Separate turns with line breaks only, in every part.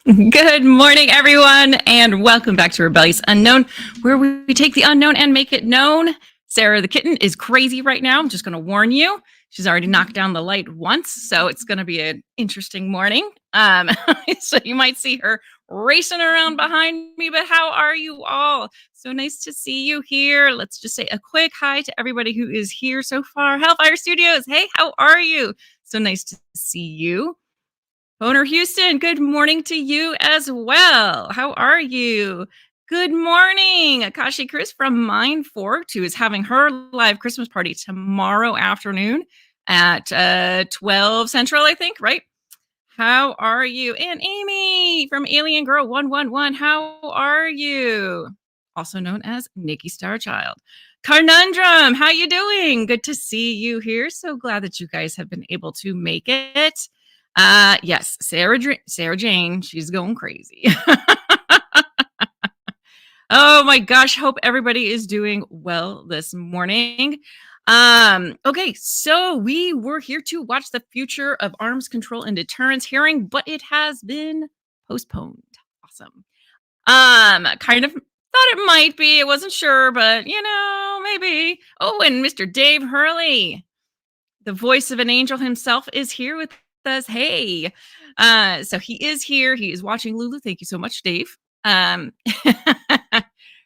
Good morning, everyone, and welcome back to Rebellious Unknown, where we take the unknown and make it known. Sarah the kitten is crazy right now. I'm just going to warn you. She's already knocked down the light once, so it's going to be an interesting morning. So you might see her racing around behind me, but how are you all? So nice to see you here. Let's just say a quick hi to everybody who is here so far. Hellfire Studios, hey, how are you? So nice to see you. Owner Houston, good morning to you as well. How are you? Good morning. Akashi Chris from Mind Fork, who is having her live Christmas party tomorrow afternoon at 12 Central, I think, right? How are you? And Amy from Alien Girl 111, how are you? Also known as Nikki Starchild. Carnundrum, how you doing? Good to see you here. So glad that you guys have been able to make it. Yes, Sarah Jane, she's going crazy. Oh my gosh, hope everybody is doing well this morning. Okay, so we were here to watch the future of arms control and deterrence hearing, but it has been postponed. Awesome. Kind of thought it might be. I wasn't sure, but maybe. Oh, and Mr. Dave Hurley, the voice of an angel himself, is here with us. Hey. So he is here. He is watching Lulu. Thank you so much, Dave. Having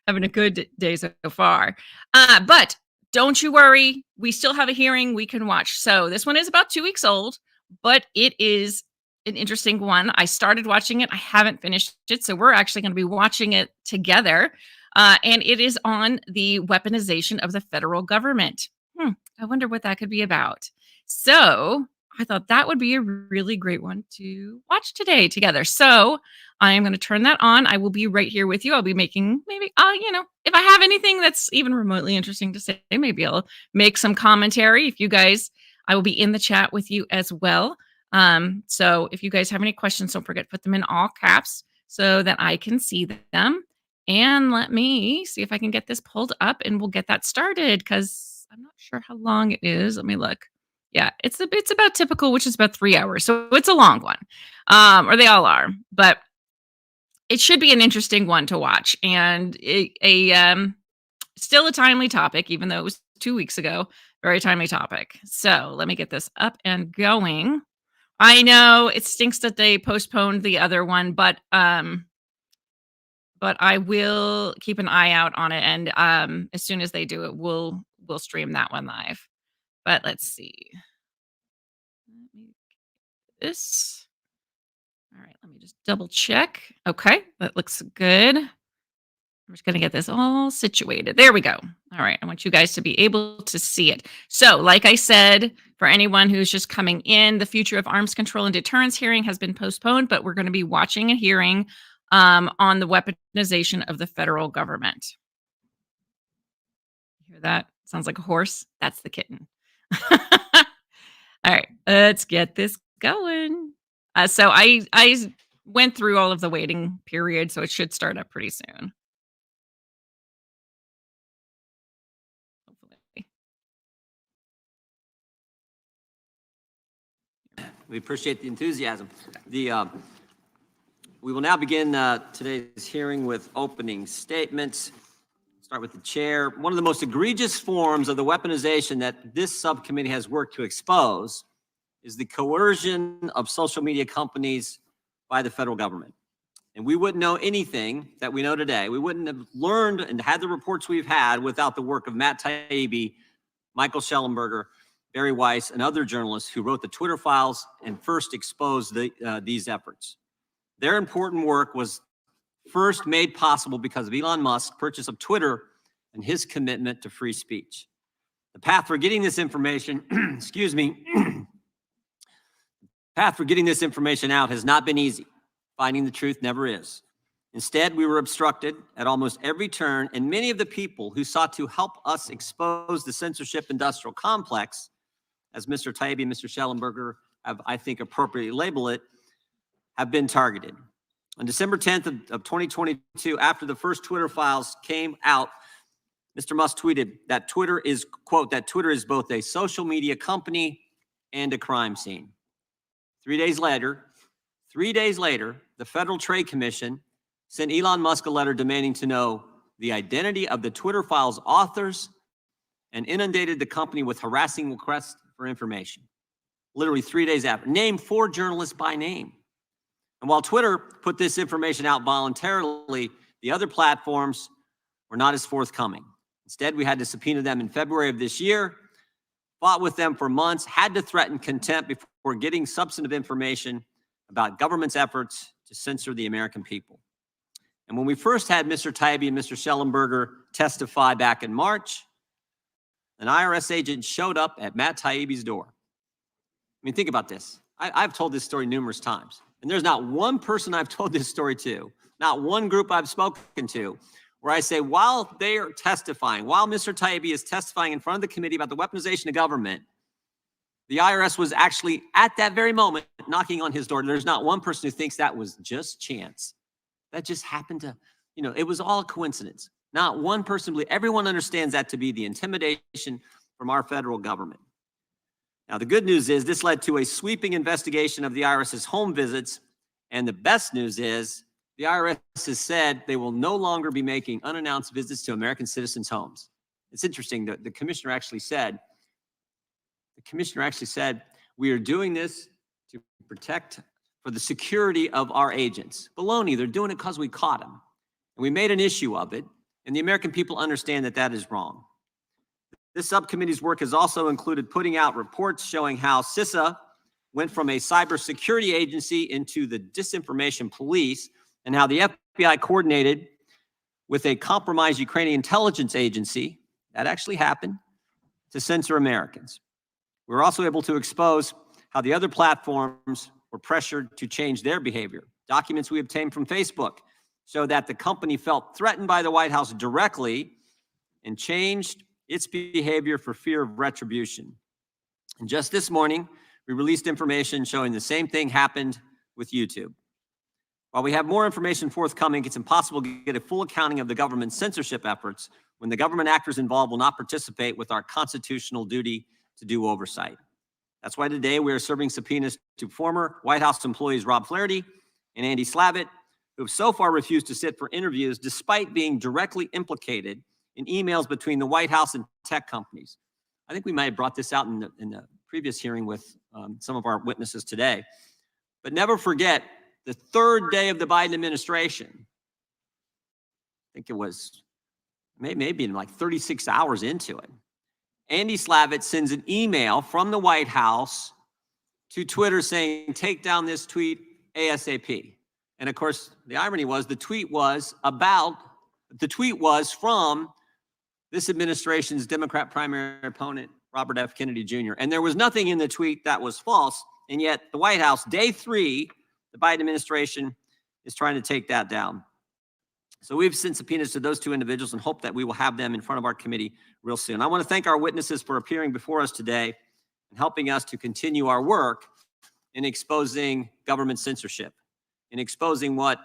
a good day so far. But don't you worry. We still have a hearing we can watch. So this one is about 2 weeks old, but it is an interesting one. I started watching it. I haven't finished it. So we're actually going to be watching it together. And it is on the weaponization of the federal government. I wonder what that could be about. So I thought that would be a really great one to watch today together. So I am going to turn that on. I will be right here with you. I'll be making maybe, if I have anything that's even remotely interesting to say, maybe I'll make some commentary. If you guys, I will be in the chat with you as well. So if you guys have any questions, don't forget to put them in all caps so that I can see them. And let me see if I can get this pulled up and we'll get that started because I'm not sure how long it is. Let me look. Yeah, it's about typical, which is about 3 hours. So it's a long one, or they all are. But it should be an interesting one to watch, and still a timely topic, even though it was 2 weeks ago. Very timely topic. So let me get this up and going. I know it stinks that they postponed the other one, but I will keep an eye out on it, and as soon as they do it, we'll stream that one live. But let's see. Let me get this. All right, let me just double check. Okay, that looks good. I'm just going to get this all situated. There we go. All right, I want you guys to be able to see it. So, like I said, for anyone who's just coming in, the future of arms control and deterrence hearing has been postponed, but we're going to be watching and hearing on the weaponization of the federal government. You hear that? Sounds like a horse. That's the kitten. All right, let's get this going. So I went through all of the waiting period, so it should start up pretty soon. Hopefully.
We appreciate the enthusiasm. We will now begin today's hearing with opening statements. Start with the chair. One of the most egregious forms of the weaponization that this subcommittee has worked to expose is the coercion of social media companies by the federal government. And we wouldn't know anything that we know today. We wouldn't have learned and had the reports we've had without the work of Matt Taibbi, Michael Schellenberger, Barry Weiss, and other journalists who wrote the Twitter files and first exposed these efforts. Their important work was first made possible because of Elon Musk's purchase of Twitter and his commitment to free speech. The path for getting this information, path for getting this information out has not been easy. Finding the truth never is. Instead, we were obstructed at almost every turn, and many of the people who sought to help us expose the censorship industrial complex, as Mr. Taibbi and Mr. Schellenberger have, I think, appropriately labeled it, have been targeted. On December 10th of 2022, after the first Twitter files came out, Mr. Musk tweeted that Twitter is, quote, that Twitter is both a social media company and a crime scene. 3 days later, 3 days later, the Federal Trade Commission sent Elon Musk a letter demanding to know the identity of the Twitter files' authors and inundated the company with harassing requests for information. Literally 3 days after, named 4 journalists by name. And while Twitter put this information out voluntarily, the other platforms were not as forthcoming. Instead, we had to subpoena them in February of this year, fought with them for months, had to threaten contempt before getting substantive information about government's efforts to censor the American people. And when we first had Mr. Taibbi and Mr. Schellenberger testify back in March, an IRS agent showed up at Matt Taibbi's door. I mean, think about this. I've told this story numerous times, and there's not one person I've told this story to, not one group I've spoken to, where I say, while they are testifying, while Mr. Taibbi is testifying in front of the committee about the weaponization of government, the IRS was actually at that very moment knocking on his door. There's not one person who thinks that was just chance. That just happened to, it was all a coincidence. Not one person, everyone understands that to be the intimidation from our federal government. Now, the good news is this led to a sweeping investigation of the IRS's home visits. And the best news is the IRS has said they will no longer be making unannounced visits to American citizens' homes. It's interesting that the commissioner actually said, we are doing this to protect for the security of our agents. Baloney, they're doing it because we caught them. And we made an issue of it. And the American people understand that that is wrong. This subcommittee's work has also included putting out reports showing how CISA went from a cybersecurity agency into the disinformation police, and how the FBI coordinated with a compromised Ukrainian intelligence agency, that actually happened, to censor Americans. We were also able to expose how the other platforms were pressured to change their behavior. Documents we obtained from Facebook show that the company felt threatened by the White House directly and changed its behavior for fear of retribution. And just this morning, we released information showing the same thing happened with YouTube. While we have more information forthcoming, it's impossible to get a full accounting of the government's censorship efforts when the government actors involved will not participate with our constitutional duty to do oversight. That's why today we are serving subpoenas to former White House employees Rob Flaherty and Andy Slavitt, who have so far refused to sit for interviews despite being directly implicated in emails between the White House and tech companies. I think we might have brought this out in the previous hearing with some of our witnesses today. But never forget, the third day of the Biden administration, I think it was maybe like 36 hours into it, Andy Slavitt sends an email from the White House to Twitter saying, take down this tweet ASAP. And of course, the irony was the tweet was from this administration's Democrat primary opponent, Robert F. Kennedy Jr. And there was nothing in the tweet that was false. And yet the White House, day 3, the Biden administration is trying to take that down. So we've sent subpoenas to those 2 individuals and hope that we will have them in front of our committee real soon. I want to thank our witnesses for appearing before us today and helping us to continue our work in exposing government censorship, in exposing what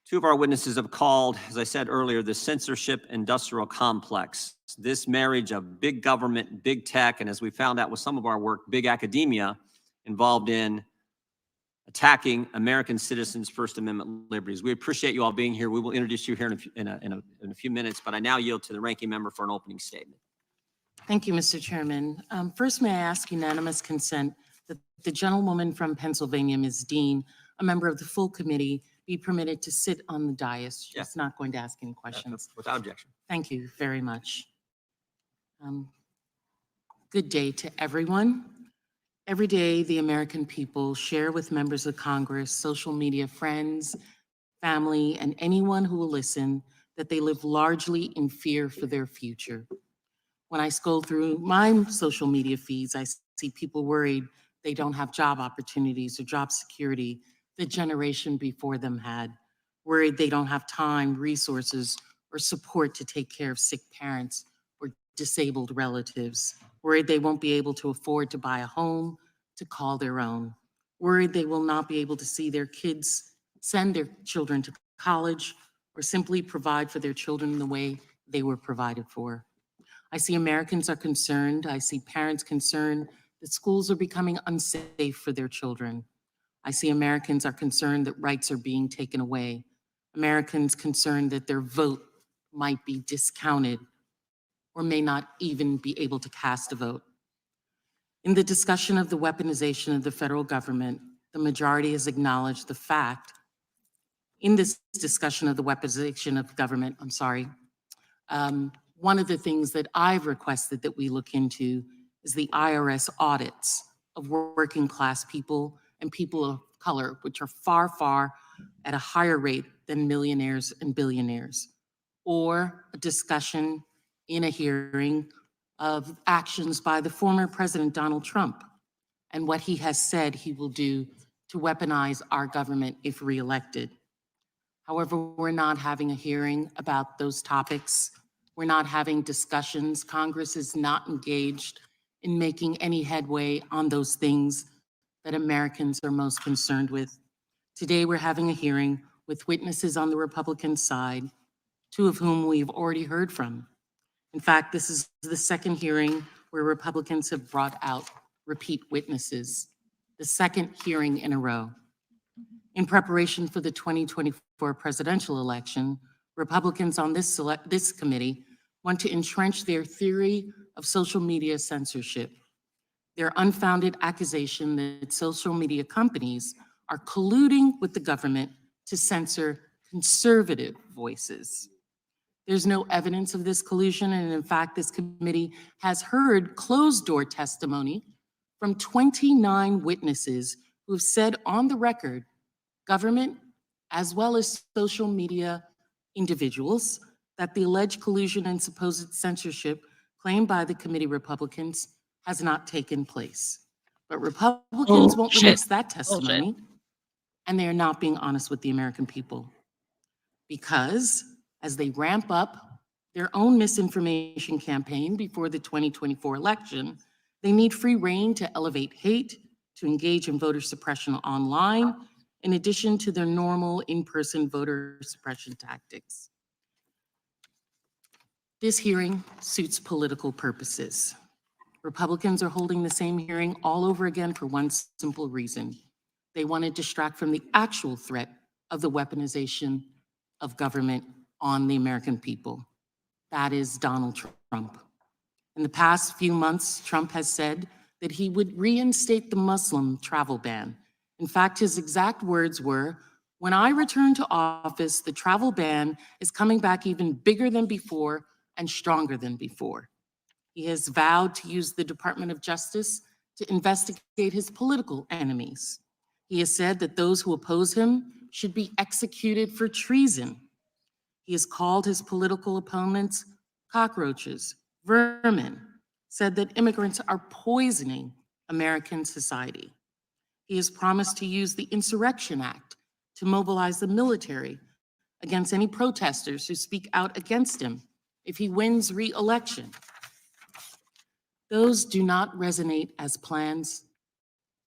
2 of our witnesses have called, as I said earlier, the censorship industrial complex. This marriage of big government, big tech, and as we found out with some of our work, big academia involved in attacking American citizens' First Amendment liberties. We appreciate you all being here. We will introduce you here in a few minutes, but I now yield to the ranking member for an opening statement.
Thank you, Mr. Chairman. First, may I ask unanimous consent that the gentlewoman from Pennsylvania, Ms. Dean, a member of the full committee, be permitted to sit on the dais. She's not going to ask any questions.
Without objection.
Thank you very much. Good day to everyone. Every day, the American people share with members of Congress, social media friends, family, and anyone who will listen that they live largely in fear for their future. When I scroll through my social media feeds, I see people worried they don't have job opportunities or job security the generation before them had, worried they don't have time, resources, or support to take care of sick parents or disabled relatives, worried they won't be able to afford to buy a home to call their own, worried they will not be able to see their kids, send their children to college, or simply provide for their children the way they were provided for. I see Americans are concerned. I see parents concerned that schools are becoming unsafe for their children. I see Americans are concerned that rights are being taken away. Americans concerned that their vote might be discounted or may not even be able to cast a vote. In the discussion of the weaponization of the federal government, the majority has acknowledged the fact, in this discussion of the weaponization of government, one of the things that I've requested that we look into is the IRS audits of working class people and people of color, which are far, far at a higher rate than millionaires and billionaires, or a discussion in a hearing of actions by the former President Donald Trump and what he has said he will do to weaponize our government if reelected. However, we're not having a hearing about those topics. We're not having discussions. Congress is not engaged in making any headway on those things that Americans are most concerned with. Today, we're having a hearing with witnesses on the Republican side, two of whom we've already heard from. In fact, this is the second hearing where Republicans have brought out repeat witnesses, the second hearing in a row. In preparation for the 2024 presidential election, Republicans on this committee want to entrench their theory of social media censorship, their unfounded accusation that social media companies are colluding with the government to censor conservative voices. There's no evidence of this collusion, and in fact, this committee has heard closed-door testimony from 29 witnesses who have said on the record, government, as well as social media individuals, that the alleged collusion and supposed censorship claimed by the committee Republicans has not taken place. But Republicans won't release that testimony, and they are not being honest with the American people. Because as they ramp up their own misinformation campaign before the 2024 election, they need free rein to elevate hate, to engage in voter suppression online, in addition to their normal in-person voter suppression tactics. This hearing suits political purposes. Republicans are holding the same hearing all over again for one simple reason. They want to distract from the actual threat of the weaponization of government on the American people. That is Donald Trump. In the past few months, Trump has said that he would reinstate the Muslim travel ban. In fact, his exact words were, "When I return to office, the travel ban is coming back even bigger than before and stronger than before." He has vowed to use the Department of Justice to investigate his political enemies. He has said that those who oppose him should be executed for treason. He has called his political opponents cockroaches, vermin, said that immigrants are poisoning American society. He has promised to use the Insurrection Act to mobilize the military against any protesters who speak out against him if he wins re-election. Those do not resonate as plans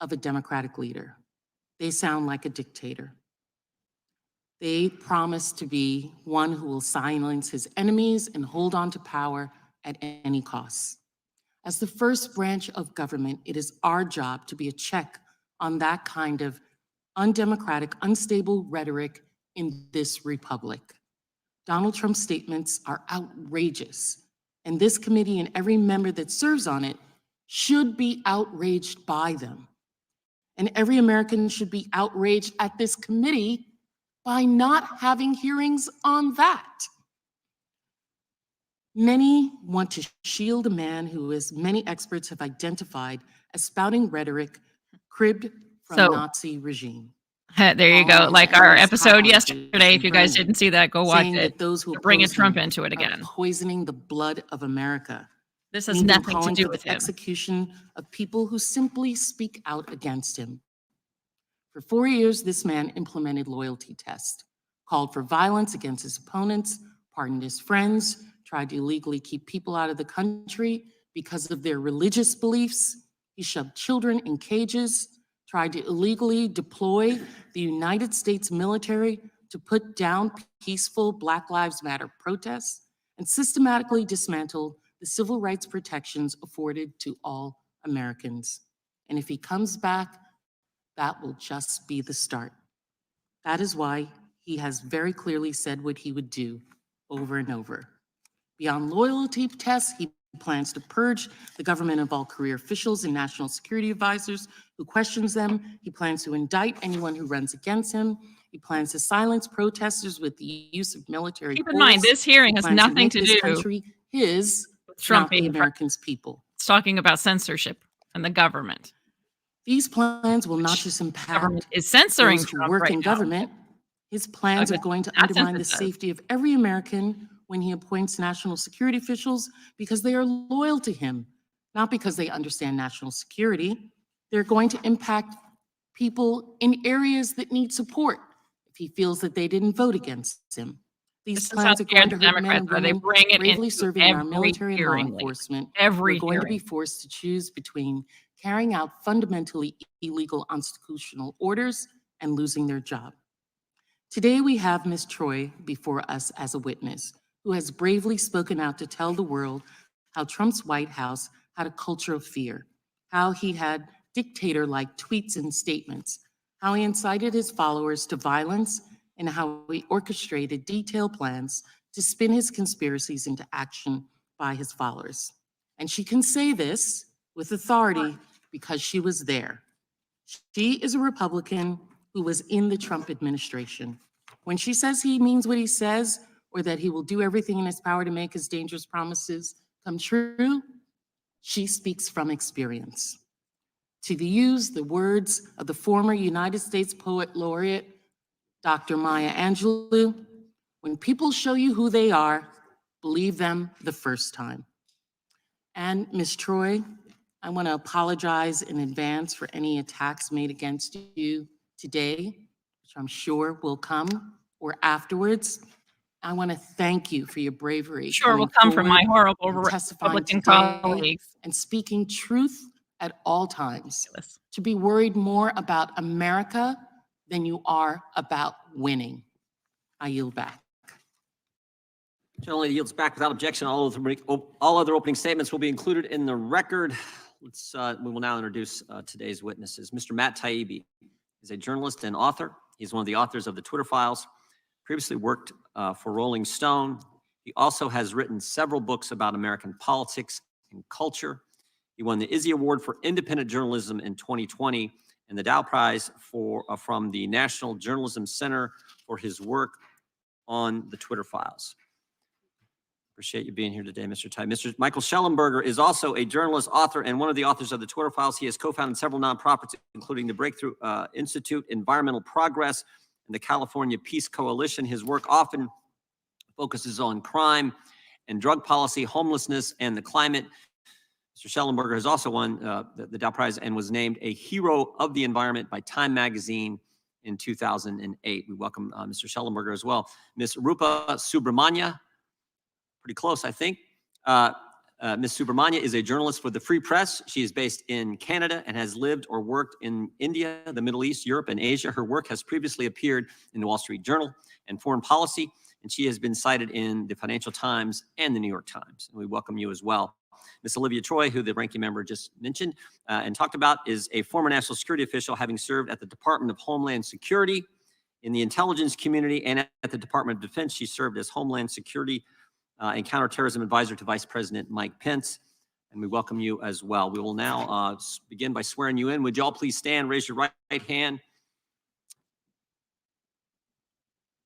of a democratic leader. They sound like a dictator. They promise to be one who will silence his enemies and hold on to power at any cost. As the first branch of government, it is our job to be a check on that kind of undemocratic, unstable rhetoric in this republic. Donald Trump's statements are outrageous, and this committee and every member that serves on it should be outraged by them. And every American should be outraged at this committee by not having hearings on that. Many want to shield a man who, as many experts have identified, as spouting rhetoric cribbed from Nazi regime.
There you go. Like our episode yesterday, if you guys didn't see that, go watch it. They're bringing Trump into it again.
Poisoning the blood of America.
This has nothing to do with him.
Execution of people who simply speak out against him. For 4 years, this man implemented loyalty tests, called for violence against his opponents, pardoned his friends, tried to illegally keep people out of the country because of their religious beliefs. He shoved children in cages, tried to illegally deploy the United States military to put down peaceful Black Lives Matter protests, and systematically dismantled the civil rights protections afforded to all Americans. And if he comes back that will just be the start. That is why he has very clearly said what he would do over and over. Beyond loyalty tests, he plans to purge the government of all career officials and national security advisors who questions them. He plans to indict anyone who runs against him. He plans to silence protesters with the use of military
Keep in mind,
force.
this hearing has nothing
make
to
this
do
country his,
with Trump
not the
being
Americans' people.
It's talking about censorship and the government.
These plans will not just
Government
impact
is censoring
those who
Trump
work
right
in
now.
government. His plans are
Okay,
going to
that
undermine the
census does.
safety of every American when he appoints national security officials because they are loyal to him, not because they understand national security. They're going to impact people in areas that need support if he feels that they didn't vote against him. These
This is how
plans are
scared
going
the
to hurt men
Democrats
and
are. They
women
bring it
bravely
into
serving in our
every
military and law
hearing, ladies.
enforcement.
Every
We're going to be
hearing.
forced to choose between carrying out fundamentally illegal unconstitutional orders and losing their job. Today, we have Ms. Troy before us as a witness who has bravely spoken out to tell the world how Trump's White House had a culture of fear, how he had dictator-like tweets and statements, how he incited his followers to violence, and how he orchestrated detailed plans to spin his conspiracies into action by his followers. And she can say this with authority because she was there. She is a Republican who was in the Trump administration. When she says he means what he says, or that he will do everything in his power to make his dangerous promises come true, she speaks from experience. To use the words of the former United States Poet Laureate, Dr. Maya Angelou, when people show you who they are, believe them the first time. And Ms. Troy, I want to apologize in advance for any attacks made against you today, which I'm sure will come, or afterwards. I want to thank you for your bravery.
Sure will come from my horrible Republican colleagues.
And speaking truth at all times. To be worried more about America than you are about winning. I yield back.
Gentleman yields back without objection. All other opening statements will be included in the record. We will now introduce today's witnesses. Mr. Matt Taibbi is a journalist and author. He's one of the authors of the Twitter Files, previously worked for Rolling Stone. He also has written several books about American politics and culture. He won the Izzy Award for Independent Journalism in 2020 and the Dow Prize from the National Journalism Center for his work on the Twitter Files. Appreciate you being here today, Mr. Ty. Mr. Michael Schellenberger is also a journalist, author, and one of the authors of the Twitter Files. He has co-founded several nonprofits, including the Breakthrough Institute, Environmental Progress, and the California Peace Coalition. His work often focuses on crime and drug policy, homelessness, and the climate. Mr. Schellenberger has also won the Dow Prize and was named a Hero of the Environment by Time Magazine in 2008. We welcome Mr. Schellenberger as well. Ms. Rupa Subramanya, pretty close, I think. Ms. Subramanya is a journalist for the Free Press. She is based in Canada and has lived or worked in India, the Middle East, Europe, and Asia. Her work has previously appeared in the Wall Street Journal and Foreign Policy, and she has been cited in the Financial Times and the New York Times. And we welcome you as well. Ms. Olivia Troy, who the ranking member just mentioned and talked about, is a former national security official, having served at the Department of Homeland Security, in the intelligence community, and at the Department of Defense. She served as Homeland Security and Counterterrorism Advisor to Vice President Mike Pence. And we welcome you as well. We will now begin by swearing you in. Would you all please stand, raise your right hand.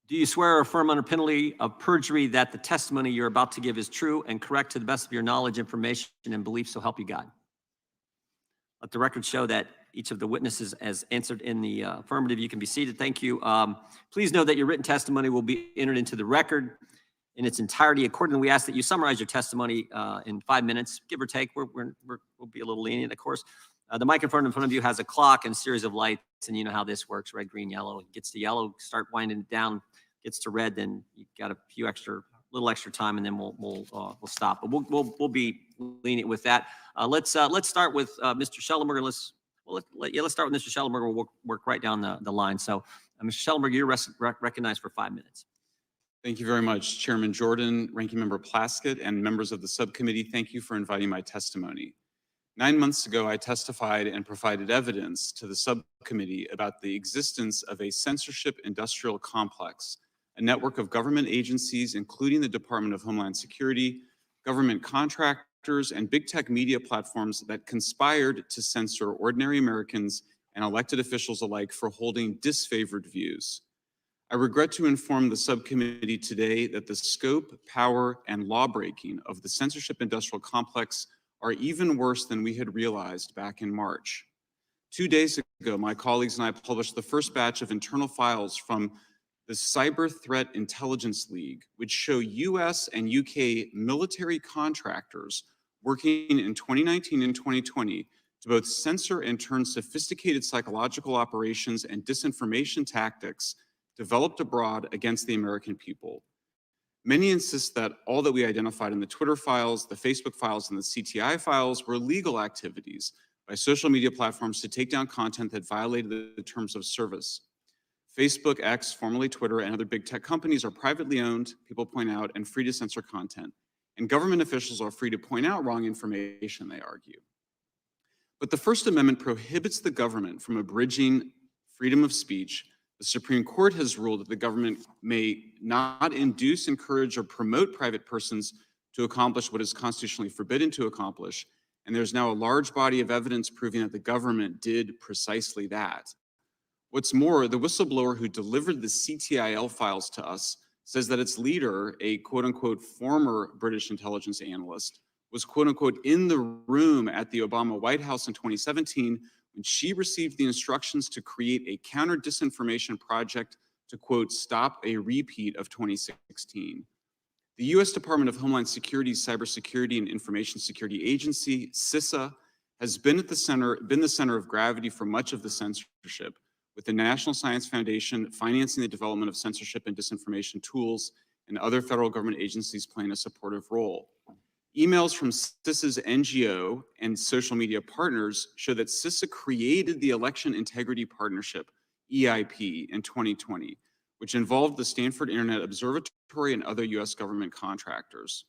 Do you swear or affirm under penalty of perjury that the testimony you're about to give is true and correct to the best of your knowledge, information, and belief, so help you God? Let the record show that each of the witnesses has answered in the affirmative. You can be seated. Thank you. Please know that your written testimony will be entered into the record in its entirety. Accordingly, we ask that you summarize your testimony in 5 minutes, give or take. We'll be a little lenient, of course. The microphone in front of you has a clock and a series of lights, and you know how this works: red, green, yellow. It gets to yellow, start winding it down, gets to red, then you got a little extra time, and then we'll stop. But we'll be lenient with that. Let's start with Mr. Schellenberger. Let's start with Mr. Schellenberger. We'll work right down the line. So, Mr. Schellenberger, you're recognized for 5 minutes.
Thank you very much, Chairman Jordan, Ranking Member Plaskett, and members of the subcommittee. Thank you for inviting my testimony. 9 months ago, I testified and provided evidence to the subcommittee about the existence of a censorship industrial complex, a network of government agencies, including the Department of Homeland Security, government contractors, and big tech media platforms that conspired to censor ordinary Americans and elected officials alike for holding disfavored views. I regret to inform the subcommittee today that the scope, power, and lawbreaking of the censorship industrial complex are even worse than we had realized back in March. 2 days ago, my colleagues and I published the first batch of internal files from the Cyber Threat Intelligence League, which show US and UK military contractors working in 2019 and 2020 to both censor and turn sophisticated psychological operations and disinformation tactics developed abroad against the American people. Many insist that all that we identified in the Twitter files, the Facebook files, and the CTI files were legal activities by social media platforms to take down content that violated the terms of service. Facebook, X, formerly Twitter, and other big tech companies are privately owned, people point out, and free to censor content. And government officials are free to point out wrong information, they argue. But the First Amendment prohibits the government from abridging freedom of speech. The Supreme Court has ruled that the government may not induce, encourage, or promote private persons to accomplish what is constitutionally forbidden to accomplish. And there's now a large body of evidence proving that the government did precisely that. What's more, the whistleblower who delivered the CTIL files to us says that its leader, a quote unquote former British intelligence analyst, was quote unquote in the room at the Obama White House in 2017 when she received the instructions to create a counter-disinformation project to, quote, stop a repeat of 2016. The US Department of Homeland Security's Cybersecurity and Information Security Agency, CISA, has been the center of gravity for much of the censorship, with the National Science Foundation financing the development of censorship and disinformation tools, and other federal government agencies playing a supportive role. Emails from CISA's NGO and social media partners show that CISA created the Election Integrity Partnership, EIP, in 2020, which involved the Stanford Internet Observatory and other US government contractors.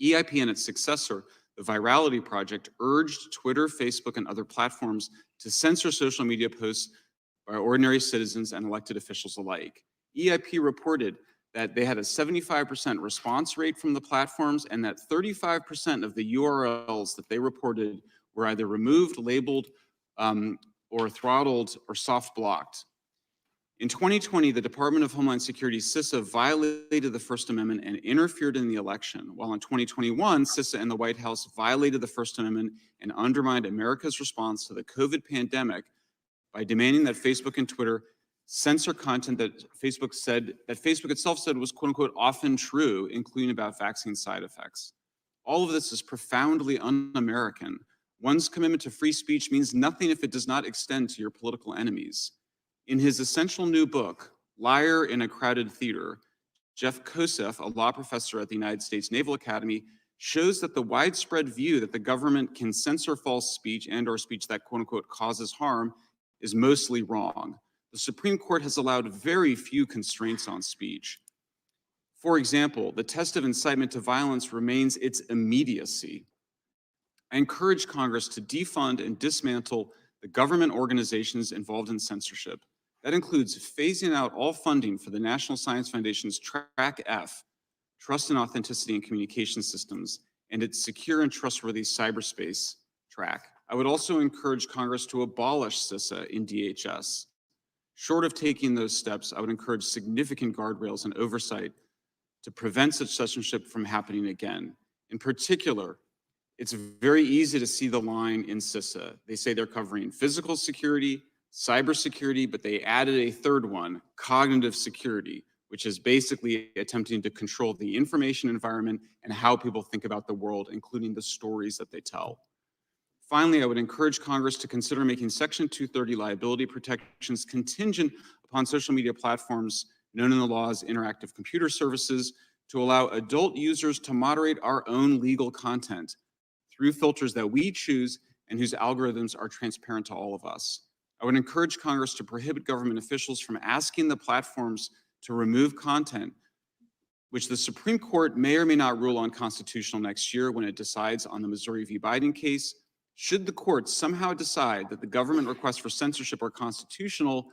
EIP and its successor, the Virality Project, urged Twitter, Facebook, and other platforms to censor social media posts by ordinary citizens and elected officials alike. EIP reported that they had a 75% response rate from the platforms and that 35% of the URLs that they reported were either removed, labeled, or throttled or soft blocked. In 2020, the Department of Homeland Security, CISA, violated the First Amendment and interfered in the election, while in 2021, CISA and the White House violated the First Amendment and undermined America's response to the COVID pandemic by demanding that Facebook and Twitter censor content that Facebook itself said was quote unquote often true, including about vaccine side effects. All of this is profoundly un-American. One's commitment to free speech means nothing if it does not extend to your political enemies. In his essential new book, Liar in a Crowded Theater, Jeff Kosef, a law professor at the United States Naval Academy, shows that the widespread view that the government can censor false speech and/or speech that quote unquote causes harm is mostly wrong. The Supreme Court has allowed very few constraints on speech. For example, the test of incitement to violence remains its immediacy. I encourage Congress to defund and dismantle the government organizations involved in censorship. That includes phasing out all funding for the National Science Foundation's Track F, Trust and Authenticity in Communication Systems, and its Secure and Trustworthy Cyberspace track. I would also encourage Congress to abolish CISA in DHS. Short of taking those steps, I would encourage significant guardrails and oversight to prevent such censorship from happening again. In particular, it's very easy to see the line in CISA. They say they're covering physical security, cybersecurity, but they added a third one, cognitive security, which is basically attempting to control the information environment and how people think about the world, including the stories that they tell. Finally, I would encourage Congress to consider making Section 230 liability protections contingent upon social media platforms known in the law as interactive computer services to allow adult users to moderate our own legal content through filters that we choose and whose algorithms are transparent to all of us. I would encourage Congress to prohibit government officials from asking the platforms to remove content, which the Supreme Court may or may not rule unconstitutional next year when it decides on the Missouri v. Biden case, Should the court somehow decide that the government requests for censorship are constitutional,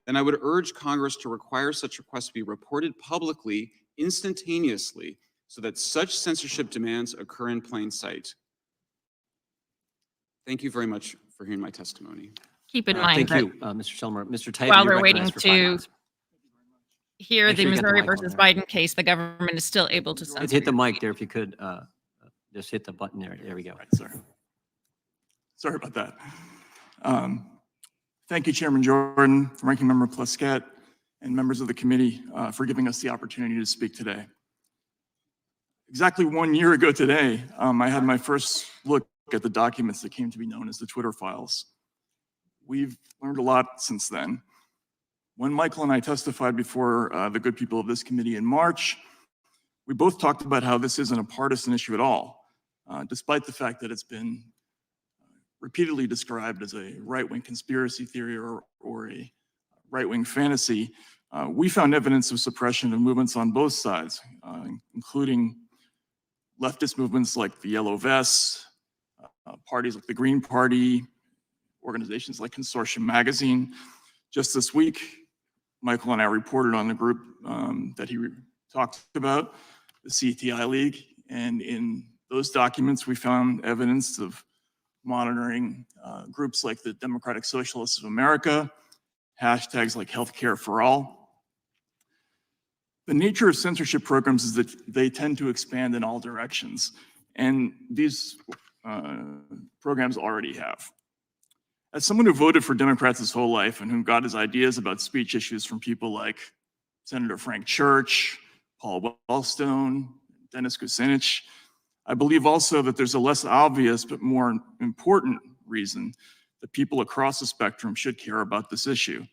then I would urge Congress to require such requests to be reported publicly, instantaneously, so that such censorship demands occur in plain sight. Thank you very much for hearing my testimony.
Keep in mind
Thank
that
you, Mr. Shellmer. Mr. Titan,
while
you're
they're waiting
recognized for 5
to
minutes.
hear
Make
the
sure you get the
Missouri
mic on
versus
there.
Biden case, the government is still able to censor
Hit the
your
mic
tweet.
there if you could. Just hit the button there. There we go.
Right, sorry about that. Thank you, Chairman Jordan, Ranking Member Plaskett, and members of the committee for giving us the opportunity to speak today. Exactly 1 year ago today, I had my first look at the documents that came to be known as the Twitter files. We've learned a lot since then. When Michael and I testified before the good people of this committee in March, we both talked about how this isn't a partisan issue at all, despite the fact that it's been repeatedly described as a right-wing conspiracy theory or a right-wing fantasy. We found evidence of suppression of movements on both sides, including leftist movements like the Yellow Vests, parties like the Green Party, organizations like Consortium Magazine. Just this week, Michael and I reported on the group that he talked about, the CTI League, and in those documents, we found evidence of monitoring groups like the Democratic Socialists of America, hashtags like Healthcare for All. The nature of censorship programs is that they tend to expand in all directions, and these programs already have. As someone who voted for Democrats his whole life and who got his ideas about speech issues from people like Senator Frank Church, Paul Wellstone, Dennis Kucinich, I believe also that there's a less obvious but more important reason that people across the spectrum should care about this issue.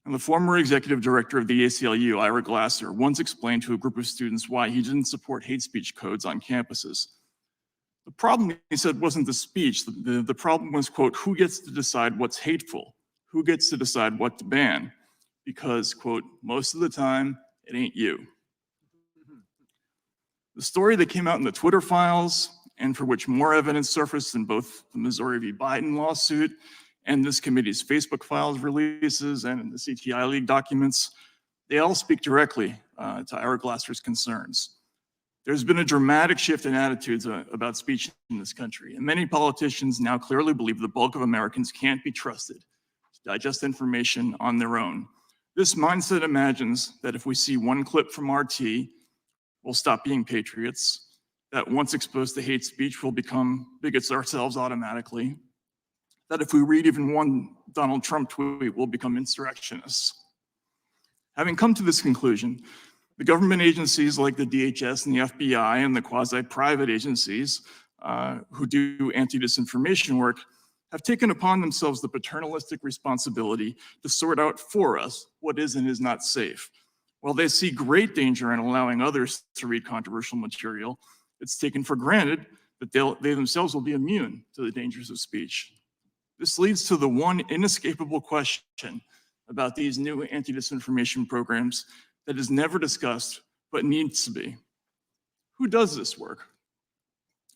And the former executive director of the ACLU, Ira Glasser, once explained to a group of students why he didn't support hate speech codes on campuses. The problem, he said, wasn't the speech. The problem was, quote, who gets to decide what's hateful? Who gets to decide what to ban? Because, quote, most of the time, it ain't you. The story that came out in the Twitter files, and for which more evidence surfaced in both the Missouri v. Biden lawsuit and this committee's Facebook files releases and in the CTI League documents, they all speak directly to Ira Glasser's concerns. There's been a dramatic shift in attitudes about speech in this country, and many politicians now clearly believe the bulk of Americans can't be trusted to digest information on their own. This mindset imagines that if we see one clip from RT, we'll stop being patriots, that once exposed to hate speech, we'll become bigots ourselves automatically, that if we read even one Donald Trump tweet, we'll become insurrectionists. Having come to this conclusion, the government agencies like the DHS and the FBI and the quasi-private agencies who do anti-disinformation work have taken upon themselves the paternalistic responsibility to sort out for us what is and is not safe. While they see great danger in allowing others to read controversial material, it's taken for granted that they themselves will be immune to the dangers of speech. This leads to the one inescapable question about these new anti-disinformation programs that is never discussed but needs to be. Who does this work?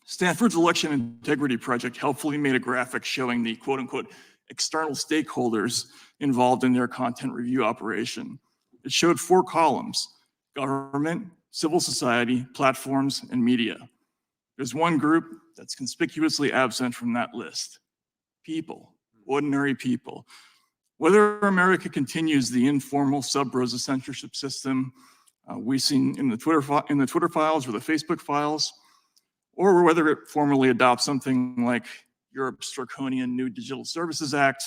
Stanford's Election Integrity Project helpfully made a graphic showing the quote-unquote external stakeholders involved in their content review operation. It showed 4 columns: government, civil society, platforms, and media. There's one group that's conspicuously absent from that list: people, ordinary people. Whether America continues the informal sub-rosa censorship system we've seen in the Twitter files or the Facebook files, or whether it formally adopts something like Europe's draconian New Digital Services Act,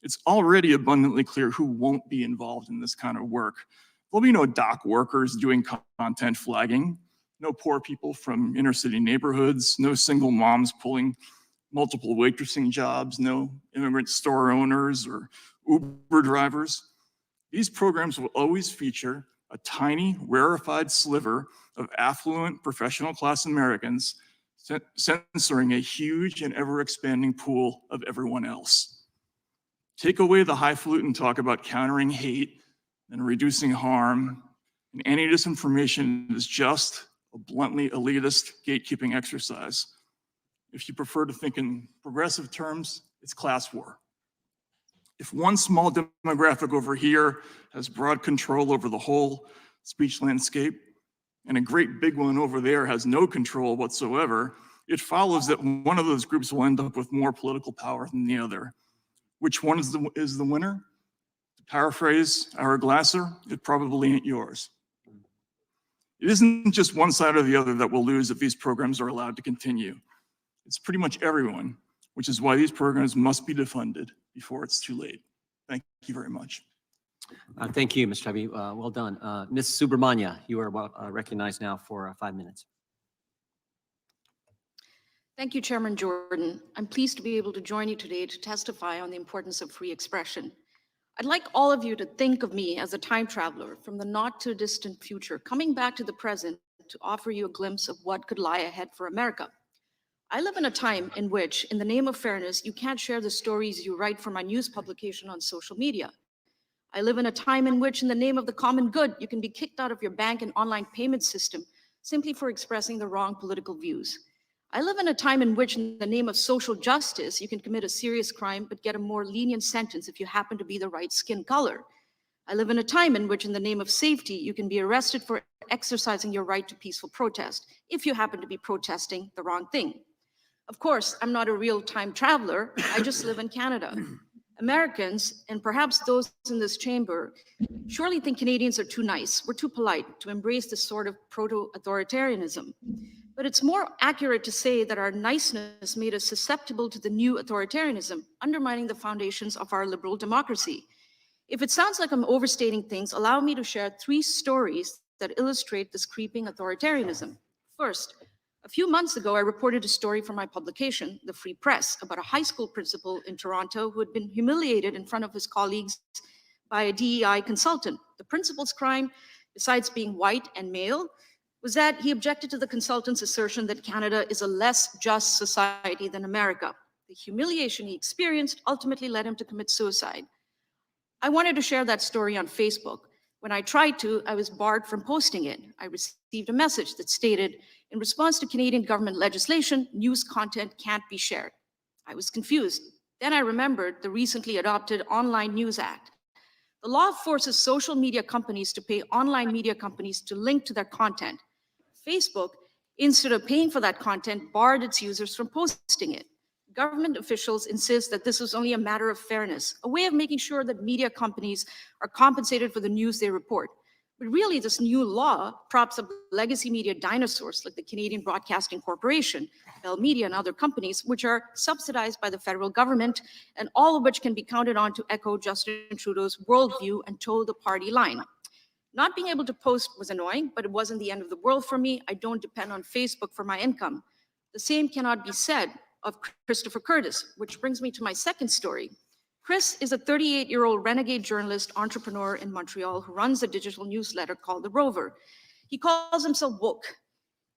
it's already abundantly clear who won't be involved in this kind of work. There'll be no dock workers doing content flagging, no poor people from inner city neighborhoods, no single moms pulling multiple waitressing jobs, no immigrant store owners or Uber drivers. These programs will always feature a tiny, rarefied sliver of affluent professional class Americans censoring a huge and ever-expanding pool of everyone else. Take away the highfalutin talk about countering hate and reducing harm, and anti-disinformation is just a bluntly elitist gatekeeping exercise. If you prefer to think in progressive terms, it's class war. If one small demographic over here has broad control over the whole speech landscape, and a great big one over there has no control whatsoever, it follows that one of those groups will end up with more political power than the other. Which one is the winner? To paraphrase our Glasser, it probably ain't yours. It isn't just one side or the other that will lose if these programs are allowed to continue. It's pretty much everyone, which is why these programs must be defunded before it's too late. Thank you very much.
Thank you, Mr. Tubby. Well done. Ms. Subramanya, you are recognized now for 5 minutes.
Thank you, Chairman Jordan. I'm pleased to be able to join you today to testify on the importance of free expression. I'd like all of you to think of me as a time traveler from the not too distant future, coming back to the present to offer you a glimpse of what could lie ahead for America. I live in a time in which, in the name of fairness, you can't share the stories you write for my news publication on social media. I live in a time in which, in the name of the common good, you can be kicked out of your bank and online payment system simply for expressing the wrong political views. I live in a time in which, in the name of social justice, you can commit a serious crime but get a more lenient sentence if you happen to be the right skin color. I live in a time in which, in the name of safety, you can be arrested for exercising your right to peaceful protest if you happen to be protesting the wrong thing. Of course, I'm not a real time traveler. I just live in Canada. Americans, and perhaps those in this chamber, surely think Canadians are too nice, we're too polite to embrace this sort of proto-authoritarianism. But it's more accurate to say that our niceness made us susceptible to the new authoritarianism, undermining the foundations of our liberal democracy. If it sounds like I'm overstating things, allow me to share 3 stories that illustrate this creeping authoritarianism. First, a few months ago, I reported a story from my publication, The Free Press, about a high school principal in Toronto who had been humiliated in front of his colleagues by a DEI consultant. The principal's crime, besides being white and male, was that he objected to the consultant's assertion that Canada is a less just society than America. The humiliation he experienced ultimately led him to commit suicide. I wanted to share that story on Facebook. When I tried to, I was barred from posting it. I received a message that stated, in response to Canadian government legislation, news content can't be shared. I was confused. Then I remembered the recently adopted Online News Act. The law forces social media companies to pay online media companies to link to their content. Facebook, instead of paying for that content, barred its users from posting it. Government officials insist that this was only a matter of fairness, a way of making sure that media companies are compensated for the news they report. But really, this new law props up legacy media dinosaurs like the Canadian Broadcasting Corporation, Bell Media, and other companies, which are subsidized by the federal government, and all of which can be counted on to echo Justin Trudeau's worldview and toe the party line. Not being able to post was annoying, but it wasn't the end of the world for me. I don't depend on Facebook for my income. The same cannot be said of Christopher Curtis, which brings me to my second story. Chris is a 38-year-old renegade journalist entrepreneur in Montreal who runs a digital newsletter called The Rover. He calls himself woke.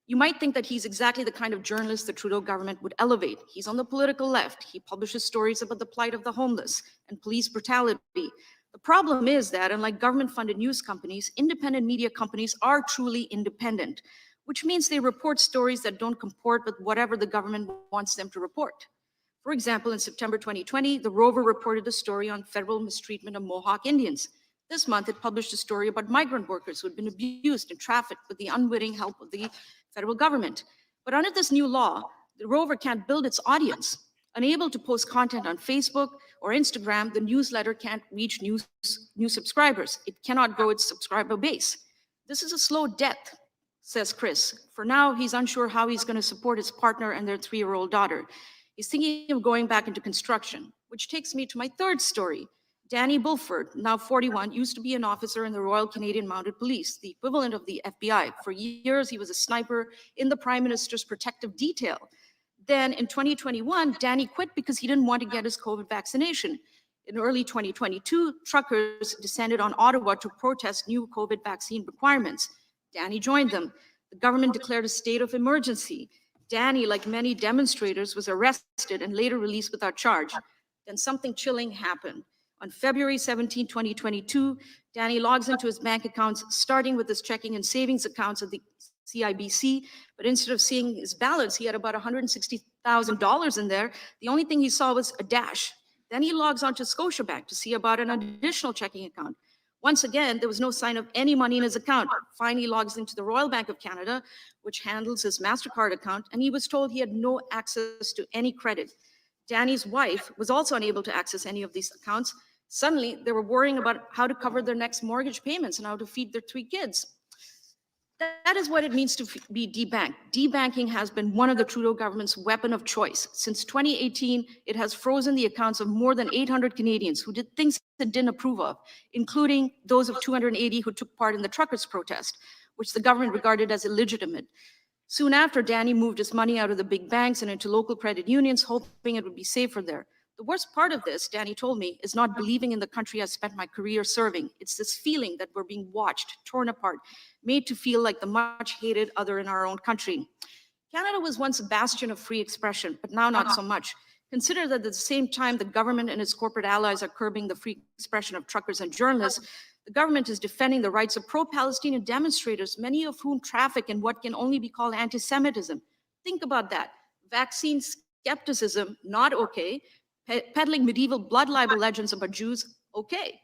You might think that he's exactly the kind of journalist the Trudeau government would elevate. He's on the political left. He publishes stories about the plight of the homeless and police brutality. The problem is that, unlike government-funded news companies, independent media companies are truly independent, which means they report stories that don't comport with whatever the government wants them to report. For example, in September 2020, The Rover reported a story on federal mistreatment of Mohawk Indians. This month, it published a story about migrant workers who had been abused and trafficked with the unwitting help of the federal government. But under this new law, The Rover can't build its audience. Unable to post content on Facebook or Instagram, the newsletter can't reach new subscribers. It cannot grow its subscriber base. This is a slow death, says Chris. For now, he's unsure how he's going to support his partner and their 3-year-old daughter. He's thinking of going back into construction, which takes me to my third story. Danny Bulford, now 41, used to be an officer in the Royal Canadian Mounted Police, the equivalent of the FBI. For years, he was a sniper in the Prime Minister's protective detail. Then in 2021, Danny quit because he didn't want to get his COVID vaccination. In early 2022, truckers descended on Ottawa to protest new COVID vaccine requirements. Danny joined them. The government declared a state of emergency. Danny, like many demonstrators, was arrested and later released without charge. Then something chilling happened. On February 17, 2022, Danny logs into his bank accounts, starting with his checking and savings accounts at the CIBC, but instead of seeing his balance, he had about $100,000 in there. The only thing he saw was a dash. Then he logs onto Scotiabank to see about an additional checking account. Once again, there was no sign of any money in his account. Finally logs into the Royal Bank of Canada, which handles his MasterCard account, and he was told he had no access to any credit. Danny's wife was also unable to access any of these accounts. Suddenly, they were worrying about how to cover their next mortgage payments and how to feed their 3 kids. That is what it means to be debanked. Debanking has been one of the Trudeau government's weapon of choice. Since 2018, it has frozen the accounts of more than 800 Canadians who did things it didn't approve of, including those of 280 who took part in the truckers' protest, which the government regarded as illegitimate. Soon after, Danny moved his money out of the big banks and into local credit unions, hoping it would be safer there. The worst part of this, Danny told me, is not believing in the country I spent my career serving. It's this feeling that we're being watched, torn apart, made to feel like the much hated other in our own country. Canada was once a bastion of free expression, but now not so much. Consider that at the same time the government and its corporate allies are curbing the free expression of truckers and journalists, the government is defending the rights of pro-Palestinian demonstrators, many of whom traffic in what can only be called anti-Semitism. Think about that. Vaccine skepticism, not okay. Peddling medieval blood libel legends about Jews, okay.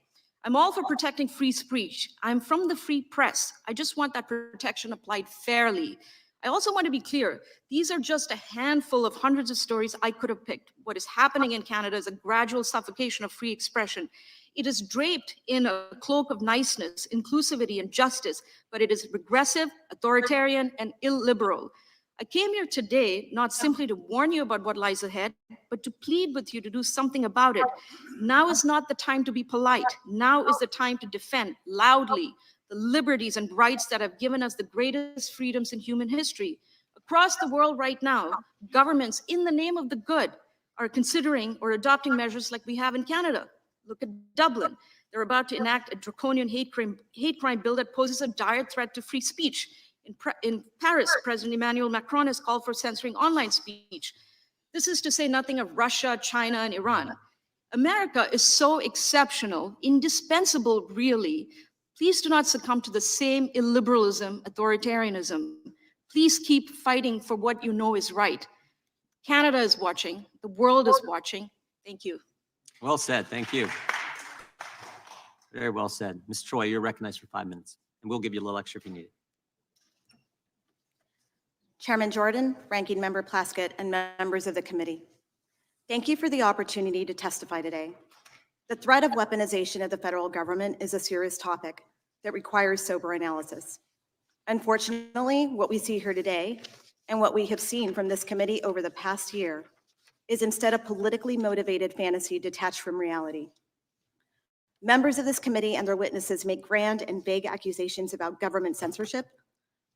I'm all for protecting free speech. I'm from the free press. I just want that protection applied fairly. I also want to be clear, these are just a handful of hundreds of stories I could have picked. What is happening in Canada is a gradual suffocation of free expression. It is draped in a cloak of niceness, inclusivity, and justice, but it is regressive, authoritarian, and illiberal. I came here today not simply to warn you about what lies ahead, but to plead with you to do something about it. Now is not the time to be polite. Now is the time to defend loudly the liberties and rights that have given us the greatest freedoms in human history. Across the world right now, governments, in the name of the good, are considering or adopting measures like we have in Canada. Look at Dublin. They're about to enact a draconian hate crime bill that poses a dire threat to free speech. In Paris, President Emmanuel Macron has called for censoring online speech. This is to say nothing of Russia, China, and Iran. America is so exceptional, indispensable, really. Please do not succumb to the same illiberalism, authoritarianism. Please keep fighting for what you know is right. Canada is watching. The world is watching. Thank you.
Well said. Thank you. Very well said. Ms. Troy, you're recognized for 5 minutes, and we'll give you a little extra if you need it.
Chairman Jordan, Ranking Member Plaskett, and members of the committee. Thank you for the opportunity to testify today. The threat of weaponization of the federal government is a serious topic that requires sober analysis. Unfortunately, what we see here today and what we have seen from this committee over the past year is instead a politically motivated fantasy detached from reality. Members of this committee and their witnesses make grand and vague accusations about government censorship,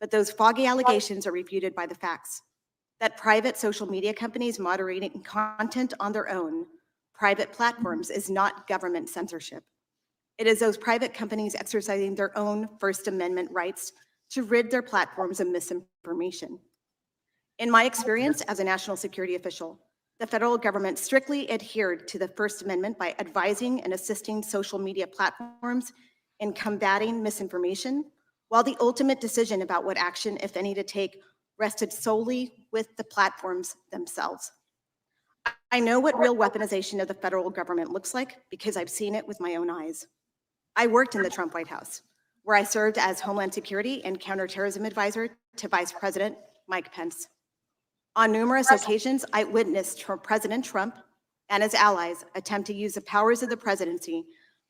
but those foggy allegations are refuted by the facts that private social media companies moderating content on their own private platforms is not government censorship. It is those private companies exercising their own First Amendment rights to rid their platforms of misinformation. In my experience as a national security official, the federal government strictly adhered to the First Amendment by advising and assisting social media platforms in combating misinformation, while the ultimate decision about what action, if any, to take rested solely with the platforms themselves. I know what real weaponization of the federal government looks like because I've seen it with my own eyes. I worked in the Trump White House, where I served as Homeland Security and Counterterrorism Advisor to Vice President Mike Pence. On numerous occasions, I witnessed President Trump and his allies attempt to use the powers of the presidency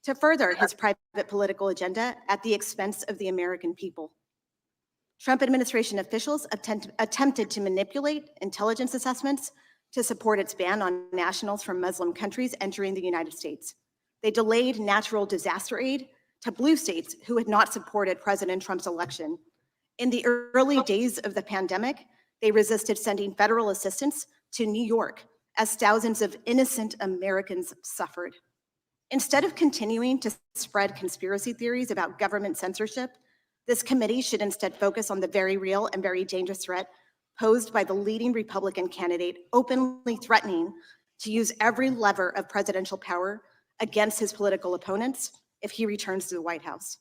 to further his private political agenda at the expense of the American people. Trump administration officials attempted to manipulate intelligence assessments to support its ban on nationals from Muslim countries entering the United States. They delayed natural disaster aid to blue states who had not supported President Trump's election. In the early days of the pandemic, they resisted sending federal assistance to New York as thousands of innocent Americans suffered. Instead of continuing to spread conspiracy theories about government censorship, this committee should instead focus on the very real and very dangerous threat posed by the leading Republican candidate openly threatening to use every lever of presidential power against his political opponents if he returns to the White House.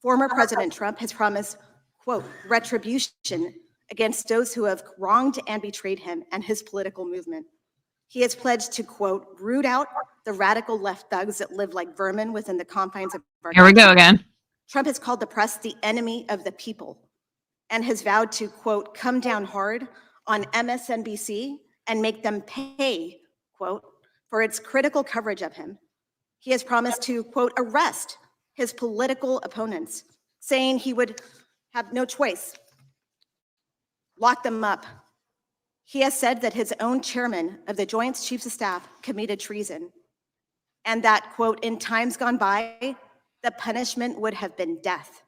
Former President Trump has promised, quote, retribution against those who have wronged and betrayed him and his political movement. He has pledged to, quote, root out the radical left thugs that live like vermin within the confines of our
Here we go
country.
again.
Trump has called the press the enemy of the people and has vowed to, quote, come down hard on MSNBC and make them pay, quote, for its critical coverage of him. He has promised to, quote, arrest his political opponents, saying he would have no choice, lock them up. He has said that his own chairman of the Joint Chiefs of Staff committed treason, and that, quote, in times gone by, the punishment would have been death.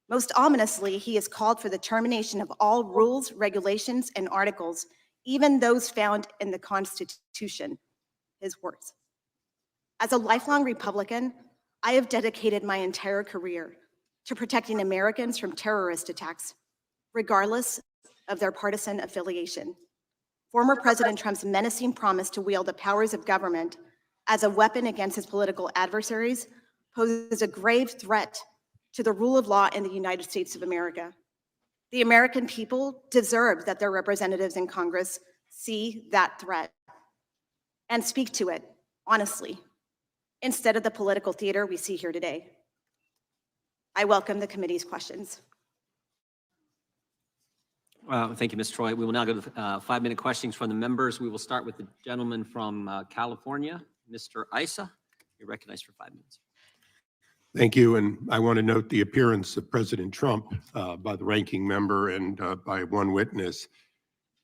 Most ominously, he has called for the termination of all rules, regulations, and articles, even those found in the Constitution, his words. As a lifelong Republican, I have dedicated my entire career to protecting Americans from terrorist attacks, regardless of their partisan affiliation. Former President Trump's menacing promise to wield the powers of government as a weapon against his political adversaries poses a grave threat to the rule of law in the United States of America. The American people deserve that their representatives in Congress see that threat and speak to it honestly, instead of the political theater we see here today. I welcome the committee's questions.
Thank you, Ms. Troy. We will now go to 5-minute questions from the members. We will start with the gentleman from California, Mr. Issa. You're recognized for 5 minutes.
Thank you, and I want to note the appearance of President Trump by the ranking member and by one witness.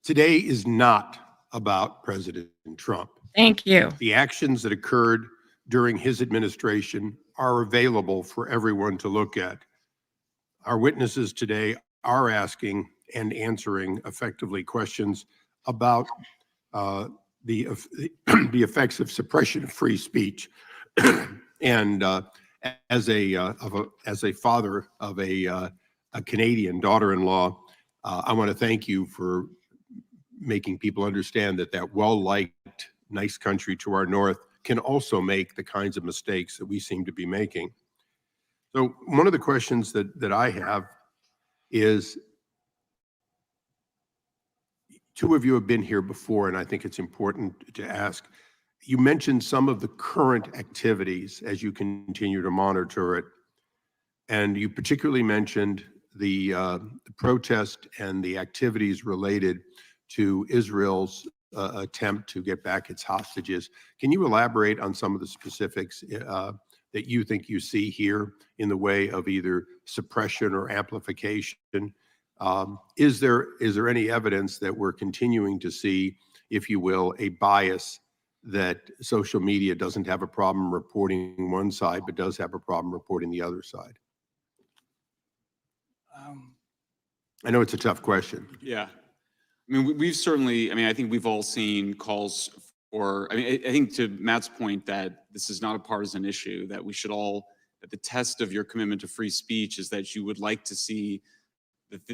Today is not about President Trump.
Thank you.
The actions that occurred during his administration are available for everyone to look at. Our witnesses today are asking and answering effectively questions about the effects of suppression of free speech. And as a father of a Canadian daughter-in-law, I want to thank you for making people understand that that well-liked, nice country to our north can also make the kinds of mistakes that we seem to be making. So one of the questions that I have is, two of you have been here before, and I think it's important to ask. You mentioned some of the current activities as you continue to monitor it, and you particularly mentioned the protest and the activities related to Israel's attempt to get back its hostages. Can you elaborate on some of the specifics that you think you see here in the way of either suppression or amplification? Is there any evidence that we're continuing to see, if you will, a bias that social media doesn't have a problem reporting one side, but does have a problem reporting the other side? I know it's a tough question.
Yeah. I mean, we've certainly, I mean, I think we've all seen calls for, I mean, I think to Matt's point that this is not a partisan issue, that we should all, that the test of your commitment to free speech is that you would like to see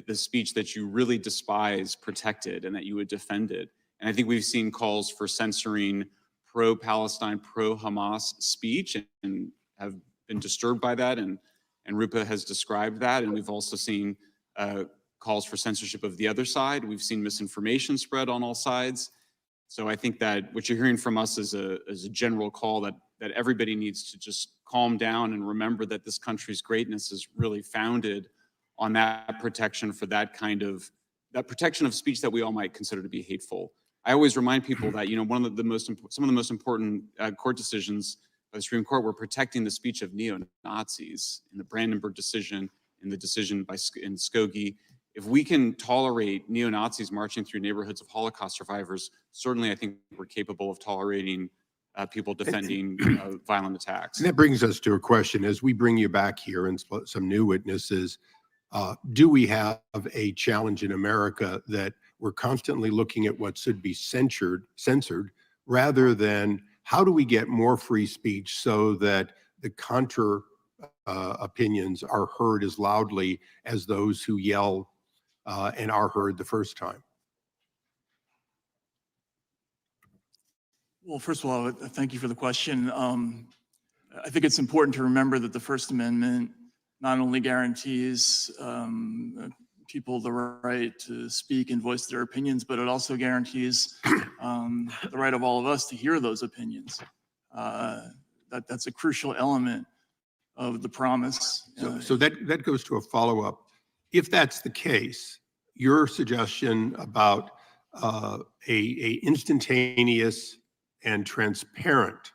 the speech that you really despise protected and that you would defend it. And I think we've seen calls for censoring pro-Palestine, pro-Hamas speech and have been disturbed by that. And Rupa has described that. And we've also seen calls for censorship of the other side. We've seen misinformation spread on all sides. So I think that what you're hearing from us is a general call that everybody needs to just calm down and remember that this country's greatness is really founded on that protection for that kind of, that protection of speech that we all might consider to be hateful. I always remind people that, you know, some of the most important court decisions by the Supreme Court were protecting the speech of neo-Nazis in the Brandenburg decision, in the decision in Skokie. If we can tolerate neo-Nazis marching through neighborhoods of Holocaust survivors, certainly I think we're capable of tolerating people defending violent attacks.
And that brings us to a question. As we bring you back here and some new witnesses, do we have a challenge in America that we're constantly looking at what should be censored rather than how do we get more free speech so that the counter opinions are heard as loudly as those who yell and are heard the first time?
Well, first of all, thank you for the question. I think it's important to remember that the First Amendment not only guarantees people the right to speak and voice their opinions, but it also guarantees the right of all of us to hear those opinions. That's a crucial element of the promise.
So that goes to a follow-up. If that's the case, your suggestion about a instantaneous and transparent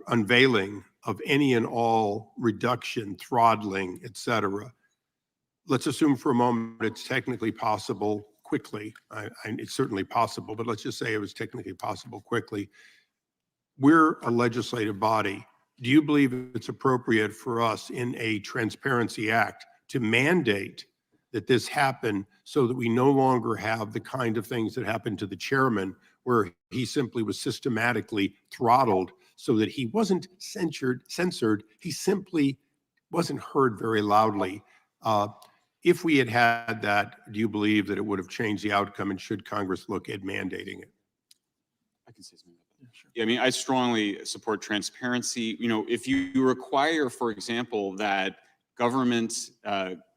unveiling of any and all reduction, throttling, et cetera. Let's assume for a moment it's technically possible quickly. It's certainly possible, but let's just say it was technically possible quickly. We're a legislative body. Do you believe it's appropriate for us in a Transparency Act to mandate that this happen so that we no longer have the kind of things that happened to the chairman, where he simply was systematically throttled so that he wasn't censored, he simply wasn't heard very loudly? If we had had that, do you believe that it would have changed the outcome, and should Congress look at mandating it?
I can say something about that. Yeah, sure. Yeah, I mean, I strongly support transparency. You know, if you require, for example, that government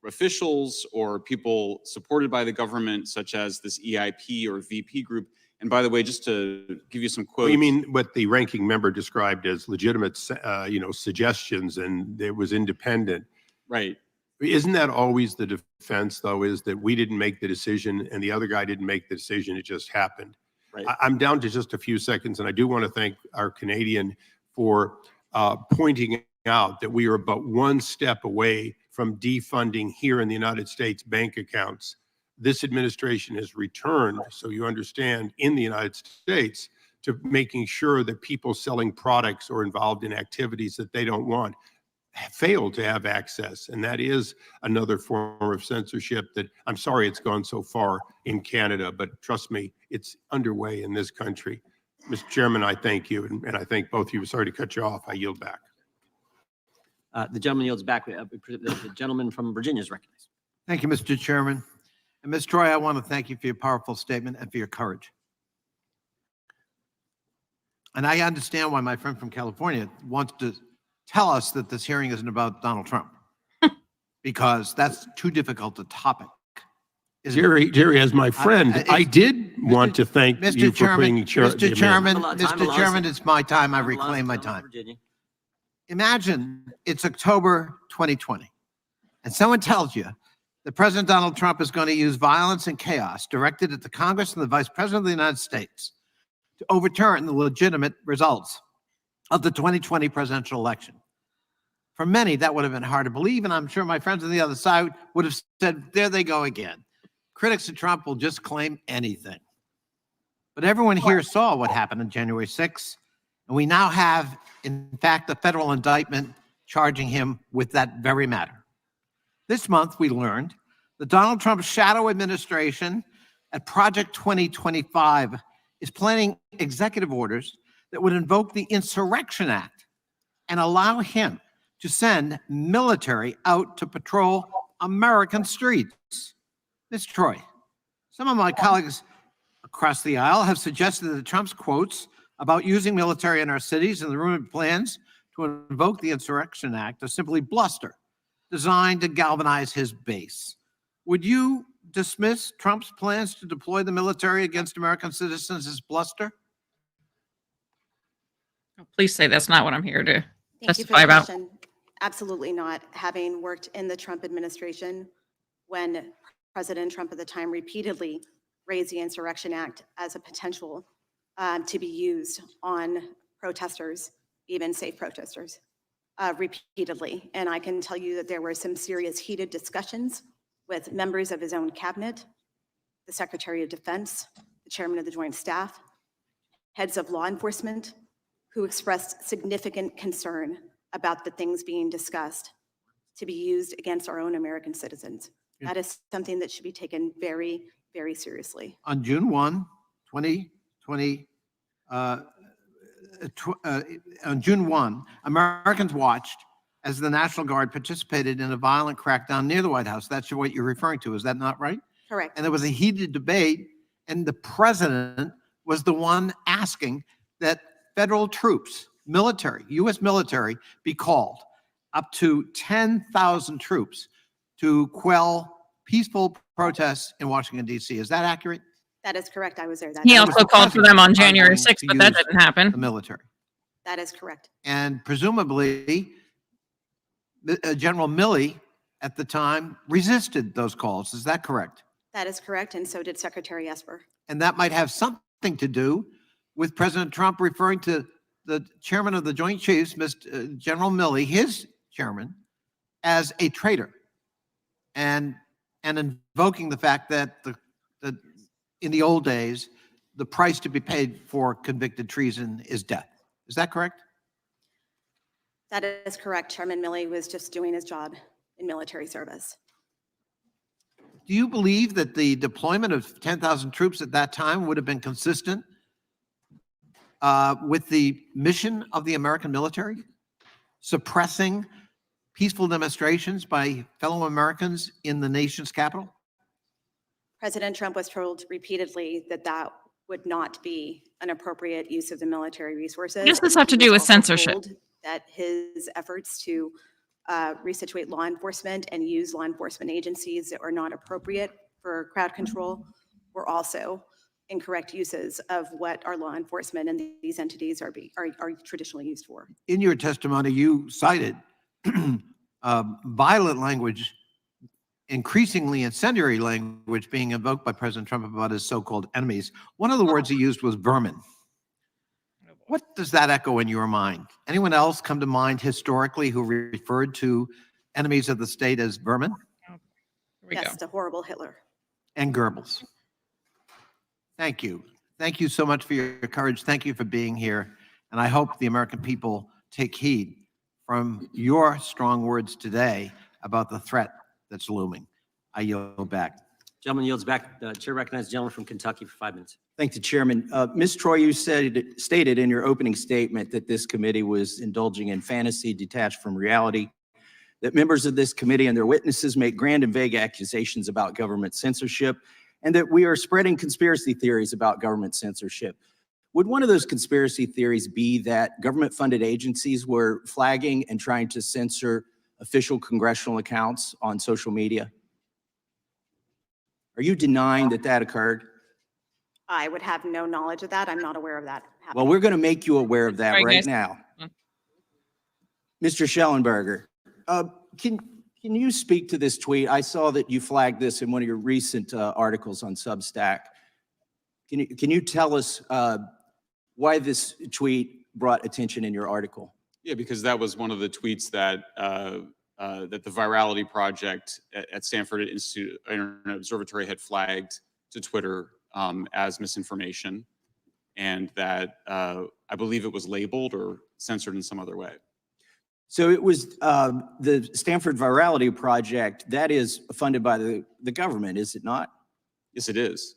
officials or people supported by the government, such as this EIP or VP group, and by the way, just to give you some quotes.
Well, you mean what the ranking member described as legitimate, suggestions, and it was independent.
Right.
Isn't that always the defense, though, is that we didn't make the decision and the other guy didn't make the decision, it just happened?
Right.
I'm down to just a few seconds, and I do want to thank our Canadian for pointing out that we are but one step away from defunding here in the United States bank accounts. This administration has returned, so you understand, in the United States to making sure that people selling products or involved in activities that they don't want fail to have access. And that is another form of censorship that, I'm sorry it's gone so far in Canada, but trust me, it's underway in this country. Mr. Chairman, I thank you, and I thank both of you. Sorry to cut you off. I yield back.
The gentleman yields back. The gentleman from Virginia is recognized.
Thank you, Mr. Chairman. And Ms. Troy, I want to thank you for your powerful statement and for your courage. And I understand why my friend from California wants to tell us that this hearing isn't about Donald Trump, because that's too difficult a topic.
Jerry, as my friend, I did want to thank you for bringing
Mr. Chairman, it's my time. I reclaim my time. Imagine it's October 2020, and someone tells you that President Donald Trump is going to use violence and chaos directed at the Congress and the Vice President of the United States to overturn the legitimate results of the 2020 presidential election. For many, that would have been hard to believe, and I'm sure my friends on the other side would have said, there they go again. Critics of Trump will just claim anything. But everyone here saw what happened on January 6th, and we now have, in fact, a federal indictment charging him with that very matter. This month, we learned that Donald Trump's shadow administration at Project 2025 is planning executive orders that would invoke the Insurrection Act and allow him to send military out to patrol American streets. Ms. Troy, some of my colleagues across the aisle have suggested that Trump's quotes about using military in our cities and the rumored plans to invoke the Insurrection Act are simply bluster designed to galvanize his base. Would you dismiss Trump's plans to deploy the military against American citizens as bluster?
Please say that's not what I'm here to
Thank you for
testify
the
about.
question. Absolutely not. Having worked in the Trump administration when President Trump at the time repeatedly raised the Insurrection Act as a potential to be used on protesters, even safe protesters, repeatedly. And I can tell you that there were some serious heated discussions with members of his own cabinet, the Secretary of Defense, the Chairman of the Joint Staff, heads of law enforcement, who expressed significant concern about the things being discussed to be used against our own American citizens. That is something that should be taken very, very seriously.
On June 1, 2020, on June 1, Americans watched as the National Guard participated in a violent crackdown near the White House. That's what you're referring to. Is that not right?
Correct.
And there was a heated debate, and the president was the one asking that federal troops, military, U.S. military, be called, up to 10,000 troops to quell peaceful protests in Washington, D.C. Is that accurate?
That is correct. I was there that
He
day.
also called for them on January
Arguing
6th,
to
but that
use
didn't happen.
The military.
That is correct.
And presumably, General Milley at the time resisted those calls. Is that correct?
That is correct, and so did Secretary Esper.
And that might have something to do with President Trump referring to the chairman of the Joint Chiefs, Mr. General Milley, his chairman, as a traitor, and invoking the fact that in the old days, the price to be paid for convicted treason is death. Is that correct?
That is correct. Chairman Milley was just doing his job in military service.
Do you believe that the deployment of 10,000 troops at that time would have been consistent with the mission of the American military, suppressing peaceful demonstrations by fellow Americans in the nation's capital?
President Trump was told repeatedly that that would not be an appropriate use of the military resources.
What does this
And
have to
he
do
was
with
also
censorship?
told that his efforts to resituate law enforcement and use law enforcement agencies that were not appropriate for crowd control were also incorrect uses of what our law enforcement and these entities are traditionally used for.
In your testimony, you cited violent language, increasingly incendiary language being invoked by President Trump about his so-called enemies. One of the words he used was vermin. What does that echo in your mind? Anyone else come to mind historically who referred to enemies of the state as vermin?
Here we
Yes,
go.
the horrible Hitler.
And Goebbels. Thank you. Thank you so much for your courage. Thank you for being here. And I hope the American people take heed from your strong words today about the threat that's looming. I yield back.
Gentleman yields back. Chair recognizes the gentleman from Kentucky for 5 minutes.
Thank you, Chairman. Ms. Troy, you stated in your opening statement that this committee was indulging in fantasy detached from reality, that members of this committee and their witnesses make grand and vague accusations about government censorship, and that we are spreading conspiracy theories about government censorship. Would one of those conspiracy theories be that government-funded agencies were flagging and trying to censor official congressional accounts on social media? Are you denying that that occurred?
I would have no knowledge of that. I'm not aware of that
Well,
happening.
we're going to make you aware of that
Sorry,
right
guys.
now.
Mm.
Mr. Schellenberger, can you speak to this tweet? I saw that you flagged this in one of your recent articles on Substack. Can you tell us why this tweet brought attention in your article?
Yeah, because that was one of the tweets that that the Virality Project at Stanford Institute Internet Observatory had flagged to Twitter as misinformation, and that I believe it was labeled or censored in some other way.
So it was the Stanford Virality Project, that is funded by the government, is it not?
Yes, it is.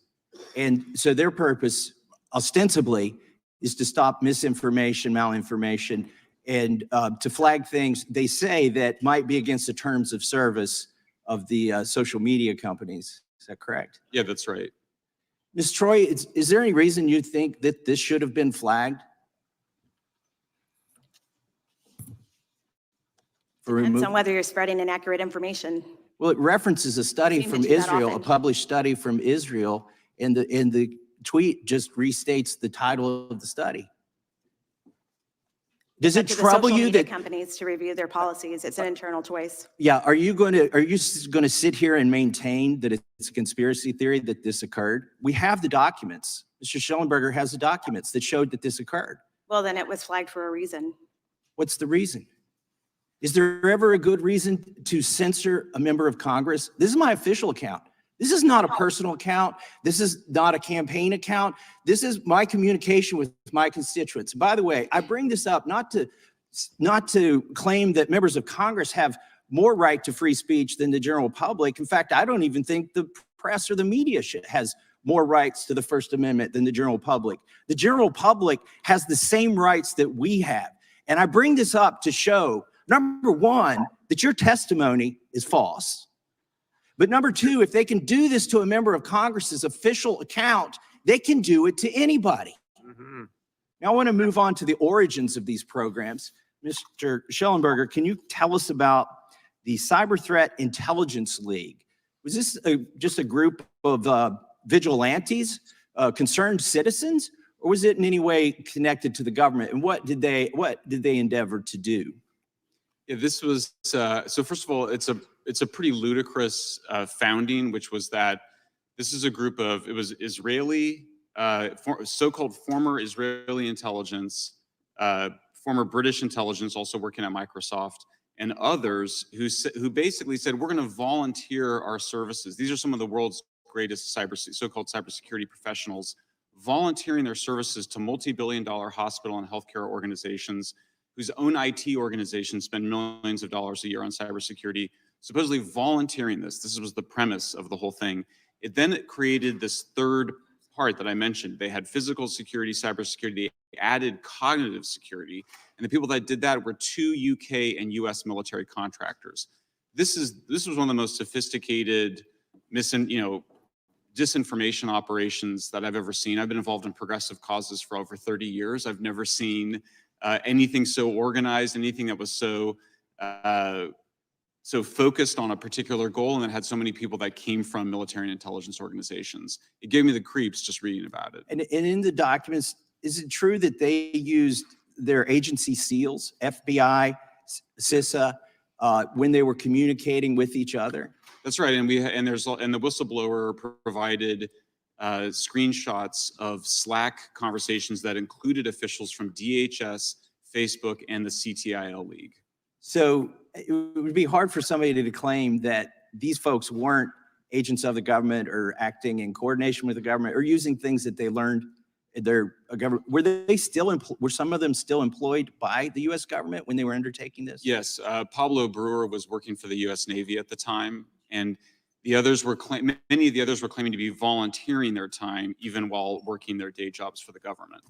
And so their purpose ostensibly is to stop misinformation, malinformation, and to flag things they say that might be against the terms of service of the social media companies. Is that correct?
Yeah, that's right.
Ms. Troy, is there any reason you think that this should have been flagged?
Depends on whether you're spreading inaccurate information.
Well, it references a study
Seem to
from
do that
Israel, a
often.
published study from Israel, and the tweet just restates the title of the study. Does it
Up to the
trouble
social
you
media
that,
companies to review their policies? It's an internal choice.
yeah, are you going to sit here and maintain that it's a conspiracy theory that this occurred? We have the documents. Mr. Schellenberger has the documents that showed that this occurred.
Well, then it was flagged for a reason.
What's the reason? Is there ever a good reason to censor a member of Congress? This is my official account. This is not a personal account. This is not a campaign account. This is my communication with my constituents. By the way, I bring this up not to claim that members of Congress have more right to free speech than the general public. In fact, I don't even think the press or the media has more rights to the First Amendment than the general public. The general public has the same rights that we have. And I bring this up to show, number one, that your testimony is false. But number two, if they can do this to a member of Congress's official account, they can do it to anybody.
Mm-hmm.
Now I want to move on to the origins of these programs. Mr. Schellenberger, can you tell us about the Cyber Threat Intelligence League? Was this just a group of vigilantes, concerned citizens, or was it in any way connected to the government? And what did they endeavor to do?
Yeah, this was so. First of all, it's a pretty ludicrous founding, which was that this is a group of, it was Israeli, so-called former Israeli intelligence, former British intelligence, also working at Microsoft, and others who basically said, we're going to volunteer our services. These are some of the world's greatest so-called cybersecurity professionals, volunteering their services to multi-billion-dollar hospital and healthcare organizations whose own IT organizations spend millions of dollars a year on cybersecurity, supposedly volunteering this. This was the premise of the whole thing. It then created this third part that I mentioned. They had physical security, cybersecurity, they added cognitive security, and the people that did that were 2 UK and US military contractors. This was one of the most sophisticated disinformation operations that I've ever seen. I've been involved in progressive causes for over 30 years. I've never seen anything so organized, anything that was so focused on a particular goal and that had so many people that came from military and intelligence organizations. It gave me the creeps just reading about it.
And in the documents, is it true that they used their agency seals, FBI, CISA, when they were communicating with each other?
That's right, and the whistleblower provided screenshots of Slack conversations that included officials from DHS, Facebook, and the CTIL League.
So it would be hard for somebody to claim that these folks weren't agents of the government or acting in coordination with the government or using things that they learned in their government. Were some of them still employed by the U.S. government when they were undertaking this?
Yes, Pablo Brewer was working for the U.S. Navy at the time, and many of the others were claiming to be volunteering their time even while working their day jobs for the government.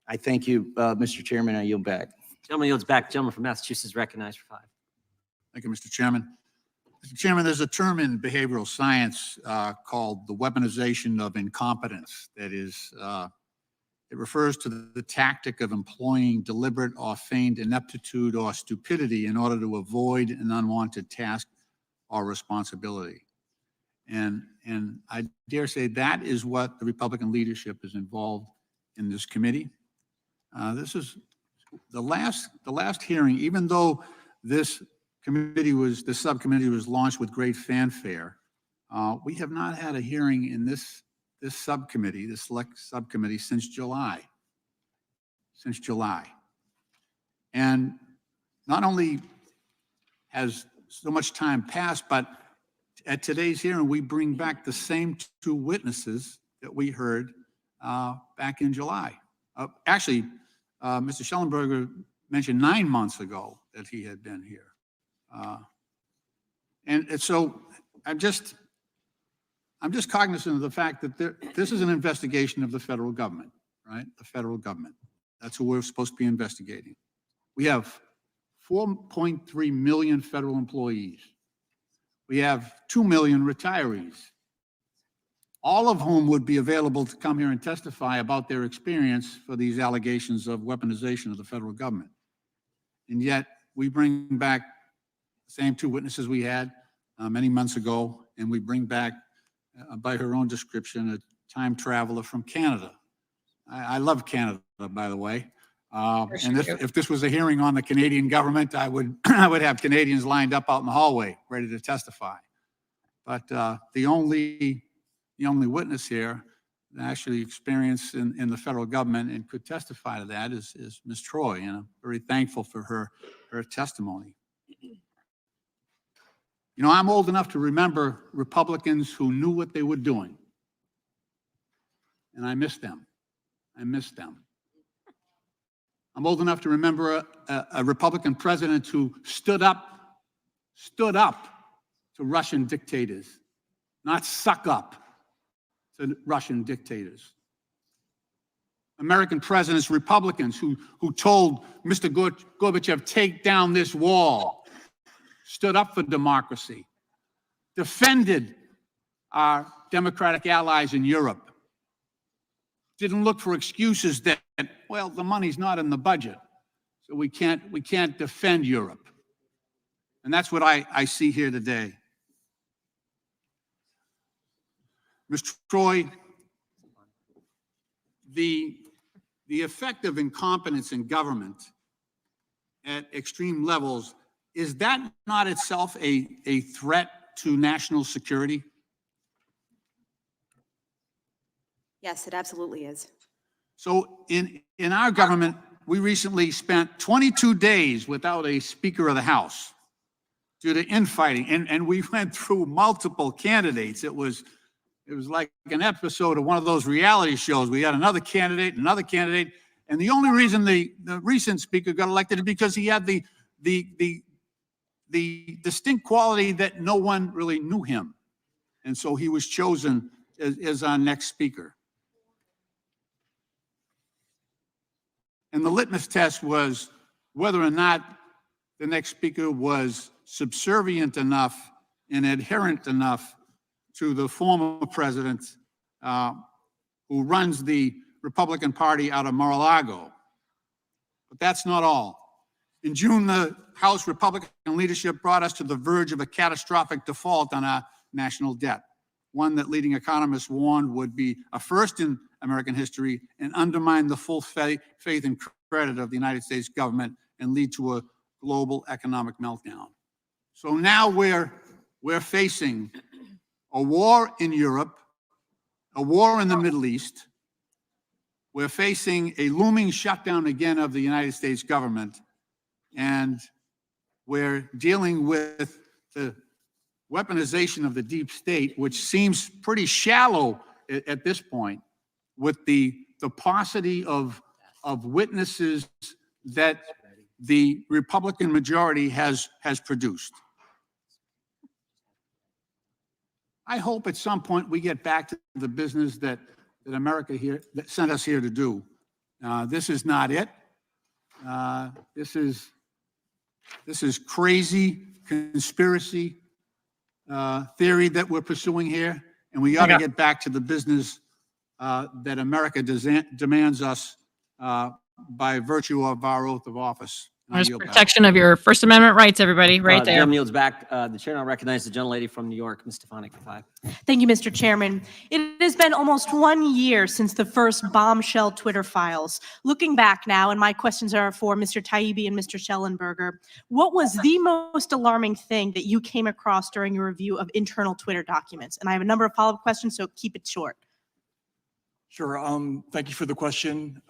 I thank you, Mr. Chairman. I yield back.
Gentleman yields back. Gentleman from Massachusetts recognized for 5.
Thank you, Mr. Chairman. Mr. Chairman, there's a term in behavioral science called the weaponization of incompetence. That is, it refers to the tactic of employing deliberate or feigned ineptitude or stupidity in order to avoid an unwanted task or responsibility. And I dare say that is what the Republican leadership is involved in this committee. This is the last hearing, even though this subcommittee was launched with great fanfare. We have not had a hearing in this subcommittee, this select subcommittee, since July. And not only has so much time passed, but at today's hearing, we bring back the same 2 witnesses that we heard back in July. Actually, Mr. Schellenberger mentioned 9 months ago that he had been here. And so I'm just cognizant of the fact that this is an investigation of the federal government, right? The federal government. That's who we're supposed to be investigating. We have 4.3 million federal employees. We have 2 million retirees, all of whom would be available to come here and testify about their experience for these allegations of weaponization of the federal government. And yet we bring back the same 2 witnesses we had many months ago, and we bring back, by her own description, a time traveler from Canada. I love Canada, by the way. And if this was a hearing on the Canadian government, I would have Canadians lined up out in the hallway, ready to testify. But the only witness here that actually experienced in the federal government and could testify to that is Ms. Troy, and I'm very thankful for her testimony. You know, I'm old enough to remember Republicans who knew what they were doing, and I miss them. I'm old enough to remember a Republican president who stood up to Russian dictators, not suck up to Russian dictators. American presidents, Republicans who told Mr. Gorbachev, take down this wall, stood up for democracy, defended our democratic allies in Europe, didn't look for excuses that, well, the money's not in the budget, so we can't defend Europe. And that's what I see here today. Mr. Troy, the effect of incompetence in government at extreme levels, is that not itself a threat to national security?
Yes, it absolutely is.
So in our government, we recently spent 22 days without a Speaker of the House due to infighting, and we went through multiple candidates. It was like an episode of one of those reality shows. We had another candidate, and the only reason the recent Speaker got elected is because he had the distinct quality that no one really knew him. And so he was chosen as our next Speaker. And the litmus test was whether or not the next Speaker was subservient enough and adherent enough to the former president who runs the Republican Party out of Mar-a-Lago. But that's not all. In June, the House Republican leadership brought us to the verge of a catastrophic default on our national debt, one that leading economists warned would be a first in American history and undermine the full faith and credit of the United States government and lead to a global economic meltdown. So now we're facing a war in Europe, a war in the Middle East. We're facing a looming shutdown again of the United States government, and we're dealing with the weaponization of the deep state, which seems pretty shallow at this point, with the paucity of witnesses that the Republican majority has produced. I hope at some point we get back to the business that America here that sent us here to do. This is not it. This is crazy conspiracy theory that we're pursuing here, and we ought to get back to the business that America demands us by virtue of our oath of office.
There's protection of your First Amendment rights, everybody, right there.
Gentleman yields back. The chair now recognizes the gentlelady from New York, Ms. Stefanik, for 5.
Thank you, Mr. Chairman. It has been almost 1 year since the first bombshell Twitter files. Looking back now, and my questions are for Mr. Taibbi and Mr. Schellenberger, what was the most alarming thing that you came across during your review of internal Twitter documents? And I have a number of follow-up questions, so keep it short.
Sure. Thank you for the question.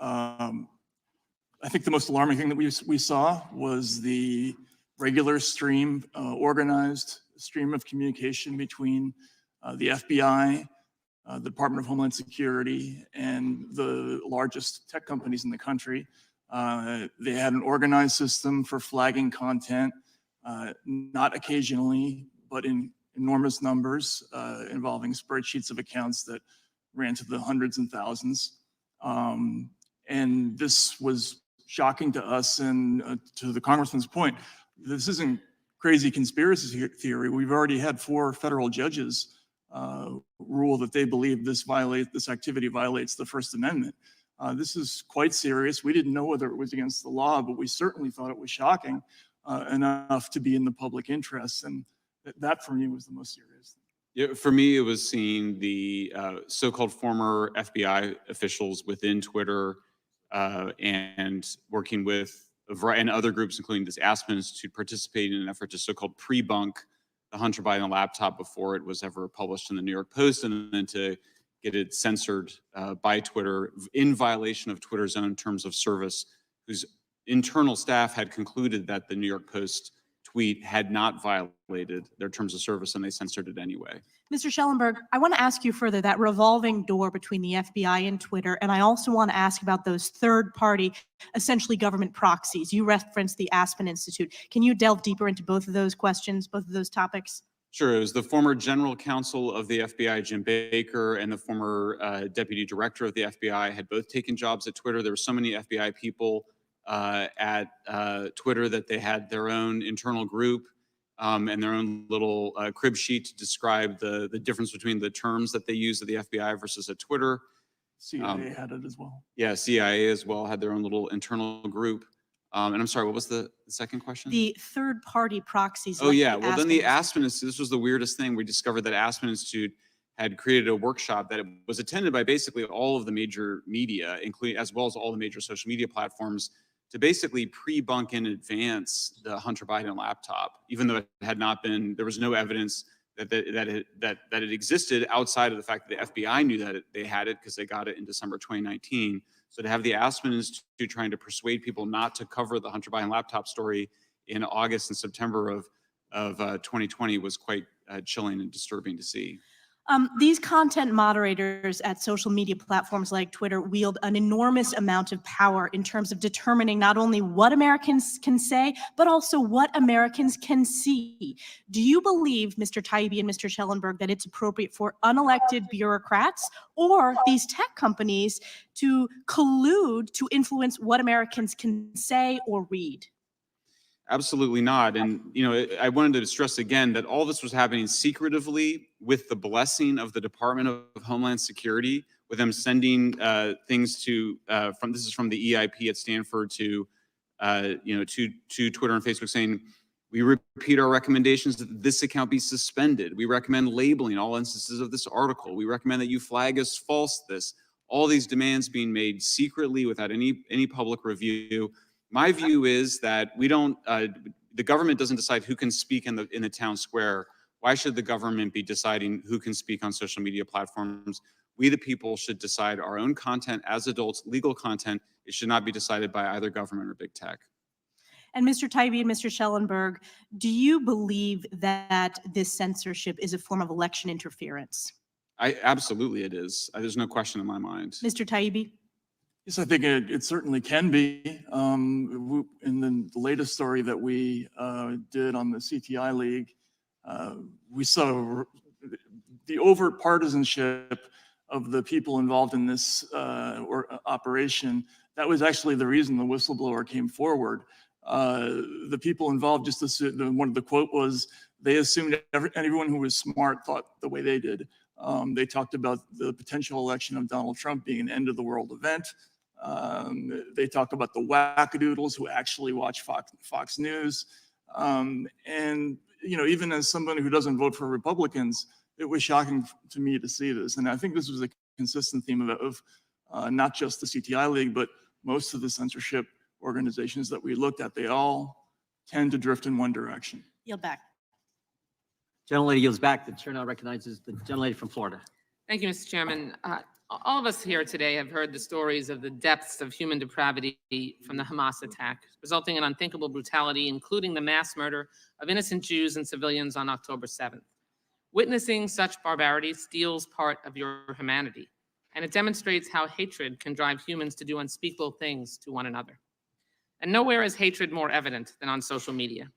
I think the most alarming thing that we saw was the regular stream, organized stream of communication between the FBI, the Department of Homeland Security, and the largest tech companies in the country. They had an organized system for flagging content, not occasionally, but in enormous numbers, involving spreadsheets of accounts that ran to the hundreds and thousands. And this was shocking to us, and to the congressman's point, this isn't crazy conspiracy theory. We've already had 4 federal judges rule that they believe this activity violates the First Amendment. This is quite serious. We didn't know whether it was against the law, but we certainly thought it was shocking enough to be in the public interest, and that for me was the most serious thing.
Yeah, for me, it was seeing the so-called former FBI officials within Twitter and working with a variety and other groups, including this Aspen Institute, participate in an effort to so-called pre-bunk the Hunter Biden laptop before it was ever published in the New York Post, and then to get it censored by Twitter in violation of Twitter's own terms of service, whose internal staff had concluded that the New York Post tweet had not violated their terms of service, and they censored it anyway.
Mr. Schellenberg, I want to ask you further that revolving door between the FBI and Twitter, and I also want to ask about those third-party, essentially government proxies. You referenced the Aspen Institute. Can you delve deeper into both of those questions, both of those topics?
Sure. It was the former general counsel of the FBI, Jim Baker, and the former deputy director of the FBI had both taken jobs at Twitter. There were so many FBI people at Twitter that they had their own internal group and their own little crib sheet to describe the difference between the terms that they use at the FBI versus at Twitter.
CIA had it as well.
Yeah, CIA as well had their own little internal group. And I'm sorry, what was the second question?
The third-party proxies.
Oh, yeah. Well, then the Aspen Institute, this was the weirdest thing. We discovered that Aspen Institute had created a workshop that was attended by basically all of the major media, including as well as all the major social media platforms, to basically pre-bunk in advance the Hunter Biden laptop, even though it had not been, there was no evidence that it existed outside of the fact that the FBI knew that they had it because they got it in December 2019. So to have the Aspen Institute trying to persuade people not to cover the Hunter Biden laptop story in August and September of 2020 was quite chilling and disturbing to see.
These content moderators at social media platforms like Twitter wield an enormous amount of power in terms of determining not only what Americans can say, but also what Americans can see. Do you believe, Mr. Taibbi and Mr. Schellenberg, that it's appropriate for unelected bureaucrats or these tech companies to collude to influence what Americans can say or read?
Absolutely not. And, I wanted to stress again that all this was happening secretively with the blessing of the Department of Homeland Security, with them sending things to, this is from the EIP at Stanford to Twitter and Facebook saying, we repeat our recommendations that this account be suspended. We recommend labeling all instances of this article. We recommend that you flag as false this. All these demands being made secretly without any public review. My view is that the government doesn't decide who can speak in the town square. Why should the government be deciding who can speak on social media platforms? We, the people, should decide our own content as adults, legal content. It should not be decided by either government or big tech.
And Mr. Taibbi and Mr. Schellenberg, do you believe that this censorship is a form of election interference?
Absolutely it is. There's no question in my mind.
Mr. Taibbi?
Yes, I think it certainly can be. In the latest story that we did on the CTI League, we saw the overt partisanship of the people involved in this operation. That was actually the reason the whistleblower came forward. The people involved just assumed, one of the quote was, they assumed everyone who was smart thought the way they did. They talked about the potential election of Donald Trump being an end of the world event. They talk about the wackadoodles who actually watch Fox News. And, even as somebody who doesn't vote for Republicans, it was shocking to me to see this. And I think this was a consistent theme of not just the CTI League, but most of the censorship organizations that we looked at. They all tend to drift in one direction.
Yield back.
Gentlelady yields back. The chair now recognizes the gentlelady from Florida.
Thank you, Mr. Chairman. All of us here today have heard the stories of the depths of human depravity from the Hamas attack, resulting in unthinkable brutality, including the mass murder of innocent Jews and civilians on October 7th. Witnessing such barbarity steals part of your humanity, and it demonstrates how hatred can drive humans to do unspeakable things to one another. And nowhere is hatred more evident than on social media.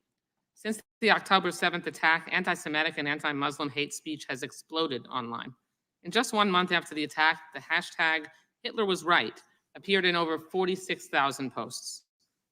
Since the October 7th attack, anti-Semitic and anti-Muslim hate speech has exploded online. In just 1 month after the attack, the hashtag Hitler was right appeared in over 46,000 posts.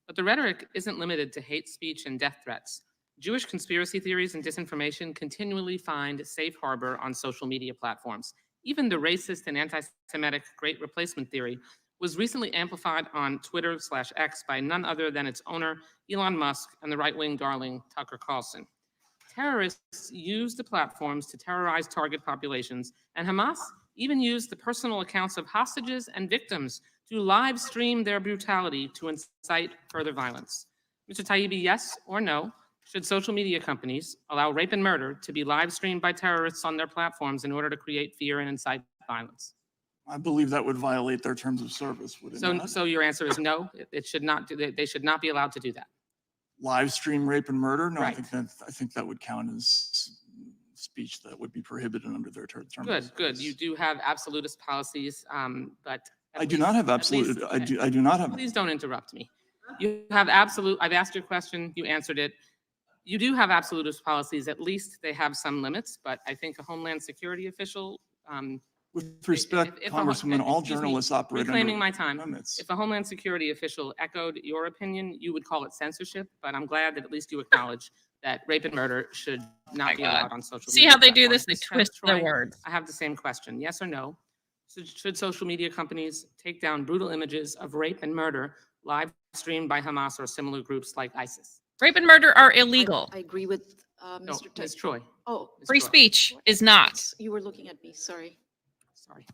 But the rhetoric isn't limited to hate speech and death threats. Jewish conspiracy theories and disinformation continually find safe harbor on social media platforms. Even the racist and anti-Semitic Great Replacement theory was recently amplified on Twitter/X by none other than its owner, Elon Musk, and the right-wing darling, Tucker Carlson. Terrorists use the platforms to terrorize target populations, and Hamas even used the personal accounts of hostages and victims to live stream their brutality to incite further violence. Mr. Taibbi, yes or no, should social media companies allow rape and murder to be live streamed by terrorists on their platforms in order to create fear and incite violence?
I believe that would violate their terms of service, would it not?
So your answer is no, it should not do, they should not be allowed to do that.
Live stream rape and murder? No,
Right.
I think that would count as speech that would be prohibited under their terms of
Good.
service.
You do have absolutist policies, but
I do not have absolute. I do not have.
Please don't interrupt me. You have absolute. I've asked your question. You answered it. You do have absolutist policies. At least they have some limits. But I think a Homeland Security official.
With respect, Congresswoman, all journalists operate
reclaiming
under
my time.
limits.
If a Homeland Security official echoed your opinion, you would call it censorship. But I'm glad that at least you acknowledge that rape and murder should not be allowed on social media.
See how they do
platforms.
this? They
Mr.
twist their
Troy,
words.
I have the same question. Yes or no? Should social media companies take down brutal images of rape and murder live streamed by Hamas or similar groups like ISIS?
Rape and murder are illegal.
I agree with
No,
Mr.
Ms. Troy.
Oh,
Ms.
Free
Troy.
speech is not.
you were looking at me, sorry.
Sorry.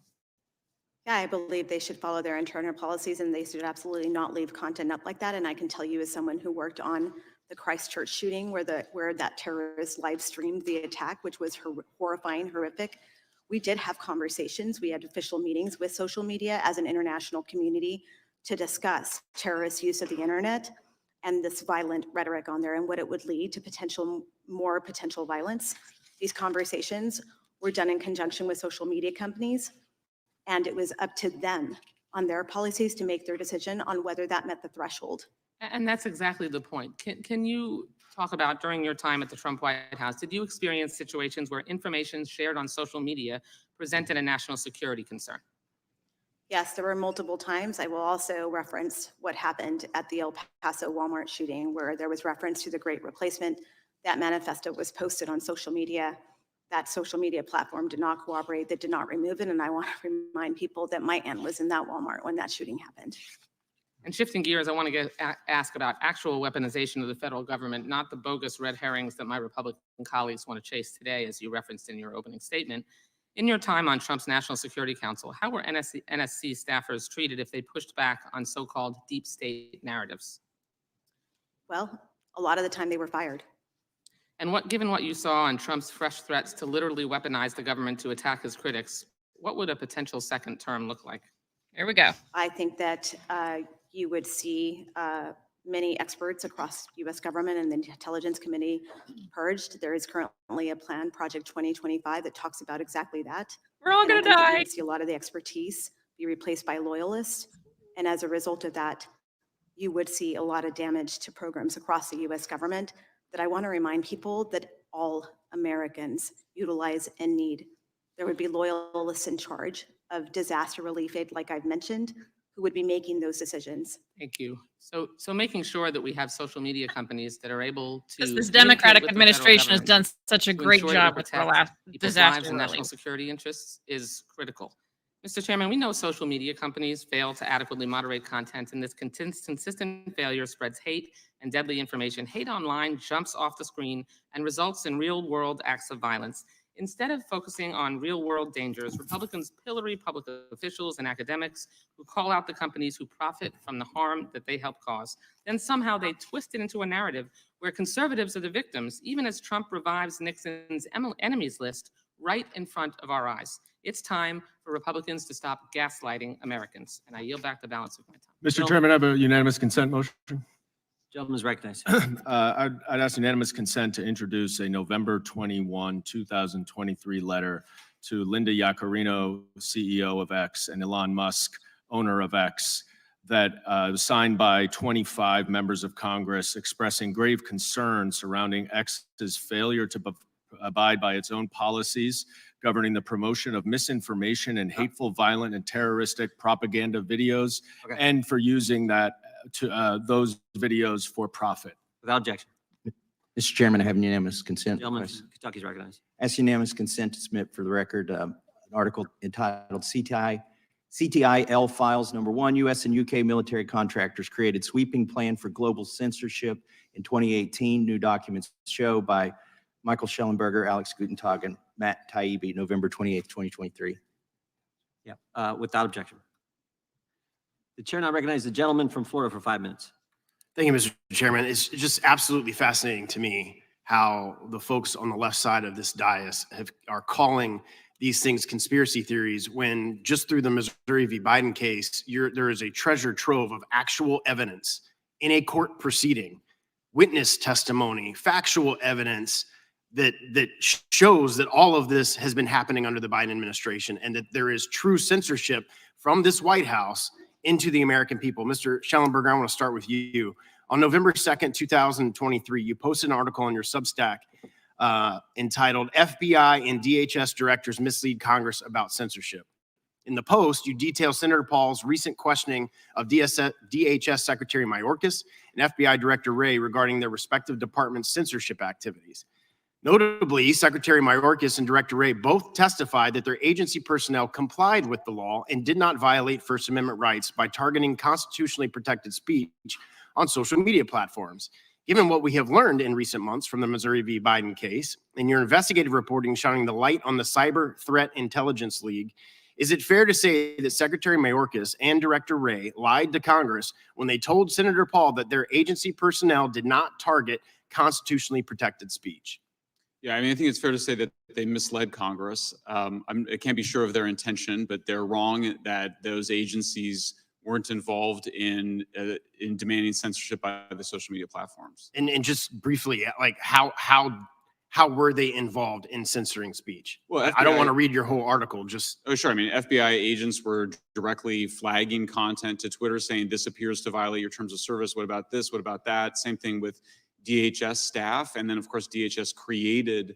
Yeah, I believe they should follow their internal policies and they should absolutely not leave content up like that. And I can tell you as someone who worked on the Christchurch shooting where that terrorist live streamed the attack, which was horrifying, horrific. We did have conversations. We had official meetings with social media as an international community to discuss terrorist use of the internet and this violent rhetoric on there and what it would lead to more potential violence. These conversations were done in conjunction with social media companies, and it was up to them on their policies to make their decision on whether that met the threshold.
And that's exactly the point. Can you talk about, during your time at the Trump White House, did you experience situations where information shared on social media presented a national security concern?
Yes, there were multiple times. I will also reference what happened at the El Paso Walmart shooting, where there was reference to the Great Replacement. That manifesto was posted on social media. That social media platform did not cooperate, that did not remove it. And I want to remind people that my aunt was in that Walmart when that shooting happened.
And shifting gears, I want to ask about actual weaponization of the federal government, not the bogus red herrings that my Republican colleagues want to chase today, as you referenced in your opening statement. In your time on Trump's National Security Council, how were NSC staffers treated if they pushed back on so-called deep state narratives?
Well, a lot of the time they were fired.
And given what you saw on Trump's fresh threats to literally weaponize the government to attack his critics, what would a potential second term look like?
There we go.
I think that you would see many experts across U.S. government and the Intelligence Committee purged. There is currently a plan, Project 2025, that talks about exactly that.
We're all going to
You
die.
would see a lot of the expertise be replaced by loyalists. And as a result of that, you would see a lot of damage to programs across the U.S. government that I want to remind people that all Americans utilize and need. There would be loyalists in charge of disaster relief aid, like I've mentioned, who would be making those decisions.
Thank you. So making sure that we have social media companies that are able to.
Because this Democratic
communicate with the federal
administration has
government
done such a
to
great
ensure that we
job with the
protect
last
people's lives
disaster
and national
relief.
security interests is critical. Mr. Chairman, we know social media companies fail to adequately moderate content, and this consistent failure spreads hate and deadly information. Hate online jumps off the screen and results in real-world acts of violence. Instead of focusing on real-world dangers, Republicans pillory public officials and academics who call out the companies who profit from the harm that they help cause. Then somehow they twist it into a narrative where conservatives are the victims, even as Trump revives Nixon's enemies list right in front of our eyes. It's time for Republicans to stop gaslighting Americans. And I yield back the balance of my time.
Mr. Chairman, I have a unanimous consent motion.
Gentleman is recognized.
I'd ask unanimous consent to introduce a November 21, 2023 letter to Linda Yaccarino, CEO of X, and Elon Musk, owner of X, that was signed by 25 members of Congress expressing grave concern surrounding X's failure to abide by its own policies governing the promotion of misinformation and hateful, violent, and terroristic propaganda videos, and for using those videos for profit.
Without objection.
Mr. Chairman, I have unanimous consent.
Gentleman from Kentucky is recognized.
Ask unanimous consent to submit for the record an article entitled CTIL Files Number 1, U.S. and UK military contractors created sweeping plan for global censorship in 2018. New documents show by Michael Schellenberger, Alex Gutentag, and Matt Taibbi, November 28, 2023.
Yeah, without objection. The chair now recognizes the gentleman from Florida for 5 minutes.
Thank you, Mr. Chairman. It's just absolutely fascinating to me how the folks on the left side of this dais are calling these things conspiracy theories when just through the Missouri v. Biden case, there is a treasure trove of actual evidence in a court proceeding, witness testimony, factual evidence that shows that all of this has been happening under the Biden administration and that there is true censorship from this White House into the American people. Mr. Schellenberger, I want to start with you. On November 2nd, 2023, you posted an article on your Substack entitled FBI and DHS Directors Mislead Congress About Censorship. In the post, you detail Senator Paul's recent questioning of DHS Secretary Mayorkas and FBI Director Wray regarding their respective departments' censorship activities. Notably, Secretary Mayorkas and Director Wray both testified that their agency personnel complied with the law and did not violate First Amendment rights by targeting constitutionally protected speech on social media platforms. Given what we have learned in recent months from the Missouri v. Biden case and your investigative reporting shining the light on the Cyber Threat Intelligence League, is it fair to say that Secretary Mayorkas and Director Wray lied to Congress when they told Senator Paul that their agency personnel did not target constitutionally protected speech?
Yeah, I mean, I think it's fair to say that they misled Congress. I can't be sure of their intention, but they're wrong that those agencies weren't involved in demanding censorship by the social media platforms.
And just briefly, like how were they involved in censoring speech?
Well,
I don't want to read your whole article. Just
sure. I mean, FBI agents were directly flagging content to Twitter saying this appears to violate your terms of service. What about this? What about that? Same thing with DHS staff, and then of course DHS created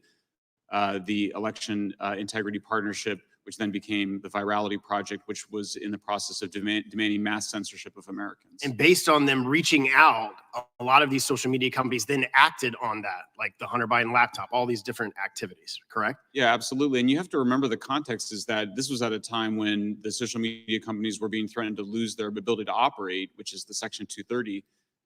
the Election Integrity Partnership, which then became the Virality Project, which was in the process of demanding mass censorship of Americans.
And based on them reaching out, a lot of these social media companies then acted on that, like the Hunter Biden laptop, all these different activities, correct?
Yeah, absolutely. And you have to remember the context is that this was at a time when the social media companies were being threatened to lose their ability to operate, which is the Section 230.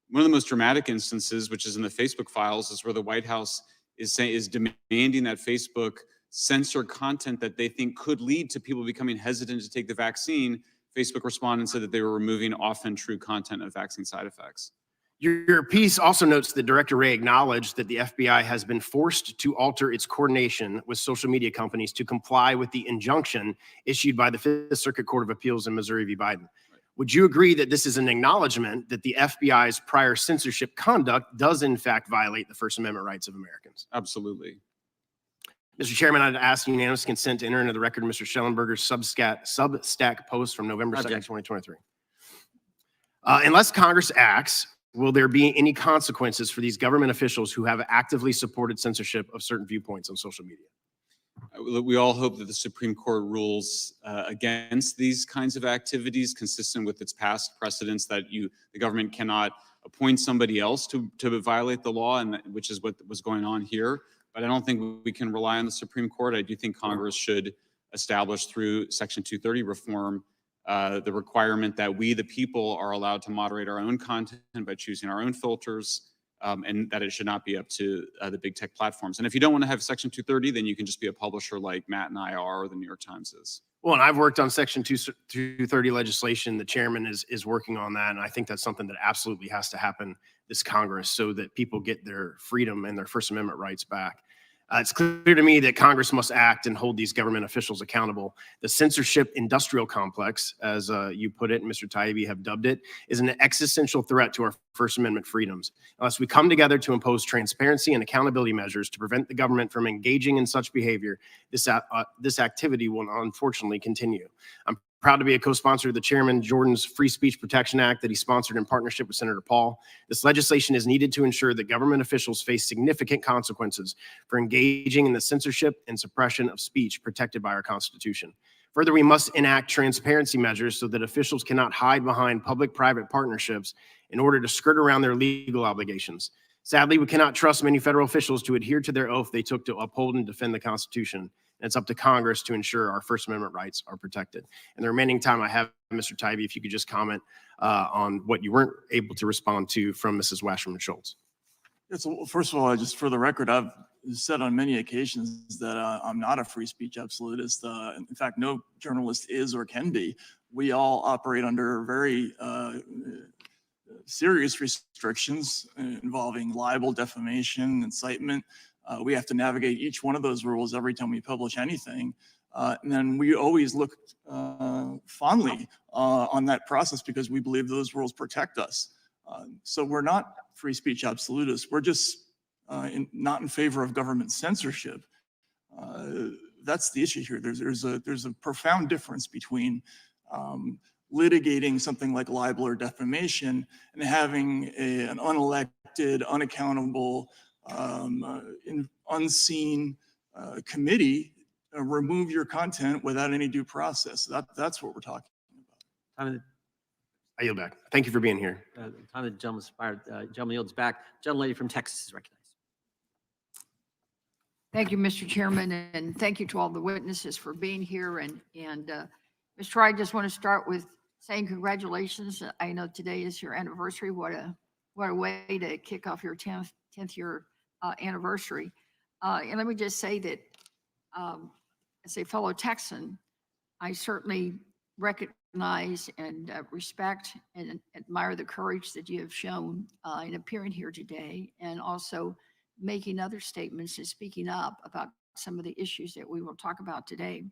One of the most dramatic instances, which is in the Facebook files, is where the White House is demanding that Facebook censor content that they think could lead to people becoming hesitant to take the vaccine. Facebook responded and said that they were removing often true content of vaccine side effects.
Your piece also notes that Director Wray acknowledged that the FBI has been forced to alter its coordination with social media companies to comply with the injunction issued by the Fifth Circuit Court of Appeals in Missouri v. Biden. Would you agree that this is an acknowledgement that the FBI's prior censorship conduct does in fact violate the First Amendment rights of Americans?
Absolutely.
Mr. Chairman, I'd ask unanimous consent to enter into the record Mr. Schellenberger's Substack post from November 2nd, 2023. Unless Congress acts, will there be any consequences for these government officials who have actively supported censorship of certain viewpoints on social media?
We all hope that the Supreme Court rules against these kinds of activities, consistent with its past precedents that the government cannot appoint somebody else to violate the law, and which is what was going on here. But I don't think we can rely on the Supreme Court. I do think Congress should establish through Section 230 reform the requirement that we, the people, are allowed to moderate our own content by choosing our own filters, and that it should not be up to the big tech platforms. And if you don't want to have Section 230, then you can just be a publisher like Matt and I are, or the New York Times is.
Well, and I've worked on Section 230 legislation. The chairman is working on that, and I think that's something that absolutely has to happen this Congress so that people get their freedom and their First Amendment rights back. It's clear to me that Congress must act and hold these government officials accountable. The censorship industrial complex, as you put it, and Mr. Taibbi have dubbed it, is an existential threat to our First Amendment freedoms. Unless we come together to impose transparency and accountability measures to prevent the government from engaging in such behavior, this activity will unfortunately continue. I'm proud to be a co-sponsor of the Chairman Jordan's Free Speech Protection Act that he sponsored in partnership with Senator Paul. This legislation is needed to ensure that government officials face significant consequences for engaging in the censorship and suppression of speech protected by our Constitution. Further, we must enact transparency measures so that officials cannot hide behind public-private partnerships in order to skirt around their legal obligations. Sadly, we cannot trust many federal officials to adhere to their oath they took to uphold and defend the Constitution. And it's up to Congress to ensure our First Amendment rights are protected. And the remaining time I have, Mr. Taibbi, if you could just comment on what you weren't able to respond to from Mrs. Wasserman Schultz.
Yeah, so first of all, just for the record, I've said on many occasions that I'm not a free speech absolutist. In fact, no journalist is or can be. We all operate under very serious restrictions involving libel, defamation, incitement. We have to navigate each one of those rules every time we publish anything. And then we always look fondly on that process because we believe those rules protect us. So we're not free speech absolutists. We're just not in favor of government censorship. That's the issue here. There's a profound difference between litigating something like libel or defamation and having an unelected, unaccountable, unseen committee remove your content without any due process. That's what we're talking about.
I yield back. Thank you for being here.
Time the gentleman yields back. Gentlelady from Texas is recognized.
Thank you, Mr. Chairman, and thank you to all the witnesses for being here. And Mr. I just want to start with saying congratulations. I know today is your anniversary. What a What a way to kick off your 10th year anniversary. And let me just say that as a fellow Texan, I certainly recognize and respect and admire the courage that you have shown in appearing here today, and also making other statements and speaking up about some of the issues that we will talk about today.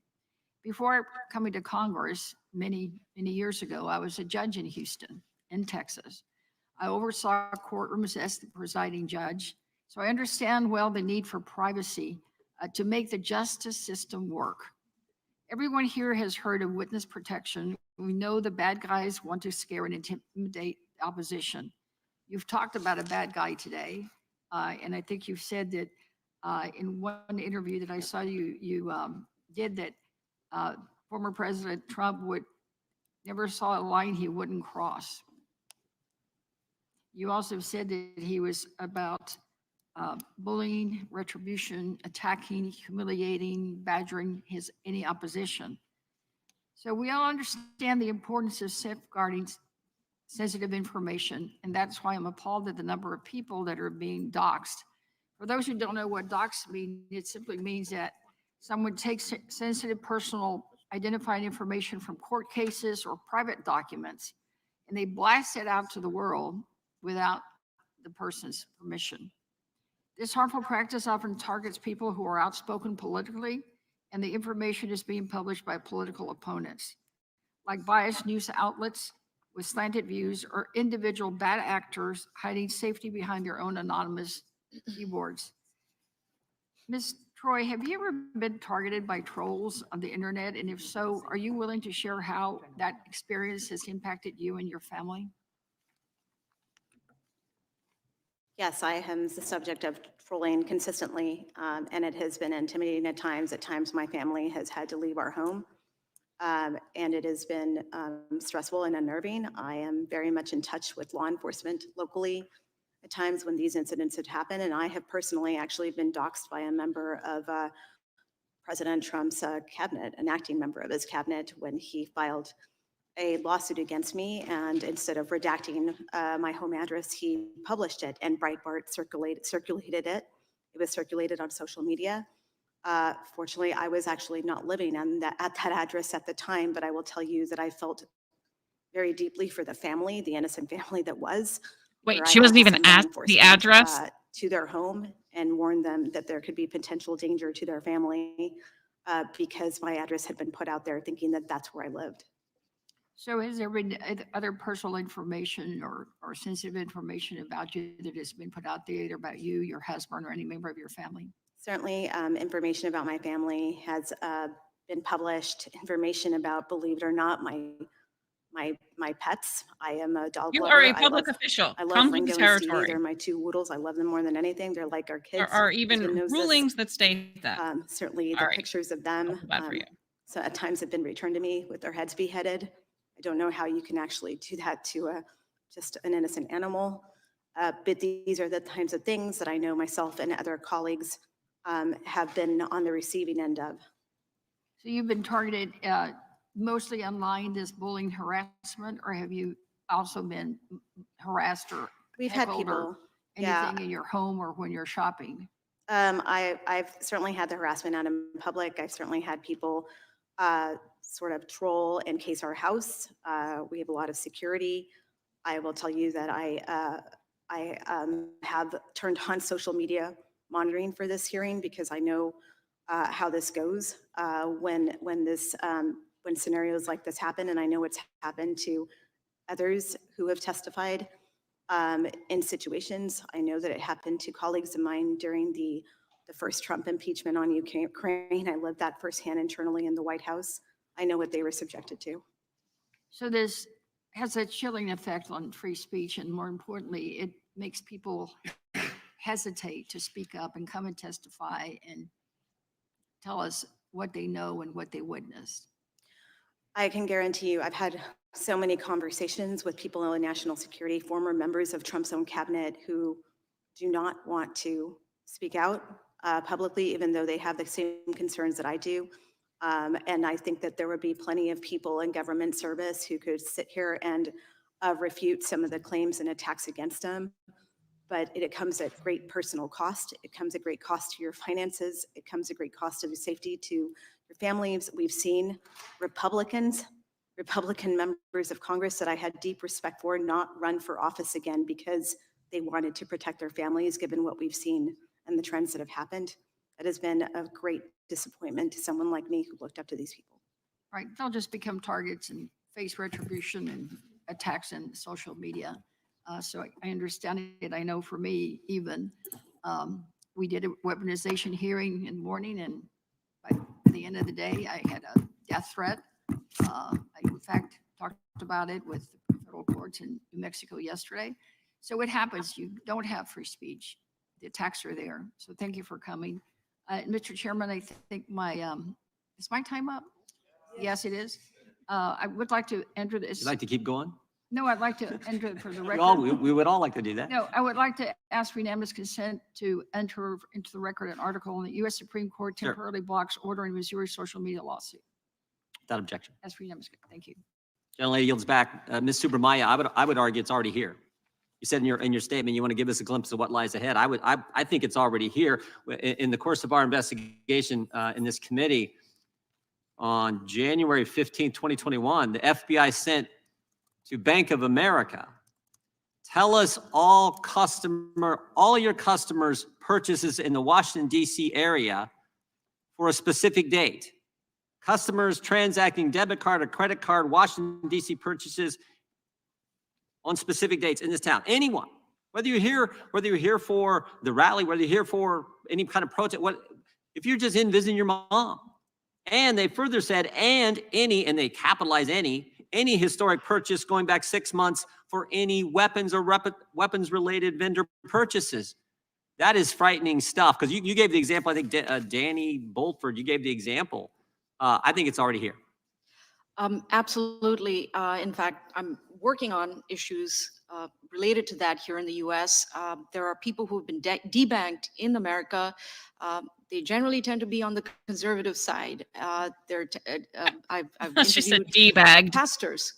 Before coming to Congress many years ago, I was a judge in Houston, in Texas. I oversaw courtrooms as the presiding judge, so I understand well the need for privacy to make the justice system work. Everyone here has heard of witness protection. We know the bad guys want to scare and intimidate opposition. You've talked about a bad guy today, and I think you've said that in one interview that I saw you did that former President Trump never saw a line he wouldn't cross. You also said that he was about bullying, retribution, attacking, humiliating, badgering any opposition. So we all understand the importance of safeguarding sensitive information, and that's why I'm appalled at the number of people that are being doxxed. For those who don't know what doxxed means, it simply means that someone takes sensitive personal identifying information from court cases or private documents, and they blast it out to the world without the person's permission. This harmful practice often targets people who are outspoken politically, and the information is being published by political opponents, like biased news outlets with slanted views or individual bad actors hiding safety behind their own anonymous keyboards. Ms. Troy, have you ever been targeted by trolls on the internet? And if so, are you willing to share how that experience has impacted you and your family?
Yes, I am the subject of trolling consistently, and it has been intimidating at times. At times, my family has had to leave our home, and it has been stressful and unnerving. I am very much in touch with law enforcement locally at times when these incidents had happened, and I have personally actually been doxxed by a member of President Trump's cabinet, an acting member of his cabinet, when he filed a lawsuit against me, and instead of redacting my home address, he published it, and Breitbart circulated it. It was circulated on social media. Fortunately, I was actually not living at that address at the time, but I will tell you that I felt very deeply for the family, the innocent family that was.
Wait, she wasn't even at the address?
To their home and warned them that there could be potential danger to their family because my address had been put out there thinking that that's where I lived.
So has there been other personal information or sensitive information about you that has been put out there, either about you, your husband, or any member of your family?
Certainly, information about my family has been published. Information about, believe it or not, my pets. I am a dog
You
lover.
are a public official.
I love
Come with
Ringo
the
and
territory.
Stevie. They're my two woodles. I love them more than anything. They're like our kids.
There are even
Husband knows this.
rulings that state that.
Certainly, the pictures of them.
Bad for you.
So at times have been returned to me with their heads beheaded. I don't know how you can actually do that to just an innocent animal. But these are the kinds of things that I know myself and other colleagues have been on the receiving end of.
So you've been targeted mostly online, this bullying harassment, or have you also been harassed or
We've had
heckled or
people,
anything in your home or when you're shopping?
I've certainly had the harassment out in public. I've certainly had people sort of troll and case our house. We have a lot of security. I will tell you that I have turned on social media monitoring for this hearing because I know how this goes when scenarios like this happen, and I know it's happened to others who have testified in situations. I know that it happened to colleagues of mine during the first Trump impeachment on Ukraine. I lived that firsthand internally in the White House. I know what they were subjected to.
So this has a chilling effect on free speech, and more importantly, it makes people hesitate to speak up and come and testify and tell us what they know and what they witnessed.
I can guarantee you, I've had so many conversations with people in national security, former members of Trump's own cabinet, who do not want to speak out publicly, even though they have the same concerns that I do. And I think that there would be plenty of people in government service who could sit here and refute some of the claims and attacks against them. But it comes at great personal cost. It comes at great cost to your finances. It comes at great cost of your safety to your families. We've seen Republican members of Congress that I had deep respect for not run for office again because they wanted to protect their families, given what we've seen and the trends that have happened. That has been a great disappointment to someone like me who looked up to these people.
Right, they'll just become targets and face retribution and attacks in social media. So I understand it. I know for me, even, we did a weaponization hearing in the morning, and by the end of the day, I had a death threat. I, in fact, talked about it with the federal courts in New Mexico yesterday. So it happens. You don't have free speech. The attacks are there. So thank you for coming. Mr. Chairman, I think is my time up? Yes, it is. I would like to enter this.
You'd like to keep going?
No, I'd like to enter it for the record.
We would all like to do that.
No, I would like to ask for unanimous consent to enter into the record an article in the U.S. Supreme Court temporarily blocks ordering Missouri social media lawsuit.
Without objection.
Ask for unanimous consent. Thank you.
Gentlelady yields back. Ms. Subramaya, I would argue it's already here. You said in your statement you want to give us a glimpse of what lies ahead. I think it's already here. In the course of our investigation in this committee on January 15, 2021, the FBI sent to Bank of America, tell us all your customers' purchases in the Washington, D.C. area for a specific date. Customers transacting debit card or credit card Washington, D.C. purchases on specific dates in this town. Anyone, whether you're here for the rally, whether you're here for any kind of protest, if you're just in visiting your mom. And they further said, and they capitalize any historic purchase going back 6 months for any weapons or weapons-related vendor purchases. That is frightening stuff, because you gave the example, I think Danny Bolford, you gave the example. I think it's already here.
Absolutely. In fact, I'm working on issues related to that here in the U.S. There are people who have been debanked in America. They generally tend to be on the conservative side. I've
She said
interviewed
debagged.
pastors,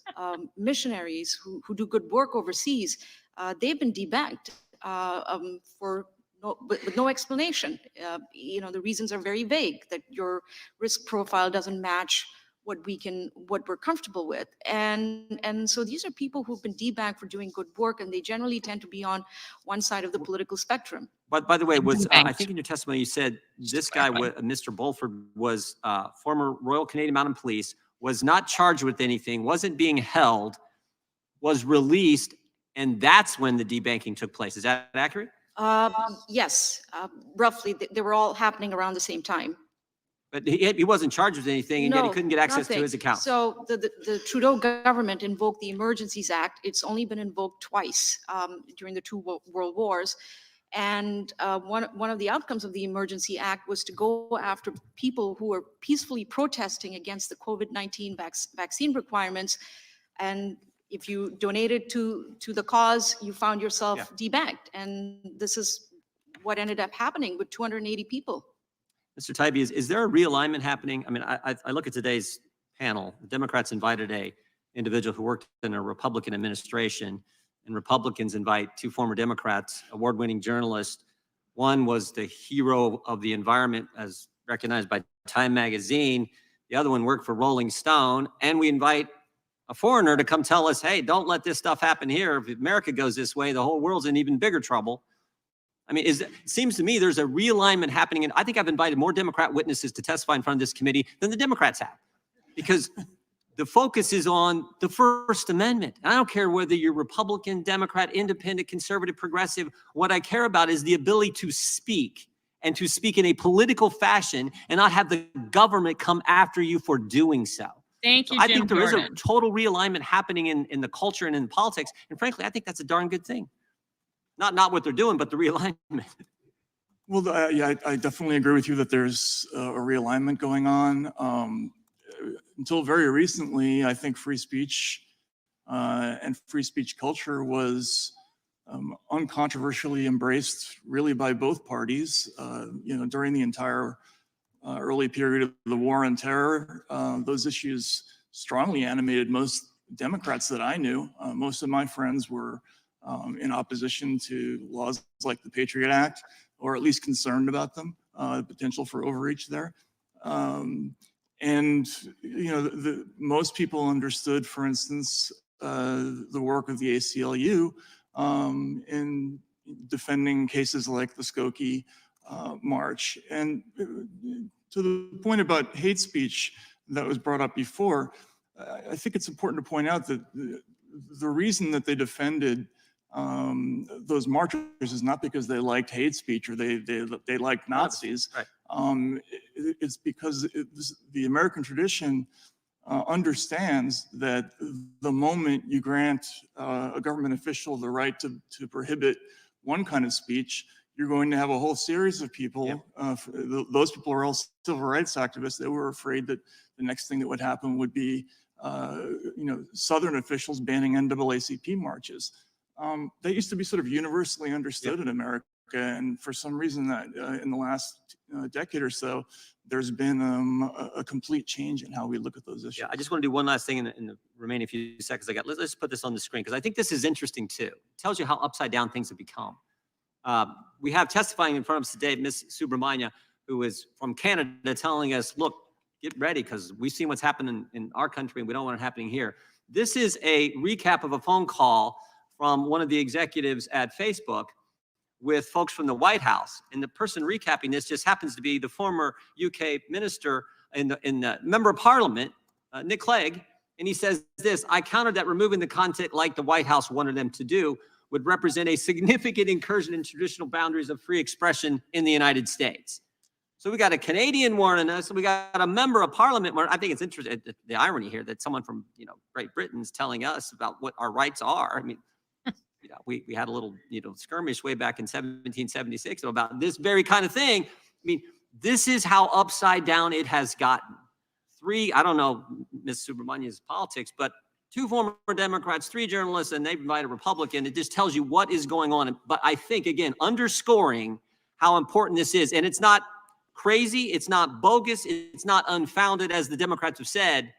missionaries who do good work overseas. They've been debanked with no explanation. The reasons are very vague, that your risk profile doesn't match what we're comfortable with. And so these are people who've been debanked for doing good work, and they generally tend to be on one side of the political spectrum.
But by the way, I think in your testimony you said this guy, Mr. Bolford, was former Royal Canadian Mounted Police, was not charged with anything, wasn't being held, was released, and that's when the debanking took place. Is that accurate?
Yes, roughly. They were all happening around the same time.
But he wasn't charged with anything, and yet he couldn't get access to
nothing.
his account.
So the Trudeau government invoked the Emergencies Act. It's only been invoked twice during the two world wars. And one of the outcomes of the Emergency Act was to go after people who were peacefully protesting against the COVID-19 vaccine requirements. And if you donated to the cause, you found yourself debanked. And this is what ended up happening with 280 people.
Mr. Taibbi, is there a realignment happening? I mean, I look at today's panel. The Democrats invited a individual who worked in a Republican administration, and Republicans invite two former Democrats, award-winning journalists. One was the hero of the environment as recognized by Time magazine. The other one worked for Rolling Stone. And we invite a foreigner to come tell us, hey, don't let this stuff happen here. If America goes this way, the whole world's in even bigger trouble. I mean, it seems to me there's a realignment happening. And I think I've invited more Democrat witnesses to testify in front of this committee than the Democrats have, because the focus is on the First Amendment. I don't care whether you're Republican, Democrat, independent, conservative, progressive. What I care about is the ability to speak, and to speak in a political fashion and not have the government come after you for doing so.
Thank you,
I
Jim
think there is a
Jordan.
total realignment happening in the culture and in politics. And frankly, I think that's a darn good thing. Not what they're doing, but the realignment.
Well, yeah, I definitely agree with you that there's a realignment going on. Until very recently, I think free speech and free speech culture was uncontroversially embraced really by both parties. During the entire early period of the war on terror, those issues strongly animated most Democrats that I knew. Most of my friends were in opposition to laws like the Patriot Act, or at least concerned about them, the potential for overreach there. And most people understood, for instance, the work of the ACLU in defending cases like the Skokie March. And to the point about hate speech that was brought up before, I think it's important to point out that the reason that they defended those marchers is not because they liked hate speech or they liked Nazis.
Right.
It's because the American tradition understands that the moment you grant a government official the right to prohibit one kind of speech, you're going to have a whole series of people. Those people are all civil rights activists. They were afraid that the next thing that would happen would be, Southern officials banning NAACP marches. That used to be sort of universally understood in America, and for some reason that in the last decade or so, there's been a complete change in how we look at those issues.
Yeah, I just want to do one last thing in the remaining few seconds I got. Let's put this on the screen, because I think this is interesting too. It tells you how upside down things have become. We have testifying in front of us today, Ms. Subramania, who is from Canada, telling us, look, get ready, because we've seen what's happened in our country and we don't want it happening here. This is a recap of a phone call from one of the executives at Facebook with folks from the White House. And the person recapping this just happens to be the former UK minister in the member of parliament, Nick Clegg. And he says this: I countered that removing the content like the White House wanted them to do would represent a significant incursion in traditional boundaries of free expression in the United States. So we got a Canadian warning us. We got a member of parliament warning. I think it's interesting, the irony here, that someone from Great Britain is telling us about what our rights are. I mean, we had a little skirmish way back in 1776 about this very kind of thing. I mean, this is how upside down it has gotten. I don't know Ms. Subramania's politics, but 2 former Democrats, 3 journalists, and they've invited a Republican. It just tells you what is going on. But I think, again, underscoring how important this is. And it's not crazy. It's not bogus. It's not unfounded, as the Democrats have said.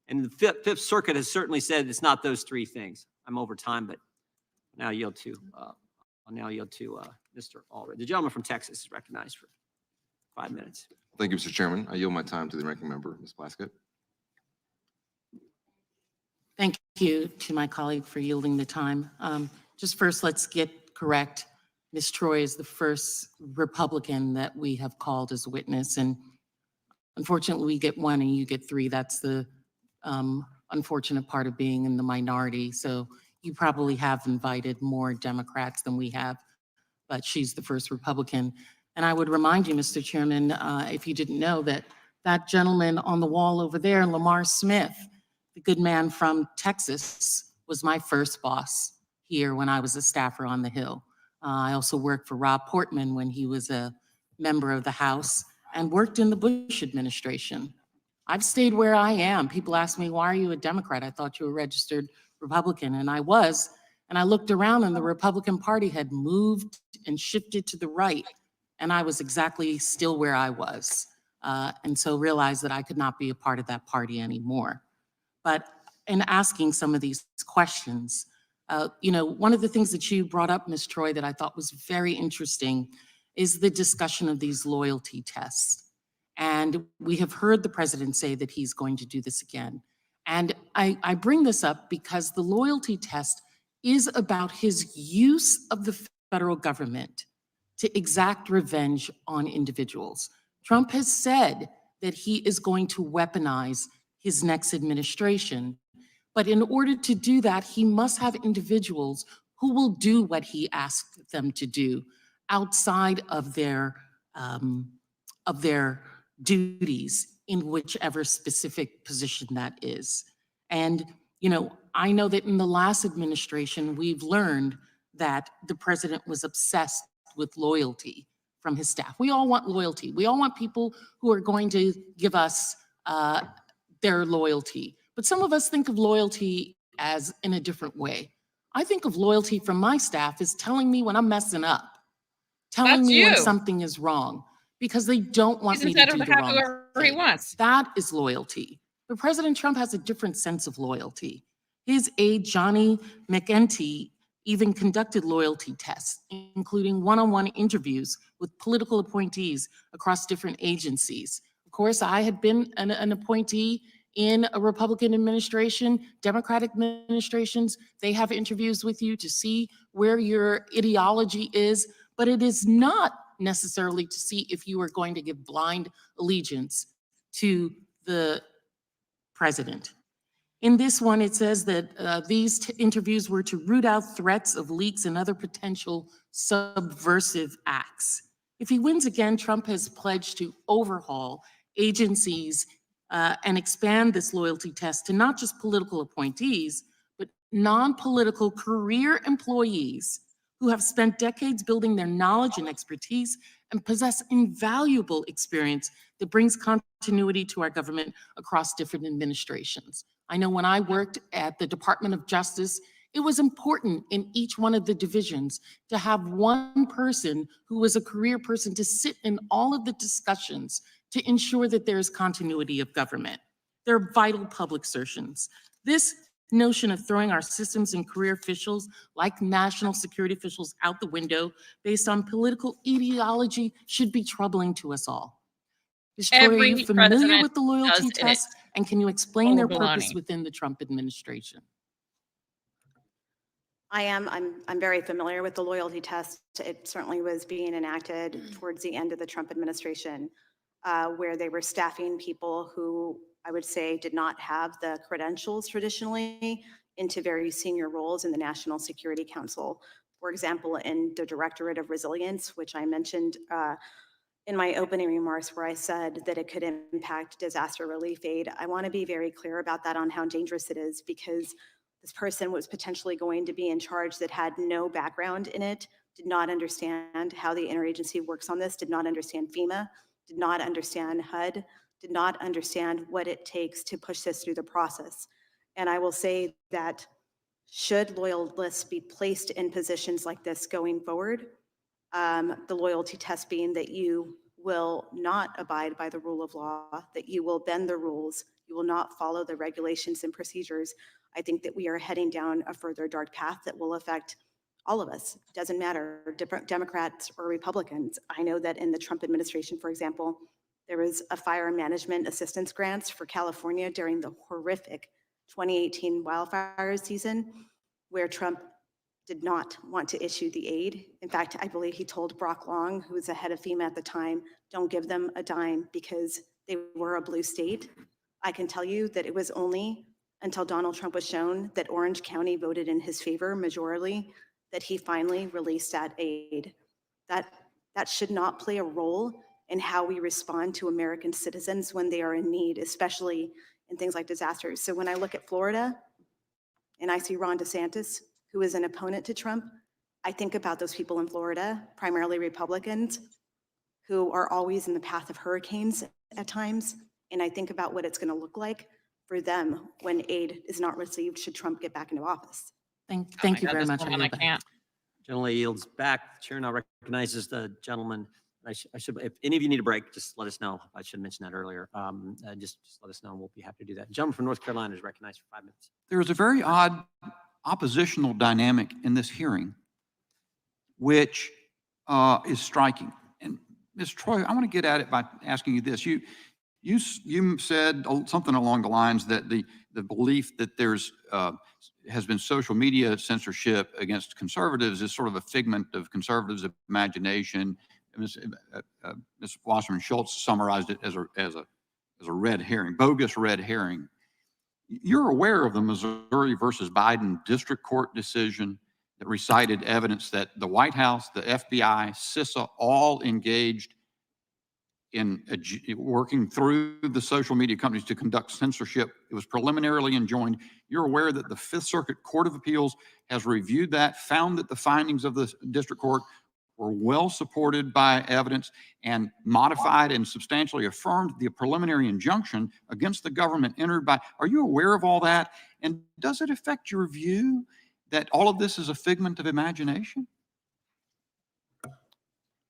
And the Fifth Circuit has certainly said it's not those 3 things. I'm over time, but now yield to Mr. Allred. The gentleman from Texas is recognized for 5 minutes.
Thank you, Mr. Chairman. I yield my time to the ranking member, Ms. Plaskett.
Thank you to my colleague for yielding the time. Just first, let's get correct. Ms. Troy is the first Republican that we have called as a witness, and unfortunately, we get 1 and you get 3. That's the unfortunate part of being in the minority. So you probably have invited more Democrats than we have, but she's the first Republican. And I would remind you, Mr. Chairman, if you didn't know, that that gentleman on the wall over there, Lamar Smith, the good man from Texas, was my first boss here when I was a staffer on the Hill. I also worked for Rob Portman when he was a member of the House and worked in the Bush administration. I've stayed where I am. People ask me, why are you a Democrat? I thought you were a registered Republican, and I was. And I looked around and the Republican Party had moved and shifted to the right, and I was exactly still where I was. And so realized that I could not be a part of that party anymore. But in asking some of these questions, one of the things that you brought up, Ms. Troy, that I thought was very interesting is the discussion of these loyalty tests. And we have heard the president say that he's going to do this again. And I bring this up because the loyalty test is about his use of the federal government to exact revenge on individuals. Trump has said that he is going to weaponize his next administration. But in order to do that, he must have individuals who will do what he asks them to do outside of their duties in whichever specific position that is. And, I know that in the last administration, we've learned that the president was obsessed with loyalty from his staff. We all want loyalty. We all want people who are going to give us their loyalty. But some of us think of loyalty as in a different way. I think of loyalty from my staff as telling me when I'm messing up, telling me when something is wrong, because they don't want me to do the wrong thing. That is loyalty. But President Trump has a different sense of loyalty. His aide, Johnny McEntee, even conducted loyalty tests, including one-on-one interviews with political appointees across different agencies. Of course, I had been an appointee in a Republican administration, Democratic administrations. They have interviews with you to see where your ideology is, but it is not necessarily to see if you are going to give blind allegiance to the president. In this one, it says that these interviews were to root out threats of leaks and other potential subversive acts. If he wins again, Trump has pledged to overhaul agencies and expand this loyalty test to not just political appointees, but non-political career employees who have spent decades building their knowledge and expertise and possess invaluable experience that brings continuity to our government across different administrations. I know when I worked at the Department of Justice, it was important in each one of the divisions to have one person who was a career person to sit in all of the discussions to ensure that there is continuity of government. They're vital public servants. This notion of throwing our systems and career officials like national security officials out the window based on political ideology should be troubling to us all. Ms. Troy, are you
Every
familiar
president
with the loyalty
does it.
test? And can you explain
Full
their
of
purpose
baloney.
within the Trump administration?
I'm very familiar with the loyalty test. It certainly was being enacted towards the end of the Trump administration, where they were staffing people who I would say did not have the credentials traditionally into very senior roles in the National Security Council. For example, in the Directorate of Resilience, which I mentioned in my opening remarks where I said that it could impact disaster relief aid. I want to be very clear about that on how dangerous it is, because this person was potentially going to be in charge that had no background in it, did not understand how the interagency works on this, did not understand FEMA, did not understand HUD, did not understand what it takes to push this through the process. And I will say that should loyalists be placed in positions like this going forward, the loyalty test being that you will not abide by the rule of law, that you will bend the rules, you will not follow the regulations and procedures, I think that we are heading down a further dark path that will affect all of us. It doesn't matter, Democrats or Republicans. I know that in the Trump administration, for example, there was a fire management assistance grants for California during the horrific 2018 wildfire season, where Trump did not want to issue the aid. In fact, I believe he told Brock Long, who was the head of FEMA at the time, don't give them a dime because they were a blue state. I can tell you that it was only until Donald Trump was shown that Orange County voted in his favor majorly that he finally released that aid. That should not play a role in how we respond to American citizens when they are in need, especially in things like disasters. So when I look at Florida and I see Ron DeSantis, who is an opponent to Trump, I think about those people in Florida, primarily Republicans, who are always in the path of hurricanes at times. And I think about what it's going to look like for them when aid is not received should Trump get back into office.
Thank you very much.
I can't.
Gentleman yields back. The chair now recognizes the gentleman. I should, if any of you need a break, just let us know. I should mention that earlier. Just let us know and we'll be happy to do that. Gentleman from North Carolina is recognized for 5 minutes.
There is a very odd oppositional dynamic in this hearing, which is striking. And Ms. Troy, I want to get at it by asking you this. You said something along the lines that the belief that there's has been social media censorship against conservatives is sort of a figment of conservatives' imagination. Ms. Wasserman Schultz summarized it as a red herring, bogus red herring. You're aware of the Missouri versus Biden district court decision that recited evidence that the White House, the FBI, CISA all engaged in working through the social media companies to conduct censorship. It was preliminarily enjoined. You're aware that the Fifth Circuit Court of Appeals has reviewed that, found that the findings of the district court were well supported by evidence and modified and substantially affirmed the preliminary injunction against the government entered by. Are you aware of all that? And does it affect your view that all of this is a figment of imagination?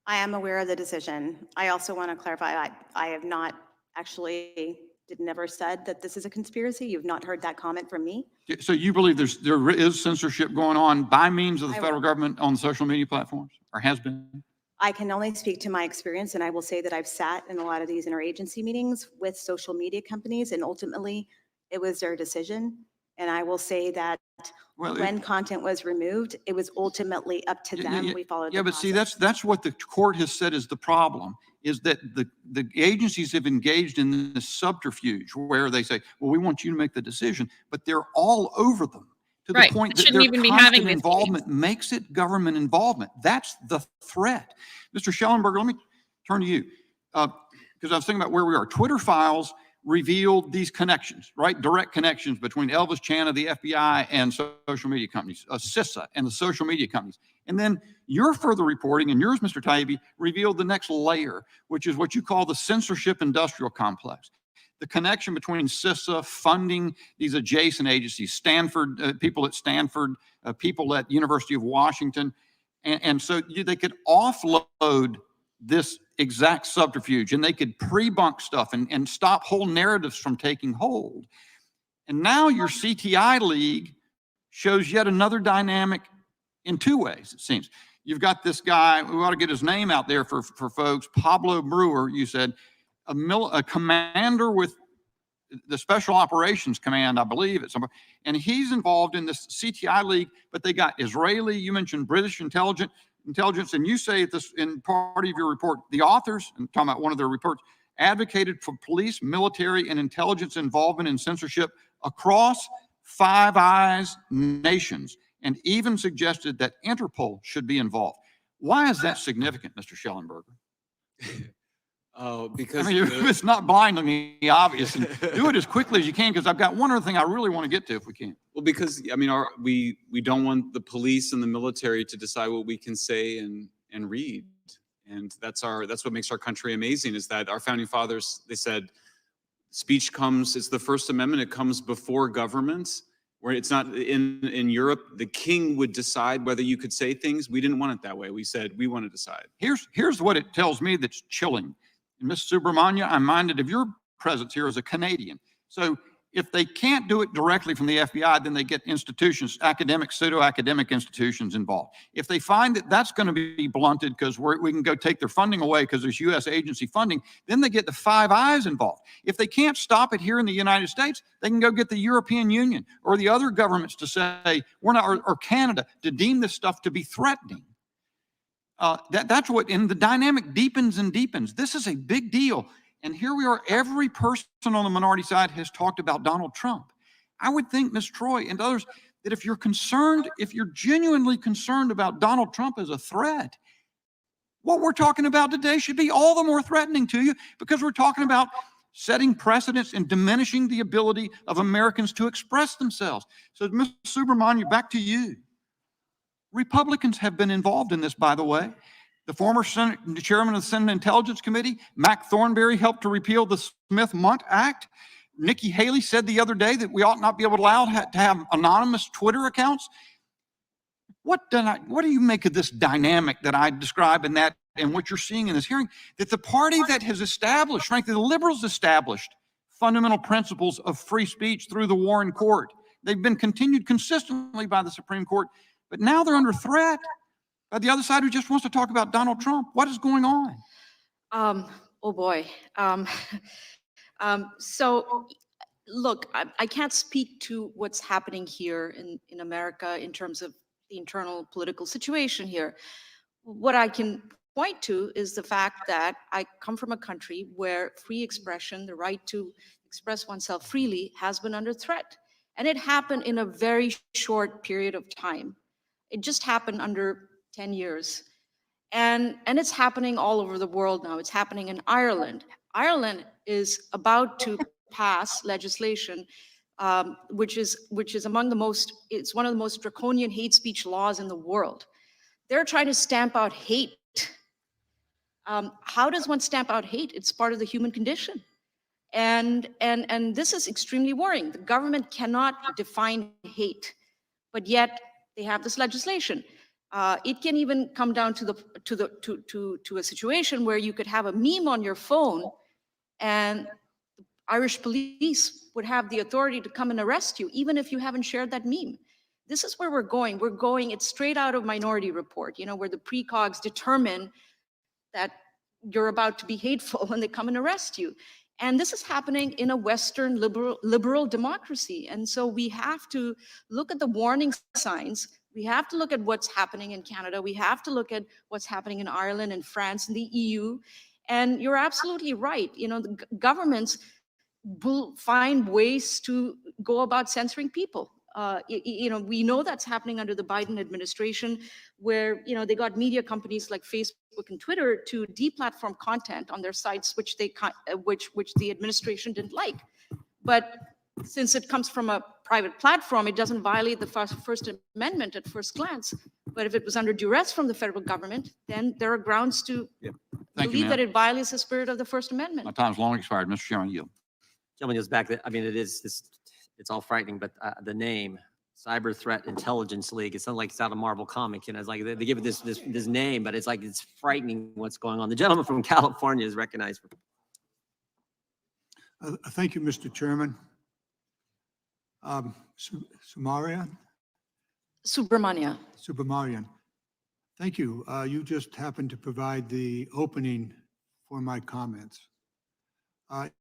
I am aware of the decision. I also want to clarify, I have not actually never said that this is a conspiracy. You've not heard that comment from me.
So you believe there is censorship going on by means of the
I-
federal government on social media platforms, or has been?
I can only speak to my experience, and I will say that I've sat in a lot of these interagency meetings with social media companies, and ultimately it was their decision. And I will say that when content was removed, it was ultimately up to them. We followed
Yeah,
the
but see,
process.
that's what the court has said is the problem, is that the agencies have engaged in this subterfuge where they say, well, we want you to make the decision, but they're all over them to the
Right.
point
It
that
shouldn't
their
even be having
constant
these
involvement makes it government involvement. That's the threat. Mr. Schellenberger, let me turn to you, because I was thinking about where we are. Twitter files revealed these connections, right? Direct connections between Elvis Chan of the FBI and social media companies, CISA and the social media companies. And then your further reporting, and yours, Mr. Taibbi, revealed the next layer, which is what you call the censorship industrial complex. The connection between CISA funding these adjacent agencies, Stanford, people at Stanford, people at University of Washington. And so they could offload this exact subterfuge, and they could pre-bunk stuff and stop whole narratives from taking hold. And now your CTI League shows yet another dynamic in two ways, it seems. You've got this guy, we ought to get his name out there for folks, Pablo Brewer, you said, a commander with the Special Operations Command, I believe, at some, and he's involved in this CTI League, but they got Israeli, you mentioned British intelligence, and you say this in part of your report, the authors, and talking about one of their reports, advocated for police, military, and intelligence involvement in censorship across Five Eyes nations, and even suggested that Interpol should be involved. Why is that significant, Mr. Schellenberger?
Because
I mean, it's not blindingly obvious. And do it as quickly as you can, because I've got one other thing I really want to get to if we can.
Well, because I mean, we don't want the police and the military to decide what we can say and read, and that's what makes our country amazing. Is that our founding fathers, they said, speech comes. It's the First Amendment. It comes before government. Where it's not in Europe, the king would decide whether you could say things. We didn't want it that way. We said we want to decide.
Here's what it tells me that's chilling. Ms. Subramanya, I'm minded of your presence here as a Canadian. So if they can't do it directly from the FBI, then they get institutions, academic, pseudo-academic institutions involved. If they find that that's going to be blunted because we can go take their funding away because there's U.S. agency funding, then they get the Five Eyes involved. If they can't stop it here in the United States, they can go get the European Union or the other governments to say, we're not, or Canada, to deem this stuff to be threatening. That's what, and the dynamic deepens and deepens. This is a big deal. And here we are, every person on the minority side has talked about Donald Trump. I would think, Ms. Troy and others, that if you're concerned, if you're genuinely concerned about Donald Trump as a threat, what we're talking about today should be all the more threatening to you, because we're talking about setting precedents and diminishing the ability of Americans to express themselves. So, Ms. Subramanya, back to you. Republicans have been involved in this, by the way. The former chairman of the Senate Intelligence Committee, Mac Thornberry, helped to repeal the Smith-Mundt Act. Nikki Haley said the other day that we ought not be able to allow to have anonymous Twitter accounts. What do you make of this dynamic that I describe in that and what you're seeing in this hearing? That the party that has established, frankly, the liberals established fundamental principles of free speech through the Warren Court. They've been continued consistently by the Supreme Court. But now they're under threat by the other side who just wants to talk about Donald Trump. What is going on?
Oh boy. So look, I can't speak to what's happening here in America in terms of the internal political situation here. What I can point to is the fact that I come from a country where free expression, the right to express oneself freely, has been under threat. And it happened in a very short period of time. It just happened under 10 years. And it's happening all over the world now. It's happening in Ireland. Ireland is about to pass legislation, which is among the most, it's one of the most draconian hate speech laws in the world. They're trying to stamp out hate. How does one stamp out hate? It's part of the human condition. And this is extremely worrying. The government cannot define hate, but yet they have this legislation. It can even come down to a situation where you could have a meme on your phone, and Irish police would have the authority to come and arrest you, even if you haven't shared that meme. This is where we're going. It's straight out of Minority Report, where the precogs determine that you're about to be hateful when they come and arrest you. And this is happening in a Western liberal democracy. And so we have to look at the warning signs. We have to look at what's happening in Canada. We have to look at what's happening in Ireland and France and the EU. And you're absolutely right. The governments will find ways to go about censoring people. We know that's happening under the Biden administration, where they got media companies like Facebook and Twitter to deplatform content on their sites, which the administration didn't like. But since it comes from a private platform, it doesn't violate the First Amendment at first glance. But if it was under duress from the federal government, then there are grounds to believe that it violates the spirit of the First Amendment.
My time's long expired. Mr. Chairman, yield.
Gentleman goes back. It's all frightening, but the name, Cyber Threat Intelligence League, it sounds like it's out of Marvel Comics. It's like they give it this name, but it's like it's frightening what's going on. The gentleman from California is recognized.
Thank you, Mr. Chairman. Subramanian. Thank you. You just happened to provide the opening for my comments.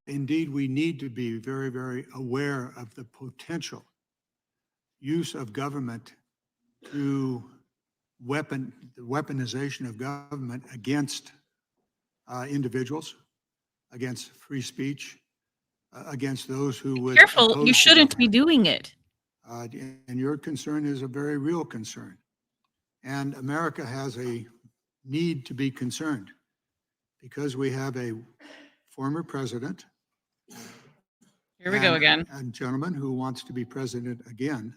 Indeed, we need to be very, very aware of the potential use of government to the weaponization of government against individuals, against free speech, against those who would.
Careful, you shouldn't be doing it.
And your concern is a very real concern. And America has a need to be concerned because we have a former president.
Here we go again.
A gentleman who wants to be president again,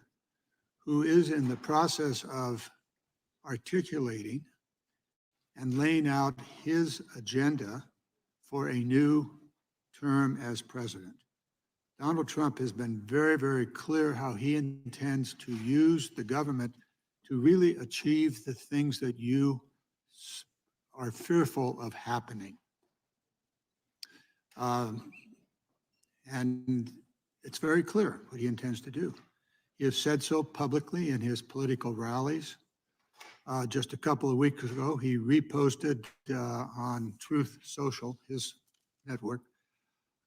who is in the process of articulating and laying out his agenda for a new term as president. Donald Trump has been very, very clear how he intends to use the government to really achieve the things that you are fearful of happening. And it's very clear what he intends to do. He has said so publicly in his political rallies. Just a couple of weeks ago, he reposted on Truth Social, his network,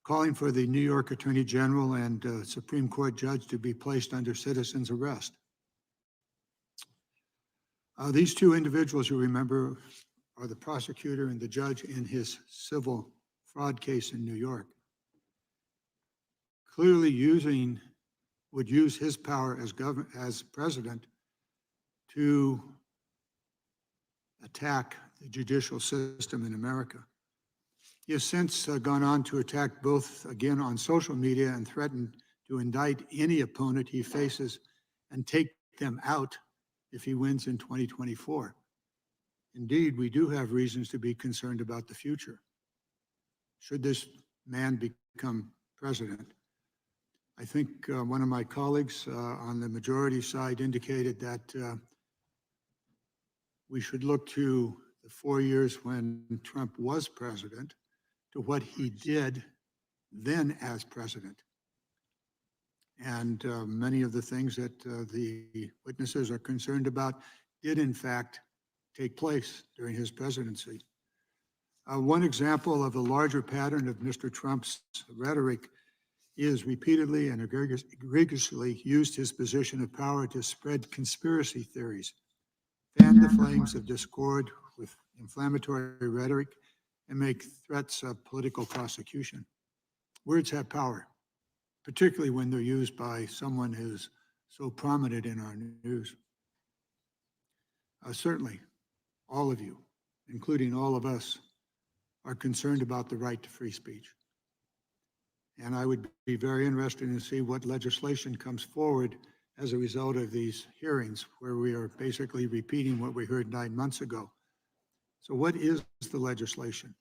calling for the New York Attorney General and Supreme Court judge to be placed under citizen's arrest. These two individuals, you remember, are the prosecutor and the judge in his civil fraud case in New York. Clearly would use his power as president to attack the judicial system in America. He has since gone on to attack both, again, on social media and threatened to indict any opponent he faces and take them out if he wins in 2024. Indeed, we do have reasons to be concerned about the future. Should this man become president? I think one of my colleagues on the majority side indicated that we should look to the 4 years when Trump was president to what he did then as president. And many of the things that the witnesses are concerned about did in fact take place during his presidency. One example of a larger pattern of Mr. Trump's rhetoric is repeatedly and egregiously used his position of power to spread conspiracy theories, fan the flames of discord with inflammatory rhetoric, and make threats of political prosecution. Words have power, particularly when they're used by someone who's so prominent in our news. Certainly, all of you, including all of us, are concerned about the right to free speech. And I would be very interested to see what legislation comes forward as a result of these hearings, where we are basically repeating what we heard 9 months ago. So what is the legislation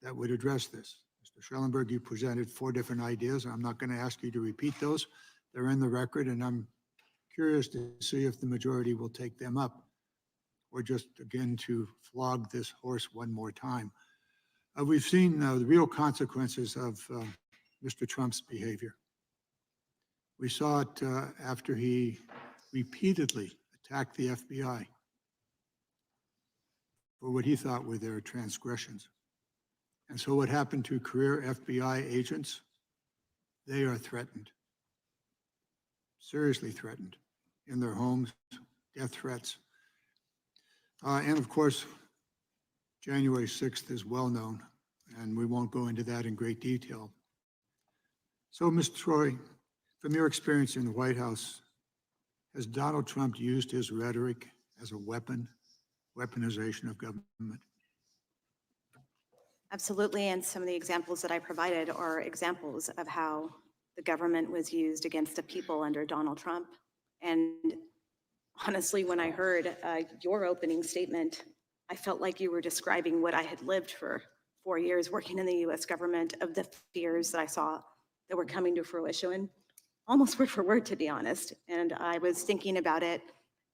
that would address this? Mr. Schellenberg, you presented 4 different ideas. I'm not going to ask you to repeat those. They're in the record, and I'm curious to see if the majority will take them up, or just, again, to flog this horse one more time. We've seen the real consequences of Mr. Trump's behavior. We saw it after he repeatedly attacked the FBI for what he thought were their transgressions. And so what happened to career FBI agents? They are threatened, seriously threatened in their homes, death threats. And of course, January 6th is well known, and we won't go into that in great detail. So, Ms. Troy, from your experience in the White House, has Donald Trump used his rhetoric as a weapon, weaponization of government?
Absolutely, and some of the examples that I provided are examples of how the government was used against the people under Donald Trump. And honestly, when I heard your opening statement, I felt like you were describing what I had lived for 4 years working in the US government, of the fears that I saw that were coming to fruition, almost word for word, to be honest. And I was thinking about it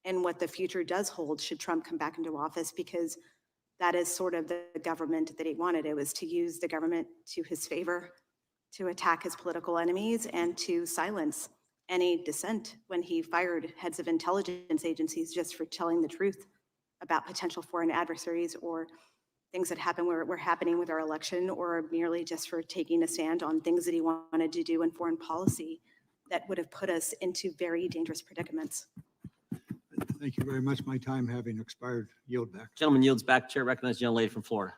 and what the future does hold should Trump come back into office, because that is sort of the government that he wanted. It was to use the government to his favor, to attack his political enemies, and to silence any dissent when he fired heads of intelligence agencies just for telling the truth about potential foreign adversaries or things that were happening with our election, or merely just for taking a stand on things that he wanted to do in foreign policy that would have put us into very dangerous predicaments.
Thank you very much. My time having expired, yield back.
Gentleman yields back. Chair recognizes the young lady from Florida.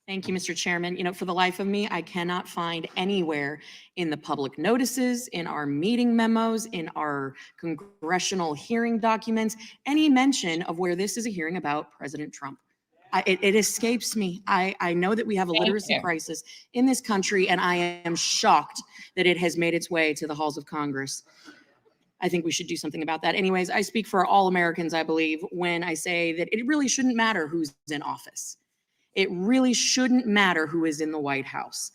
Thank you, Mr. Chairman. You know, for the life of me, I cannot find anywhere in the public notices, in our meeting memos, in our congressional hearing documents, any mention of where this is a hearing about President Trump. It escapes me. I know that we have a literacy crisis in this country, and I am shocked that it has made its way to the halls of Congress. I think we should do something about that. Anyways, I speak for all Americans, I believe, when I say that it really shouldn't matter who's in office. It really shouldn't matter who is in the White House,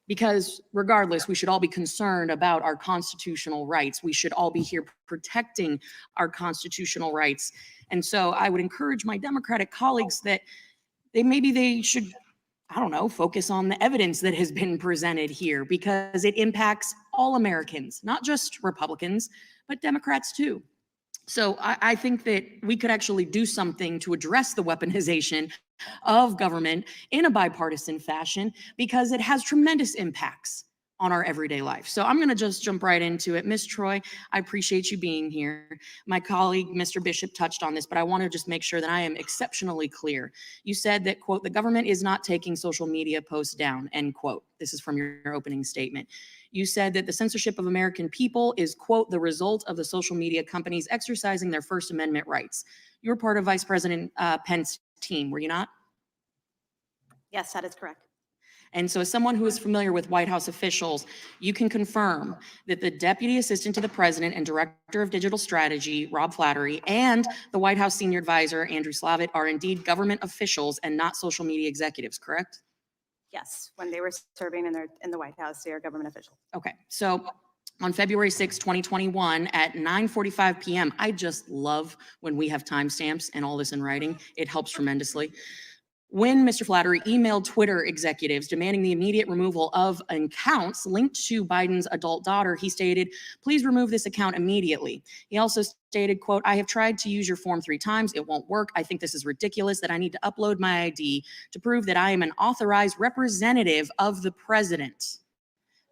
because regardless, we should all be concerned about our constitutional rights. We should all be here protecting our constitutional rights. And so I would encourage my Democratic colleagues that they should, I don't know, focus on the evidence that has been presented here, because it impacts all Americans, not just Republicans, but Democrats too. So I think that we could actually do something to address the weaponization of government in a bipartisan fashion, because it has tremendous impacts on our everyday life. So I'm going to just jump right into it. Ms. Troy, I appreciate you being here. My colleague, Mr. Bishop, touched on this, but I want to just make sure that I am exceptionally clear. You said that, quote, the government is not taking social media posts down, end quote. This is from your opening statement. You said that the censorship of American people is, quote, the result of the social media companies exercising their First Amendment rights. You were part of Vice President Pence's team, were you not?
Yes, that is correct.
And so as someone who is familiar with White House officials, you can confirm that the Deputy Assistant to the President and Director of Digital Strategy, Rob Flattery, and the White House Senior Advisor, Andrew Slavitt, are indeed government officials and not social media executives, correct?
Yes, when they were serving in the White House, they are government officials.
Okay, so on February 6, 2021 at 9:45 p.m., I just love when we have timestamps and all this in writing. It helps tremendously. When Mr. Flattery emailed Twitter executives demanding the immediate removal of accounts linked to Biden's adult daughter, he stated, please remove this account immediately. He also stated, quote, I have tried to use your form 3 times. It won't work. I think this is ridiculous that I need to upload my ID to prove that I am an authorized representative of the president.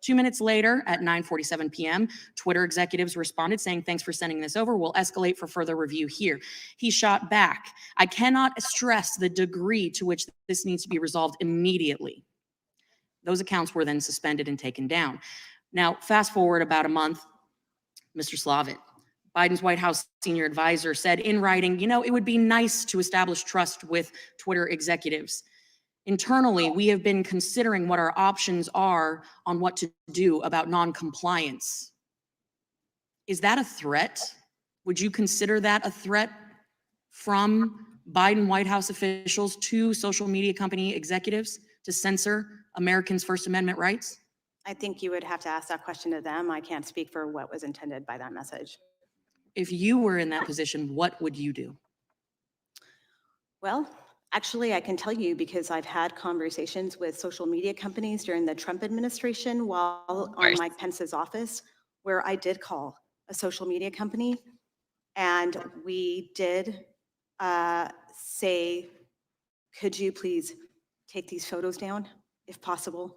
2 minutes later, at 9:47 p.m., Twitter executives responded saying, thanks for sending this over. We'll escalate for further review here. He shot back. I cannot stress the degree to which this needs to be resolved immediately. Those accounts were then suspended and taken down. Now, fast forward about a month, Mr. Slavitt, Biden's White House senior advisor, said in writing, you know, it would be nice to establish trust with Twitter executives. Internally, we have been considering what our options are on what to do about non-compliance. Is that a threat? Would you consider that a threat from Biden White House officials to social media company executives to censor Americans' First Amendment rights?
I think you would have to ask that question to them. I can't speak for what was intended by that message.
If you were in that position, what would you do?
Well, Actually, I can tell you because I've had conversations with social media companies during the Trump administration while on Mike Pence's office, where I did call a social media company and we did say, could you please take these photos down if possible?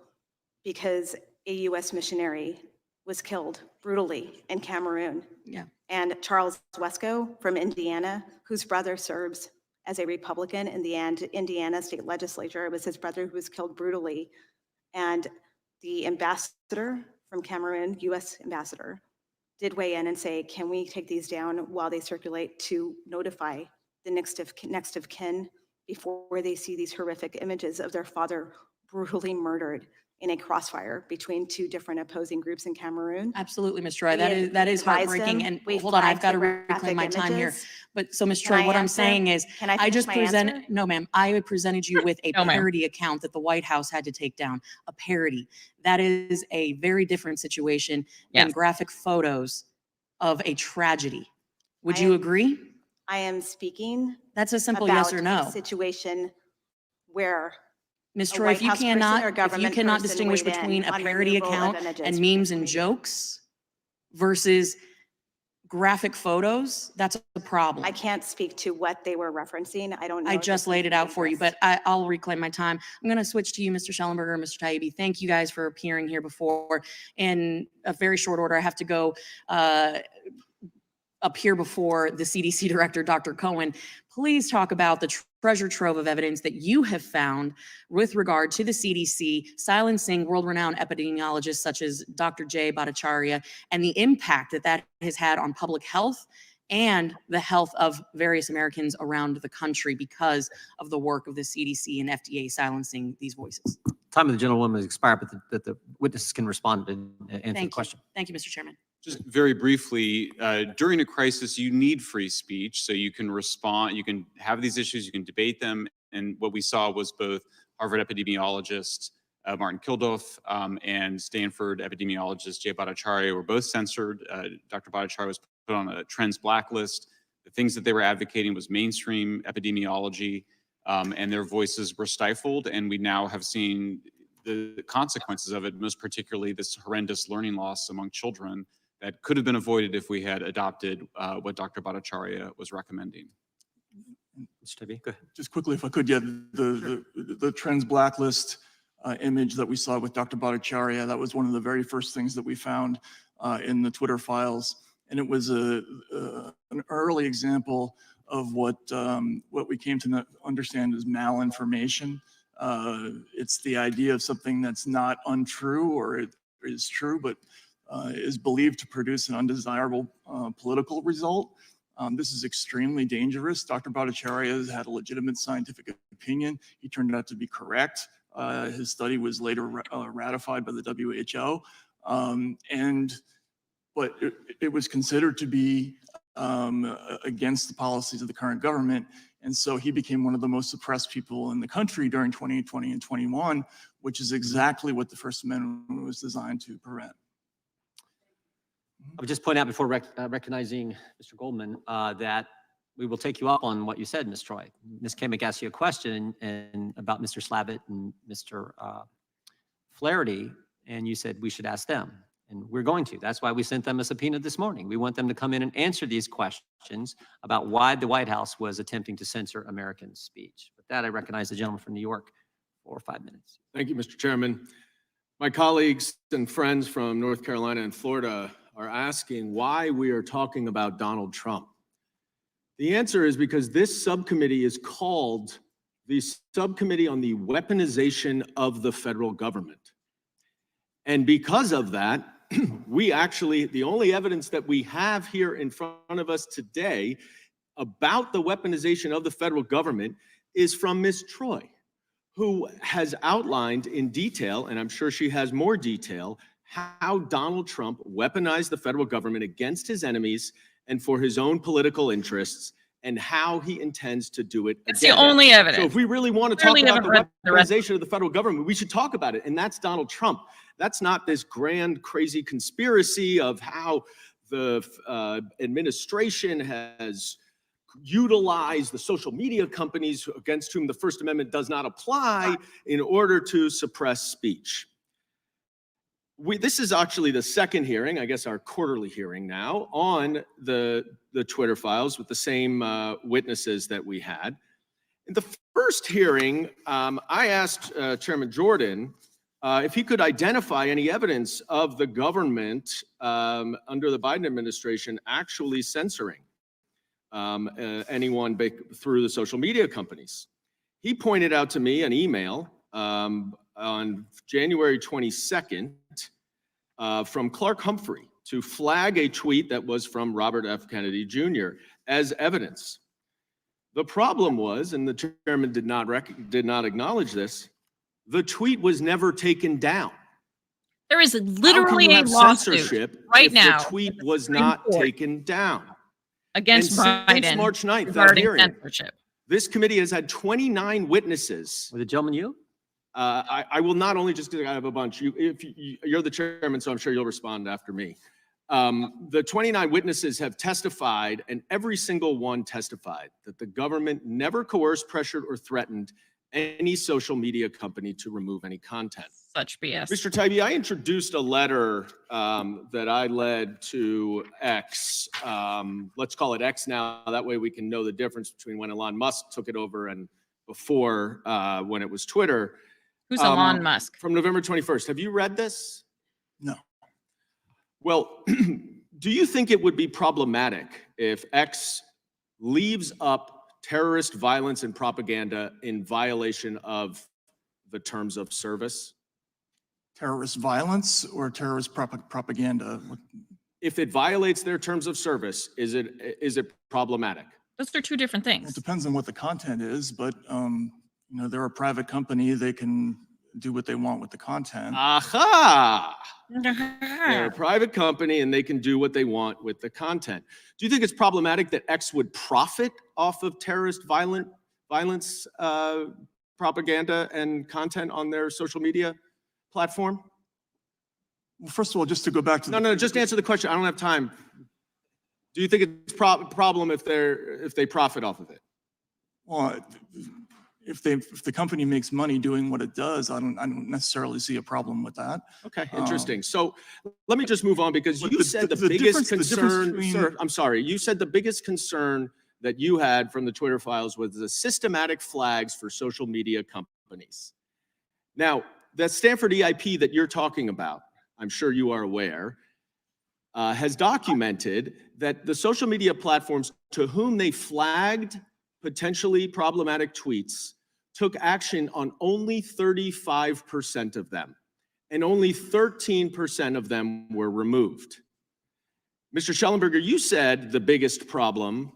Because a US missionary was killed brutally in Cameroon.
Yeah.
And Charles Wesco from Indiana, whose brother serves as a Republican in the Indiana state legislature. It was his brother who was killed brutally. And the ambassador from Cameroon, US ambassador, did weigh in and say, can we take these down while they circulate to notify the next of kin before they see these horrific images of their father brutally murdered in a crossfire between two different opposing groups in Cameroon?
Absolutely, Ms. Troy. That is heartbreaking. And hold on, I've got to reclaim my time here. But so, Ms. Troy, what I'm saying is, I just presented, no, ma'am, I presented you with a parody account that the White House had to take down, a parody. That is a very different situation than graphic photos of a tragedy. Would you agree?
I am speaking.
That's a simple yes or no.
A situation where
Ms. Troy, if you cannot distinguish between a parody account and memes and jokes versus graphic photos, that's a problem.
I can't speak to what they were referencing. I don't know.
I just laid it out for you, but I'll reclaim my time. I'm going to switch to you, Mr. Schellenberger and Mr. Taibbi. Thank you guys for appearing here before. In a very short order, I have to go up here before the CDC director, Dr. Cohen. Please talk about the treasure trove of evidence that you have found with regard to the CDC silencing world-renowned epidemiologists such as Dr. Jay Bhattacharya and the impact that that has had on public health and the health of various Americans around the country because of the work of the CDC and FDA silencing these voices.
Time of the gentlewoman has expired, but the witnesses can respond and answer the question.
Thank you, Mr. Chairman.
Just very briefly, during a crisis, you need free speech so you can respond, you can have these issues, you can debate them. And what we saw was both Harvard epidemiologist Martin Kilduff and Stanford epidemiologist Jay Bhattacharya were both censored. Dr. Bhattacharya was put on a trends blacklist. The things that they were advocating was mainstream epidemiology, and their voices were stifled. And we now have seen the consequences of it, most particularly this horrendous learning loss among children that could have been avoided if we had adopted what Dr. Bhattacharya was recommending.
Mr. Taibbi, go ahead.
Just quickly, if I could, yeah, the trends blacklist image that we saw with Dr. Bhattacharya, that was one of the very first things that we found in the Twitter files. And it was an early example of what we came to understand as malinformation. It's the idea of something that's not untrue or it is true, but is believed to produce an undesirable political result. This is extremely dangerous. Dr. Bhattacharya has had a legitimate scientific opinion. He turned out to be correct. His study was later ratified by the WHO. But it was considered to be against the policies of the current government. And so he became one of the most suppressed people in the country during 2020 and 21, which is exactly what the First Amendment was designed to prevent.
I would just point out before recognizing Mr. Goldman that we will take you up on what you said, Ms. Troy. Ms. Kamick asked you a question about Mr. Slavitt and Mr. Flaherty, and you said we should ask them. And we're going to. That's why we sent them a subpoena this morning. We want them to come in and answer these questions about why the White House was attempting to censor American speech. With that, I recognize the gentleman from New York for 5 minutes.
Thank you, Mr. Chairman. My colleagues and friends from North Carolina and Florida are asking why we are talking about Donald Trump. The answer is because this subcommittee is called the Subcommittee on the Weaponization of the Federal Government. And because of that, we actually, the only evidence that we have here in front of us today about the weaponization of the federal government is from Ms. Troy, who has outlined in detail, and I'm sure she has more detail, how Donald Trump weaponized the federal government against his enemies and for his own political interests, and how he intends to do it again.
It's the only evidence.
So if we really want to talk about the weaponization of the federal government, we should talk about it, and that's Donald Trump. That's not this grand, crazy conspiracy of how the administration has utilize the social media companies against whom the First Amendment does not apply in order to suppress speech. This is actually the second hearing, I guess our quarterly hearing now, on the Twitter files with the same witnesses that we had. In the first hearing, I asked Chairman Jordan if he could identify any evidence of the government under the Biden administration actually censoring anyone through the social media companies. He pointed out to me an email on January 22nd from Clark Humphrey to flag a tweet that was from Robert F. Kennedy Jr. as evidence. The problem was, and the chairman did not acknowledge this, the tweet was never taken down.
There is literally a lawsuit right now.
The tweet was not taken down
against Biden
since March 9th,
regarding censorship.
This committee has had 29 witnesses.
With the gentleman, you?
I will not only just because I have a bunch. You're the chairman, so I'm sure you'll respond after me. The 29 witnesses have testified, and every single one testified that the government never coerced, pressured, or threatened any social media company to remove any content.
Such BS.
Mr. Taibbi, I introduced a letter that I led to X. Let's call it X now. That way we can know the difference between when Elon Musk took it over and before when it was Twitter.
Who's Elon Musk?
From November 21st. Have you read this?
No.
Well, do you think it would be problematic if X leaves up terrorist violence and propaganda in violation of the terms of service?
Terrorist violence or terrorist propaganda?
If it violates their terms of service, is it problematic?
Those are two different things.
It depends on what the content is, but you know, they're a private company. They can do what they want with the content.
Aha! They're a private company and they can do what they want with the content. Do you think it's problematic that X would profit off of terrorist violence propaganda and content on their social media platform?
Well, first of all, just to go back to
No, just answer the question. I don't have time. Do you think it's problem if they profit off of it?
Well, if the company makes money doing what it does, I don't necessarily see a problem with that.
Okay, interesting. So let me just move on because you said the biggest concern, sir, I'm sorry, you said the biggest concern that you had from the Twitter files was the systematic flags for social media companies. Now, that Stanford EIP that you're talking about, I'm sure you are aware, has documented that the social media platforms to whom they flagged potentially problematic tweets took action on only 35% of them, and only 13% of them were removed. Mr. Schellenberger, you said the biggest problem,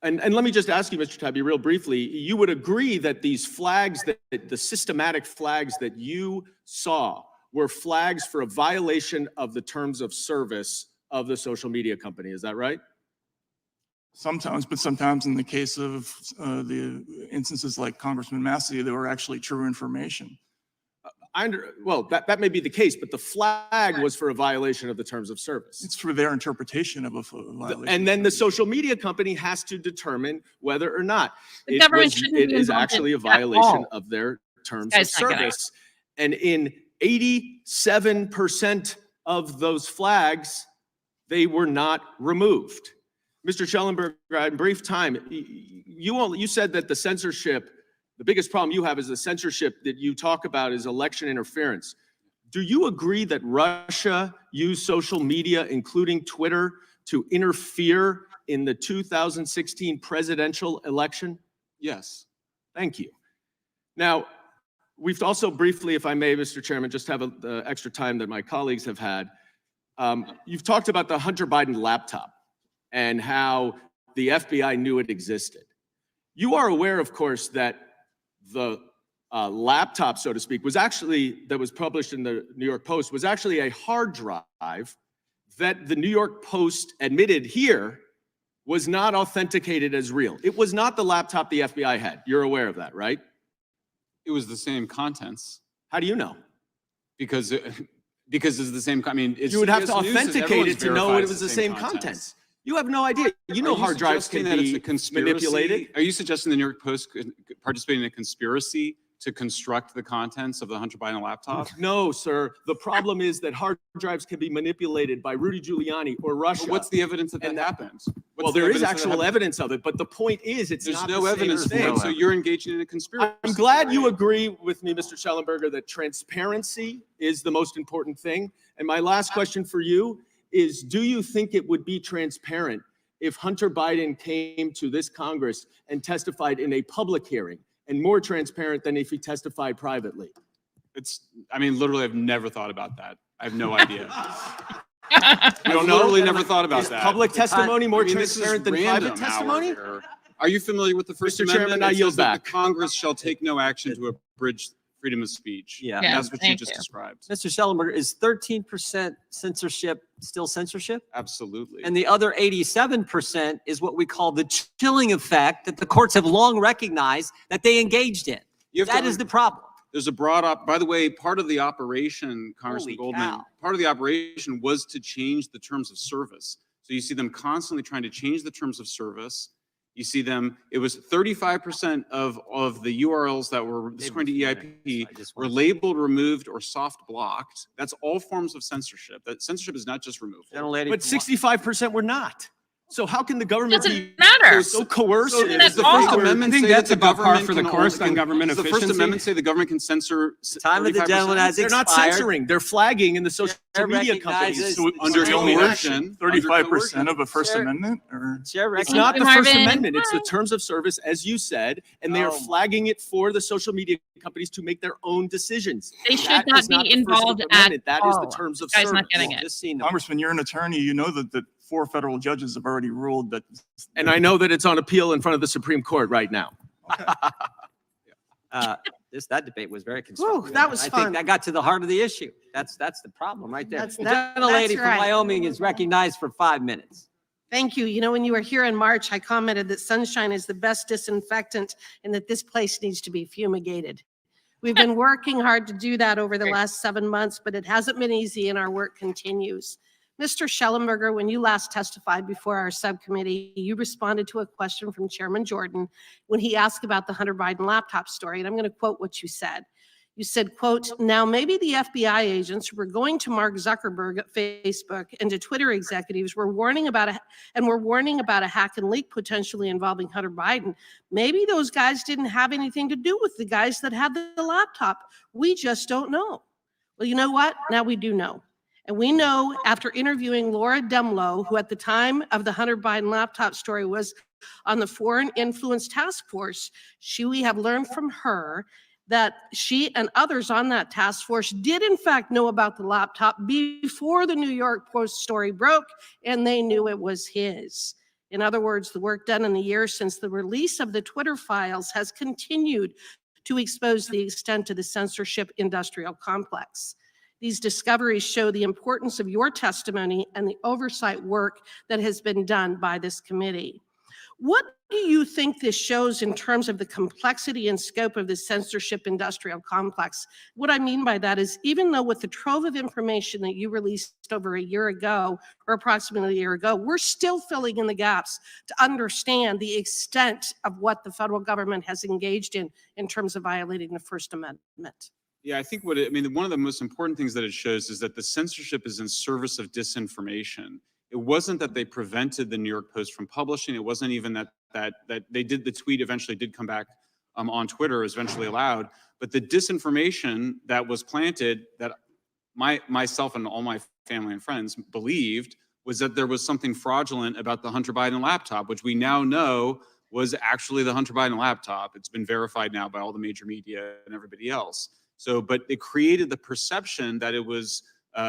and let me just ask you, Mr. Taibbi, real briefly, you would agree that these flags, the systematic flags that you saw were flags for a violation of the terms of service of the social media company, is that right?
Sometimes, but sometimes in the case of the instances like Congressman Massey, they were actually true information.
Well, that may be the case, but the flag was for a violation of the terms of service.
It's for their interpretation of a violation.
And then the social media company has to determine whether or not
the government shouldn't
it
be
is
involved
actually a
at
violation
all.
of their terms
This
of
guy's not gonna-
service. And in 87% of those flags, they were not removed. Mr. Schellenberger, in brief time, you said that the censorship, the biggest problem you have is the censorship that you talk about is election interference. Do you agree that Russia used social media, including Twitter, to interfere in the 2016 presidential election?
Yes.
Thank you. Now, we've also briefly, if I may, Mr. Chairman, just have the extra time that my colleagues have had. You've talked about the Hunter Biden laptop and how the FBI knew it existed. You are aware, of course, that the laptop, so to speak, that was published in the New York Post was actually a hard drive that the New York Post admitted here was not authenticated as real. It was not the laptop the FBI had. You're aware of that, right?
It was the same contents.
How do you know?
Because it's the same, I mean, it's
you would have to
CBS News says
authenticate
everyone's
it to know
verified
it
it's
was the same contents. You have no idea. You know hard drives can
that it's
be
a conspiracy?
manipulated.
Are you suggesting the New York Post could participate in a conspiracy to construct the contents of the Hunter Biden laptop?
No, sir. The problem is that hard drives can be manipulated by Rudy Giuliani or Russia.
But what's the evidence that
And
that happened?
Well, there is actual evidence of it, but the point is it's
There's
not
no
the same
evidence for
thing.
it, so you're engaging in a conspiracy.
I'm glad you agree with me, Mr. Schellenberger, that transparency is the most important thing. And my last question for you is, do you think it would be transparent if Hunter Biden came to this Congress and testified in a public hearing, and more transparent than if he testified privately?
I mean, literally, I've never thought about that. I have no idea.
You don't know?
Literally never thought about
Is
that.
public testimony more
I mean, this is
transparent than private
random
testimony?
hour here. Are you familiar with the First
Mr.
Amendment?
Chairman, I
It
yield
says that
back.
the Congress shall take no action to abridge freedom of speech.
Yeah.
That's what you
thank
just
you.
described.
Mr. Schellenberger, is 13% censorship still censorship?
Absolutely.
And the other 87% is what we call the chilling effect that the courts have long recognized that they engaged in. That is the problem.
There's a by the way, part of the operation, Congressman
Holy
Goldman,
cow.
part of the operation was to change the terms of service. So you see them constantly trying to change the terms of service. You see them, it was 35% of the URLs that were according to EIP were labeled, removed, or soft blocked. That's all forms of censorship. That censorship is not just removal.
But 65% were not. So how can the government
Doesn't
be
matter.
so coercive?
That's
Does the First
all.
Amendment
I think
say that
that's
the
about par
government
for the
can
course
only-
on government
Does the First
efficiency.
Amendment say the government can censor
Time of the
35%?
gentleman has
They're not
expired.
censoring. They're flagging in the social media companies.
recognizes
So
Under
it's only
coercion.
35% of a First
Sure.
Amendment, or?
Chair
It's
Thank
not
you,
the First
Marvin.
Amendment. It's the terms of service, as you said, and they are
Oh.
flagging it for the social media companies to make their own decisions.
They should
That
not
is
be
the First
involved
Amendment.
at
That is the
all.
terms of
This guy's
service.
not getting it.
Just seen them.
Congressman, you're an attorney. You know that 4 federal judges have already ruled that.
And I know that it's on appeal in front of the Supreme Court right now.
That debate was very constructive.
that was
I
fun.
think that got to the heart of the issue. That's the problem right there.
That's-
The
that-
gentlelady
that's
from
right.
Wyoming is recognized for 5 minutes.
Thank you. You know, when you were here in March, I commented that sunshine is the best disinfectant and that this place needs to be fumigated. We've been working hard to do that over the last 7 months, but it hasn't been easy and our work continues. Mr. Schellenberger, when you last testified before our subcommittee, you responded to a question from Chairman Jordan when he asked about the Hunter Biden laptop story. And I'm going to quote what you said. You said, quote, "Now maybe the FBI agents who were going to Mark Zuckerberg at Facebook and to Twitter executives were warning about a hack and leak potentially involving Hunter Biden. Maybe those guys didn't have anything to do with the guys that had the laptop. We just don't know." Well, you know what? Now we do know. And we know after interviewing Laura Demlow, who at the time of the Hunter Biden laptop story was on the Foreign Influence Task Force, we have learned from her that she and others on that task force did in fact know about the laptop before the New York Post story broke, and they knew it was his. In other words, the work done in the years since the release of the Twitter files has continued to expose the extent of the censorship industrial complex. These discoveries show the importance of your testimony and the oversight work that has been done by this committee. What do you think this shows in terms of the complexity and scope of the censorship industrial complex? What I mean by that is, even though with the trove of information that you released over a year ago, or approximately a year ago, we're still filling in the gaps to understand the extent of what the federal government has engaged in terms of violating the First Amendment.
Yeah, I think one of the most important things that it shows is that the censorship is in service of disinformation. It wasn't that they prevented the New York Post from publishing. It wasn't even that they did, the tweet eventually did come back on Twitter, was eventually allowed. But the disinformation that was planted, that myself and all my family and friends believed, was that there was something fraudulent about the Hunter Biden laptop, which we now know was actually the Hunter Biden laptop. It's been verified now by all the major media and everybody else. So, but it created the perception that it was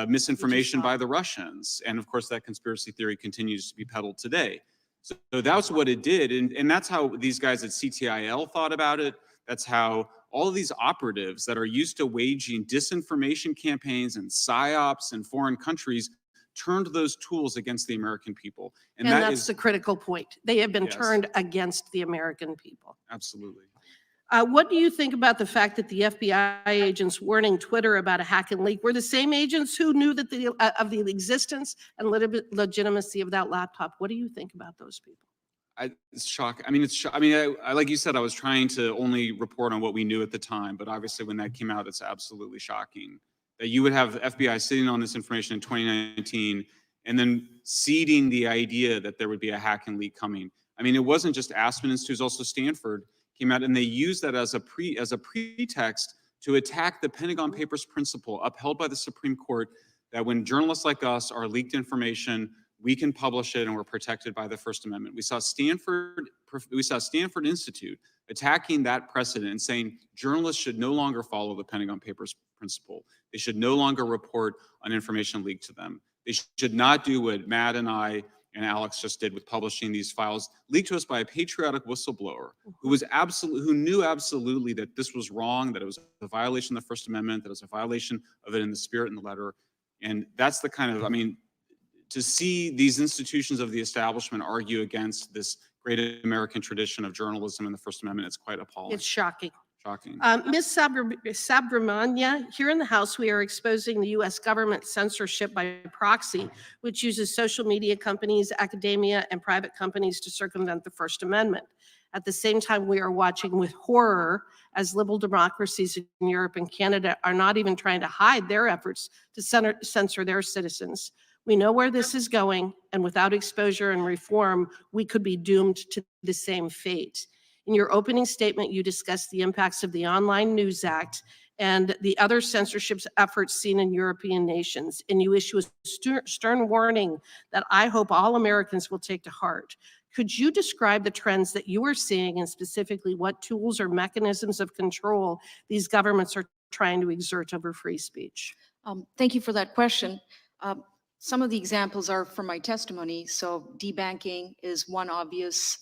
misinformation by the Russians. And of course, that conspiracy theory continues to be peddled today. So that's what it did. And that's how these guys at CTIL thought about it. That's how all of these operatives that are used to waging disinformation campaigns and psyops in foreign countries turned those tools against the American people.
And that's the critical point. They have been turned against the American people.
Absolutely.
What do you think about the fact that the FBI agents warning Twitter about a hack and leak were the same agents who knew that of the existence and legitimacy of that laptop? What do you think about those people?
It's shocking. I mean, I like you said, I was trying to only report on what we knew at the time, but obviously when that came out, it's absolutely shocking that you would have the FBI sitting on this information in 2019 and then seeding the idea that there would be a hack and leak coming. I mean, it wasn't just Aspen Institute, it was also Stanford came out, and they used that as a pretext to attack the Pentagon Papers principle upheld by the Supreme Court that when journalists like us are leaked information, we can publish it and we're protected by the First Amendment. We saw Stanford Institute attacking that precedent and saying journalists should no longer follow the Pentagon Papers principle. They should no longer report on information leaked to them. They should not do what Matt and I and Alex just did with publishing these files leaked to us by a patriotic whistleblower who knew absolutely that this was wrong, that it was a violation of the First Amendment, that it was a violation of it in the spirit and the letter. And that's the kind of, I mean, to see these institutions of the establishment argue against this great American tradition of journalism and the First Amendment, it's quite appalling.
It's shocking.
Shocking.
Ms. Subramanya, here in the House, we are exposing the U.S. government censorship by proxy, which uses social media companies, academia, and private companies to circumvent the First Amendment. At the same time, we are watching with horror as liberal democracies in Europe and Canada are not even trying to hide their efforts to censor their citizens. We know where this is going, and without exposure and reform, we could be doomed to the same fate. In your opening statement, you discussed the impacts of the Online News Act and the other censorship efforts seen in European nations, and you issue a stern warning that I hope all Americans will take to heart. Could you describe the trends that you are seeing and specifically what tools or mechanisms of control these governments are trying to exert over free speech?
Thank you for that question. Some of the examples are from my testimony. So debanking is one obvious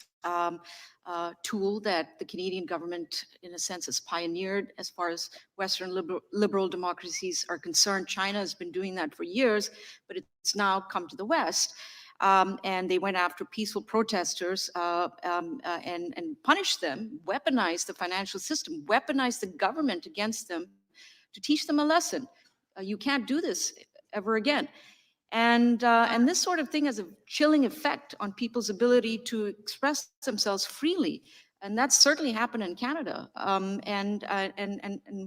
tool that the Canadian government, in a sense, has pioneered as far as Western liberal democracies are concerned. China has been doing that for years, but it's now come to the West. And they went after peaceful protesters and punished them, weaponized the financial system, weaponized the government against them to teach them a lesson. You can't do this ever again. And this sort of thing has a chilling effect on people's ability to express themselves freely. And that's certainly happened in Canada. And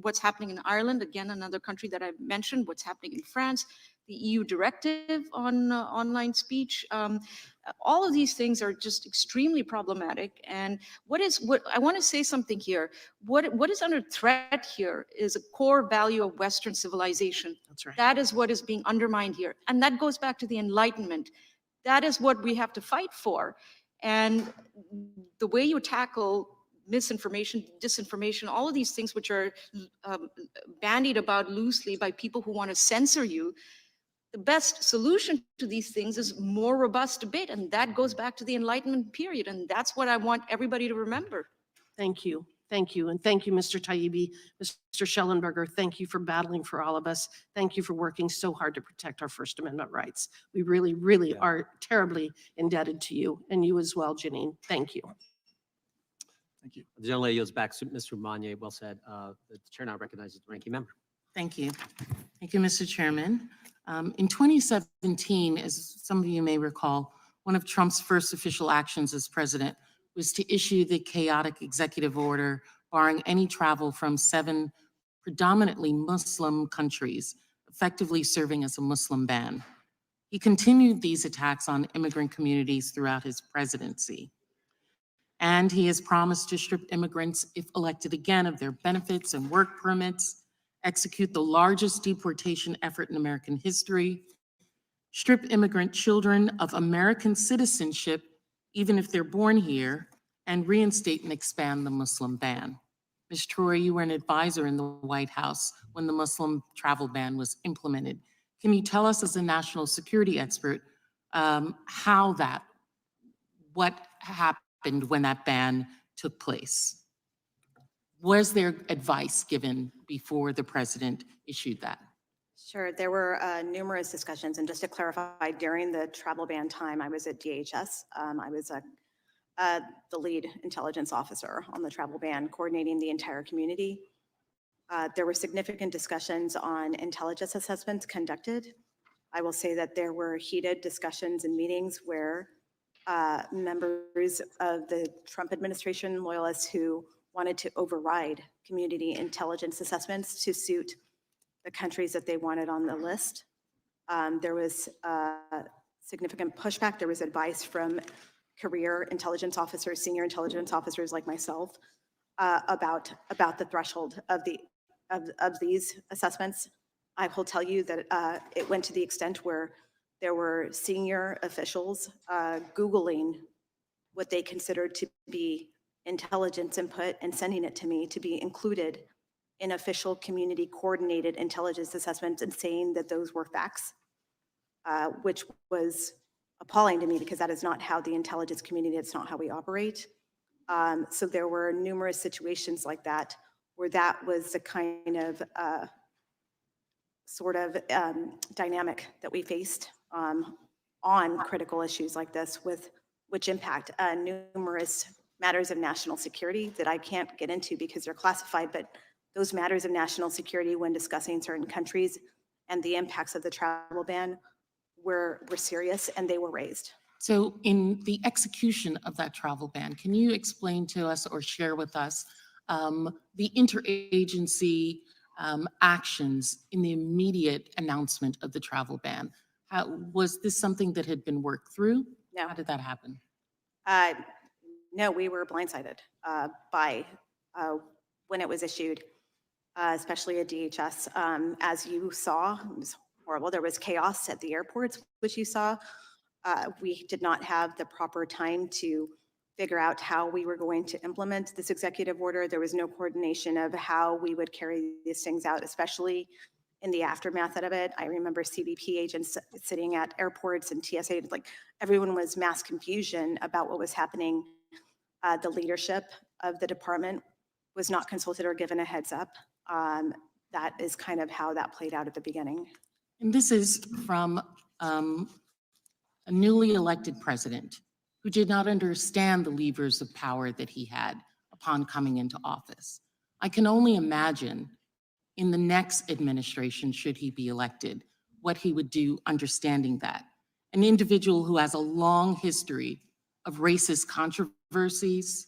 what's happening in Ireland, again, another country that I've mentioned, what's happening in France, the EU directive on online speech. All of these things are just extremely problematic. And what I want to say something here. What is under threat here is a core value of Western civilization.
That's right.
That is what is being undermined here. And that goes back to the Enlightenment. That is what we have to fight for. And the way you tackle misinformation, disinformation, all of these things which are bandied about loosely by people who want to censor you, the best solution to these things is more robust debate. And that goes back to the Enlightenment period. And that's what I want everybody to remember.
Thank you. Thank you. And thank you, Mr. Taibbi, Mr. Schellenberger. Thank you for battling for all of us. Thank you for working so hard to protect our First Amendment rights. We really, really are terribly indebted to you, and you as well, Janine. Thank you.
Thank you. The gentlelady yields back. Mr. Monnier, well said. The chair now recognizes the ranking member.
Thank you. Thank you, Mr. Chairman. In 2017, as some of you may recall, one of Trump's first official actions as president was to issue the chaotic executive order barring any travel from 7 predominantly Muslim countries, effectively serving as a Muslim ban. He continued these attacks on immigrant communities throughout his presidency. And he has promised to strip immigrants, if elected again, of their benefits and work permits, execute the largest deportation effort in American history, strip immigrant children of American citizenship, even if they're born here, and reinstate and expand the Muslim ban. Ms. Troy, you were an advisor in the White House when the Muslim travel ban was implemented. Can you tell us as a national security expert what happened when that ban took place? Was there advice given before the president issued that?
Sure, there were numerous discussions, and just to clarify, during the travel ban time, I was at DHS. I was the lead intelligence officer on the travel ban, coordinating the entire community. There were significant discussions on intelligence assessments conducted. I will say that there were heated discussions and meetings where members of the Trump administration, loyalists who wanted to override community intelligence assessments to suit the countries that they wanted on the list. There was significant pushback. There was advice from career intelligence officers, senior intelligence officers like myself, about the threshold of these assessments. I will tell you that it went to the extent where there were senior officials Googling what they considered to be intelligence input and sending it to me to be included in official community coordinated intelligence assessments and saying that those were facts, which was appalling to me because that is not how the intelligence community, it's not how we operate. So there were numerous situations like that where that was the kind of dynamic that we faced on critical issues like this, which impact numerous matters of national security that I can't get into because they're classified, but those matters of national security when discussing certain countries and the impacts of the travel ban were serious and they were raised.
So in the execution of that travel ban, can you explain to us or share with us the interagency actions in the immediate announcement of the travel ban? Was this something that had been worked through?
No.
How did that happen?
No, we were blindsided by when it was issued, especially at DHS. As you saw, it was horrible. There was chaos at the airports, which you saw. We did not have the proper time to figure out how we were going to implement this executive order. There was no coordination of how we would carry these things out, especially in the aftermath of it. I remember CBP agents sitting at airports and TSA, like everyone was mass confusion about what was happening. The leadership of the department was not consulted or given a heads up. That is kind of how that played out at the beginning.
And this is from a newly elected president who did not understand the levers of power that he had upon coming into office. I can only imagine in the next administration, should he be elected, what he would do understanding that. An individual who has a long history of racist controversies,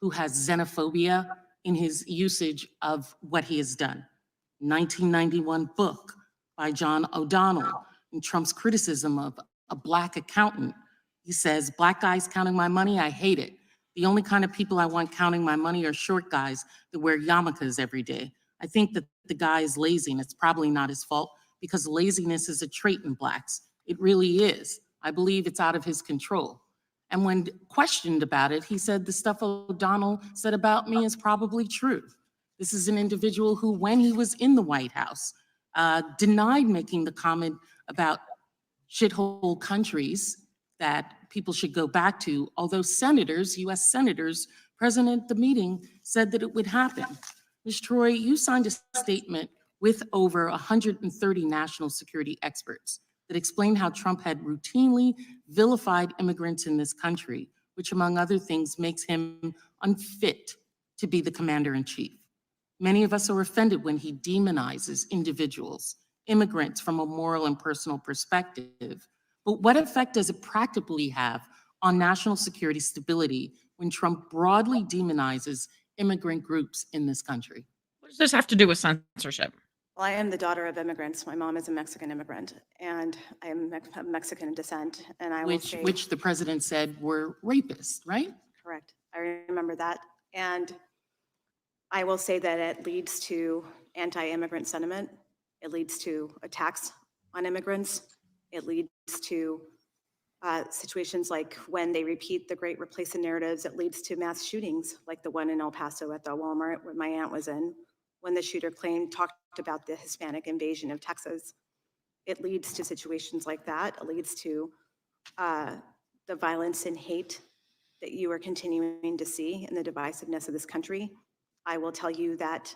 who has xenophobia in his usage of what he has done. 1991 book by John O'Donnell in Trump's criticism of a Black accountant. He says, "Black guys counting my money, I hate it. The only kind of people I want counting my money are short guys that wear yarmulkes every day. I think that the guy is lazy and it's probably not his fault because laziness is a trait in Blacks. It really is. I believe it's out of his control." And when questioned about it, he said, "The stuff O'Donnell said about me is probably true." This is an individual who, when he was in the White House, denied making the comment about shithole countries that people should go back to, although senators, US senators, present at the meeting said that it would happen. Ms. Troy, you signed a statement with over 130 national security experts that explained how Trump had routinely vilified immigrants in this country, which among other things makes him unfit to be the commander-in-chief. Many of us are offended when he demonizes individuals, immigrants from a moral and personal perspective. But what effect does it practically have on national security stability when Trump broadly demonizes immigrant groups in this country?
What does this have to do with censorship?
Well, I am the daughter of immigrants. My mom is a Mexican immigrant, and I am of Mexican descent. And I will say,
which the president said were rapists, right?
correct. I remember that. And I will say that it leads to anti-immigrant sentiment. It leads to attacks on immigrants. It leads to situations like when they repeat the Great Replacement narratives, it leads to mass shootings like the one in El Paso at the Walmart where my aunt was in, when the shooter talked about the Hispanic invasion of Texas. It leads to situations like that. It leads to the violence and hate that you are continuing to see in the divisiveness of this country. I will tell you that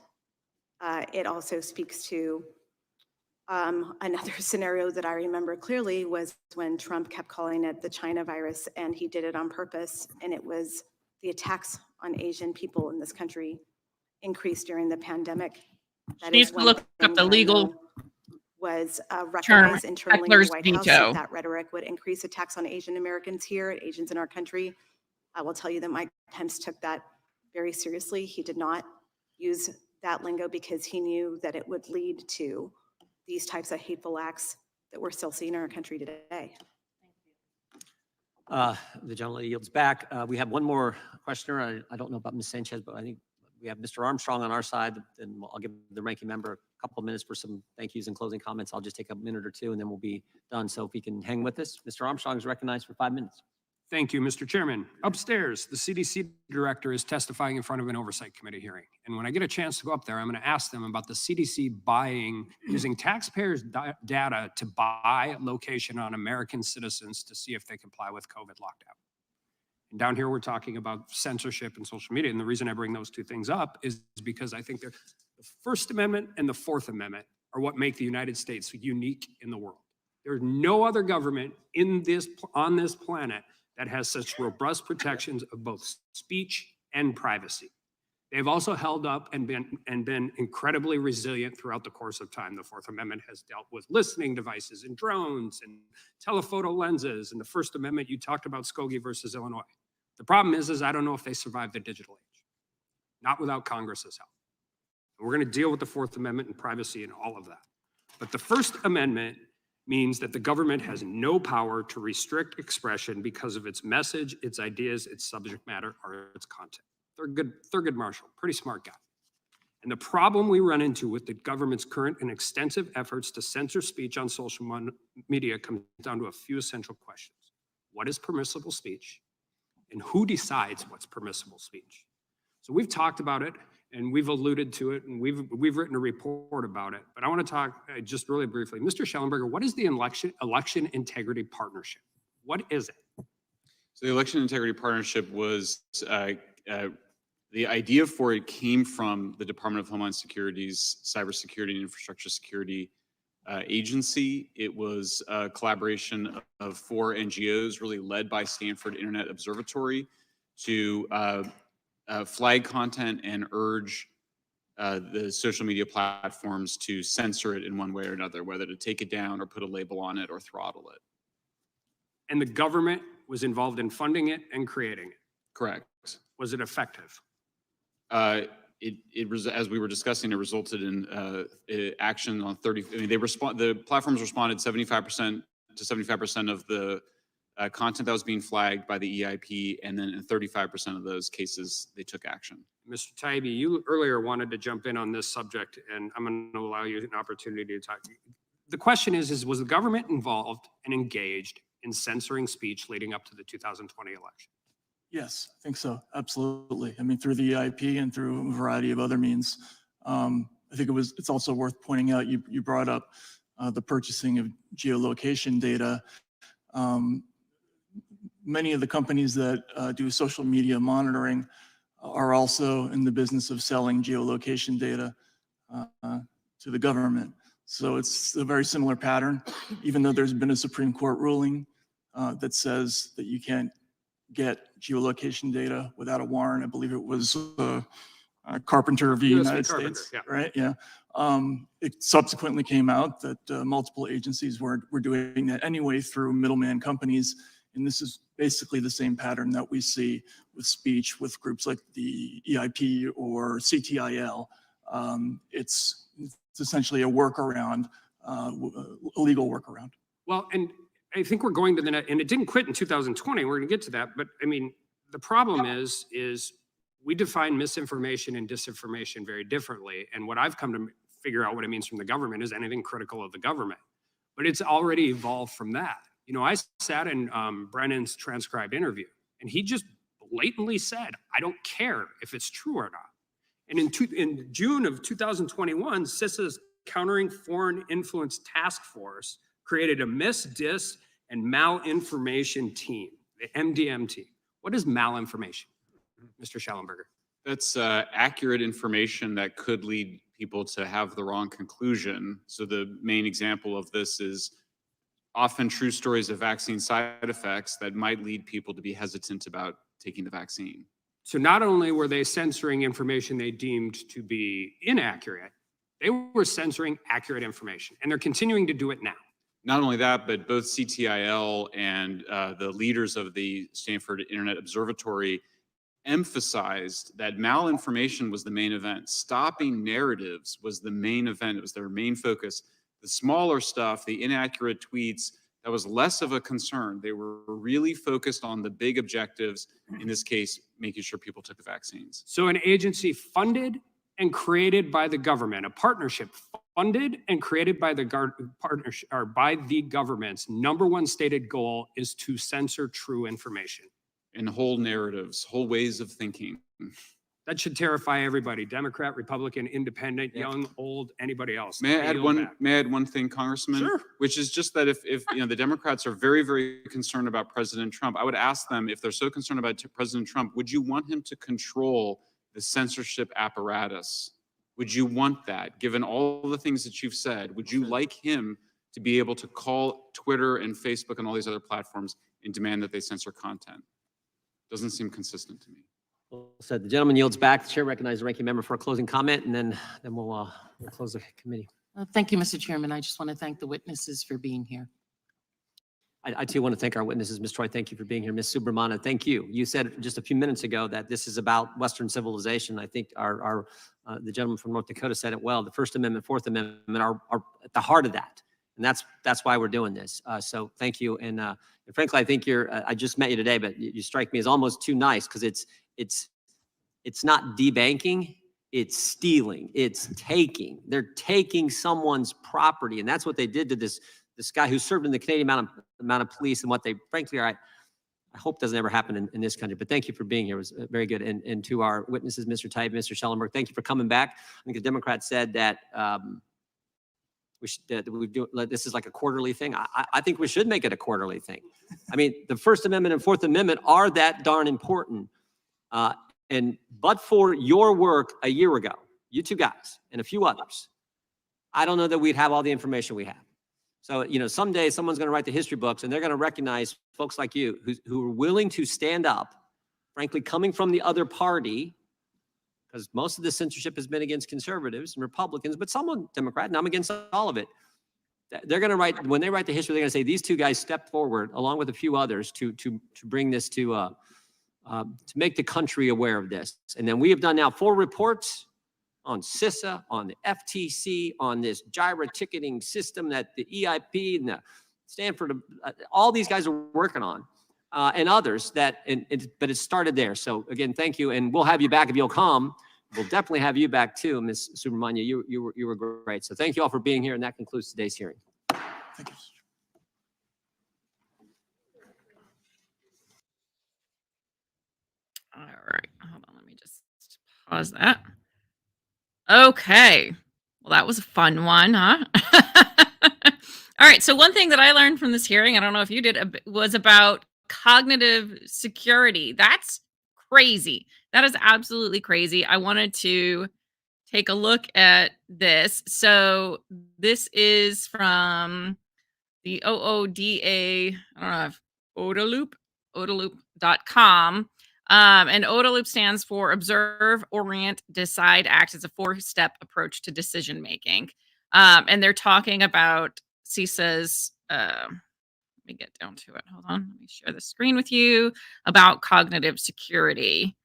it also speaks to Another scenario that I remember clearly was when Trump kept calling it the China virus, and he did it on purpose. And it was the attacks on Asian people in this country increased during the pandemic. That
Needs
is
to
one
look up
thing
the
that I
legal
know was
term,
recognized internally in the
heckler's
White House,
veto.
that that rhetoric would increase attacks on Asian Americans here, Asians in our country. I will tell you that Mike Pence took that very seriously. He did not use that lingo because he knew that it would lead to these types of hateful acts that we're still seeing in our country today.
The gentleman yields back. We have one more questioner. I don't know about Ms. Sanchez, but I think we have Mr. Armstrong on our side, and I'll give the ranking member a couple of minutes for some thank yous and closing comments. I'll just take a minute or two, and then we'll be done. So if he can hang with us, Mr. Armstrong is recognized for 5 minutes.
Thank you, Mr. Chairman. Upstairs, the CDC director is testifying in front of an oversight committee hearing. And when I get a chance to go up there, I'm going to ask them about the CDC using taxpayers' data to buy location on American citizens to see if they comply with COVID lockdown. And down here, we're talking about censorship and social media. And the reason I bring those two things up is because I think the First Amendment and the Fourth Amendment are what make the United States unique in the world. There's no other government on this planet that has such robust protections of both speech and privacy. They've also held up and been incredibly resilient throughout the course of time. The Fourth Amendment has dealt with listening devices and drones and telephoto lenses. And the First Amendment, you talked about Skokie versus Illinois. The problem is I don't know if they survived the digital age, not without Congress's help. And we're going to deal with the Fourth Amendment and privacy and all of that. But the First Amendment means that the government has no power to restrict expression because of its message, its ideas, its subject matter, or its content. Thurgood Marshall, pretty smart guy. And the problem we run into with the government's current and extensive efforts to censor speech on social media comes down to a few essential questions. What is permissible speech? And who decides what's permissible speech? So we've talked about it, and we've alluded to it, and we've written a report about it. But I want to talk just really briefly. Mr. Schellenberger, what is the election integrity partnership? What is it?
So the election integrity partnership was the idea for it came from the Department of Homeland Security's Cybersecurity and Infrastructure Security Agency. It was a collaboration of 4 NGOs, really led by Stanford Internet Observatory, to flag content and urge the social media platforms to censor it in one way or another, whether to take it down or put a label on it or throttle it.
And the government was involved in funding it and creating it.
Correct.
Was it effective?
As we were discussing, it resulted in action on 30. I mean, the platforms responded 75% to 75% of the content that was being flagged by the EIP, and then in 35% of those cases, they took action.
Mr. Taibbi, you earlier wanted to jump in on this subject, and I'm going to allow you an opportunity to talk. The question is was the government involved and engaged in censoring speech leading up to the 2020 election?
Yes, I think so. Absolutely. I mean, through the EIP and through a variety of other means. I think it's also worth pointing out, you brought up the purchasing of geolocation data. Many of the companies that do social media monitoring are also in the business of selling geolocation data to the government. So it's a very similar pattern, even though there's been a Supreme Court ruling that says that you can't get geolocation data without a warrant. I believe it was Carpenter v. United States,
yeah.
right? Yeah. It subsequently came out that multiple agencies were doing that anyway through middleman companies. And this is basically the same pattern that we see with speech with groups like the EIP or CTIL. It's essentially a workaround, a legal workaround.
Well, and I think we're going to the net, and it didn't quit in 2020. We're going to get to that. But I mean, the problem is we define misinformation and disinformation very differently. And what I've come to figure out what it means from the government is anything critical of the government. But it's already evolved from that. You know, I sat in Brennan's transcribed interview, and he just blatantly said, I don't care if it's true or not. And in June of 2021, CISA's Countering Foreign Influence Task Force created a mis, dis, and malinformation team, the MDM team. What is malinformation, Mr. Schellenberger?
That's accurate information that could lead people to have the wrong conclusion. So the main example of this is often true stories of vaccine side effects that might lead people to be hesitant about taking the vaccine.
So not only were they censoring information they deemed to be inaccurate, they were censoring accurate information, and they're continuing to do it now.
Not only that, but both CTIL and the leaders of the Stanford Internet Observatory emphasized that malinformation was the main event. Stopping narratives was the main event. It was their main focus. The smaller stuff, the inaccurate tweets, that was less of a concern. They were really focused on the big objectives, in this case, making sure people took the vaccines.
So an agency funded and created by the government, a partnership funded and created by the partnership or by the government's number one stated goal is to censor true information.
And whole narratives, whole ways of thinking.
That should terrify everybody, Democrat, Republican, independent, young, old, anybody else.
May I add one?
Back.
May I add one thing, Congressman?
Sure.
Which is just that if the Democrats are very, very concerned about President Trump, I would ask them, if they're so concerned about President Trump, would you want him to control the censorship apparatus? Would you want that, given all the things that you've said? Would you like him to be able to call Twitter and Facebook and all these other platforms and demand that they censor content? Doesn't seem consistent to me.
Well said. The gentleman yields back. The chair recognizes the ranking member for a closing comment, and then we'll close the committee.
Thank you, Mr. Chairman. I just want to thank the witnesses for being here.
I too want to thank our witnesses. Ms. Troy, thank you for being here. Ms. Subramana, thank you. You said just a few minutes ago that this is about Western civilization. I think the gentleman from North Dakota said it well. The First Amendment, Fourth Amendment are at the heart of that. And that's why we're doing this. So thank you. And frankly, I think I just met you today, but you strike me as almost too nice, because it's not debanking, it's stealing, it's taking. They're taking someone's property. And that's what they did to this guy who served in the Canadian amount of police, and what they frankly are, I hope doesn't ever happen in this country. But thank you for being here. It was very good. And to our witnesses, Mr. Tybee, Mr. Schellenberg, thank you for coming back. I think the Democrats said that this is like a quarterly thing. I think we should make it a quarterly thing. I mean, the First Amendment and Fourth Amendment are that darn important. But for your work a year ago, you two guys and a few others, I don't know that we'd have all the information we have. So, someday someone's going to write the history books, and they're going to recognize folks like you who are willing to stand up, frankly, coming from the other party, because most of the censorship has been against conservatives and Republicans, but some Democrat, and I'm against all of it. They're going to write, when they write the history, they're going to say these two guys stepped forward, along with a few others, to bring this to make the country aware of this. And then we have done now 4 reports on CISA, on the FTC, on this gyro ticketing system that the EIP and the Stanford, all these guys are working on, and others but it started there. So again, thank you. And we'll have you back if you'll come. We'll definitely have you back too, Ms. Subramania. You were great. So thank you all for being here. And that concludes today's hearing.
Thank you.
All right, hold on, let me just pause that. Okay, well, that was a fun one, huh? All right, so one thing that I learned from this hearing, I don't know if you did, was about cognitive security. That's crazy. That is absolutely crazy. I wanted to take a look at this. So this is from the OODA, I don't know if OODaloop.com. And OODA stands for Observe, Orient, Decide, Act as a 4-step approach to decision making. And they're talking about CISA's, let me get down to it. Hold on. Let me share the screen with you about cognitive security.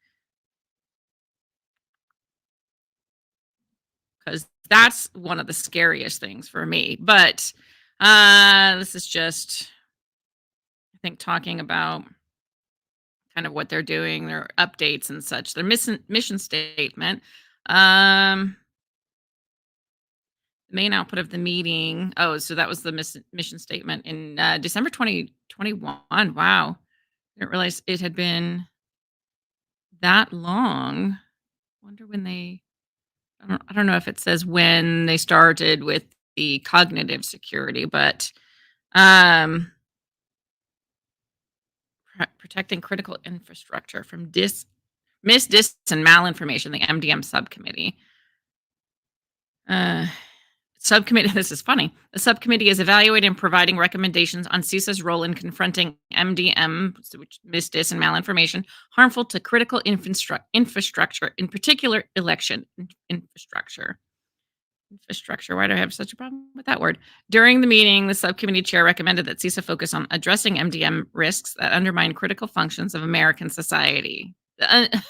Because that's one of the scariest things for me. But this is just, I think, talking about kind of what they're doing, their updates and such, their mission statement. The main output of the meeting. Oh, so that was the mission statement in December 2021. Wow. I didn't realize it had been that long. Wonder when they, I don't know if it says when they started with the cognitive security, but protecting critical infrastructure from mis, dis, and malinformation, the MDM subcommittee. Uh, Subcommittee, this is funny. The subcommittee is evaluating and providing recommendations on CISA's role in confronting MDM, which misdis and malinformation, harmful to critical infrastructure, in particular election infrastructure. Infrastructure, why do I have such a problem with that word? During the meeting, the subcommittee chair recommended that CISA focus on addressing MDM risks that undermine critical functions of American society. That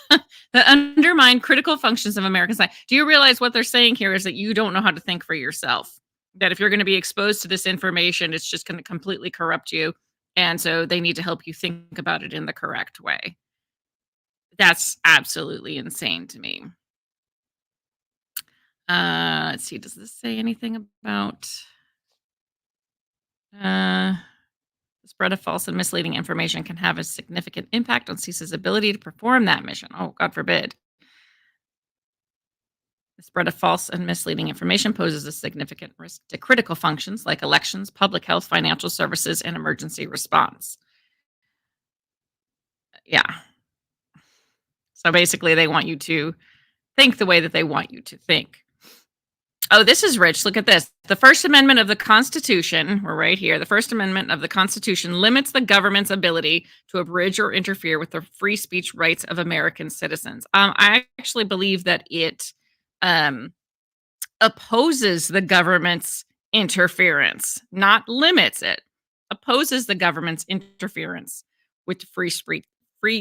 undermine critical functions of American society. Do you realize what they're saying here is that you don't know how to think for yourself? That if you're going to be exposed to this information, it's just going to completely corrupt you. And so they need to help you think about it in the correct way. That's absolutely insane to me. Let's see, does this say anything about the spread of false and misleading information can have a significant impact on CISA's ability to perform that mission? Oh, God forbid. The spread of false and misleading information poses a significant risk to critical functions like elections, public health, financial services, and emergency response. Yeah. So basically, they want you to think the way that they want you to think. Oh, this is rich. Look at this. The First Amendment of the Constitution, we're right here. The First Amendment of the Constitution limits the government's ability to abridge or interfere with the free speech rights of American citizens. I actually believe that it opposes the government's interference, not limits it. Opposes the government's interference with the free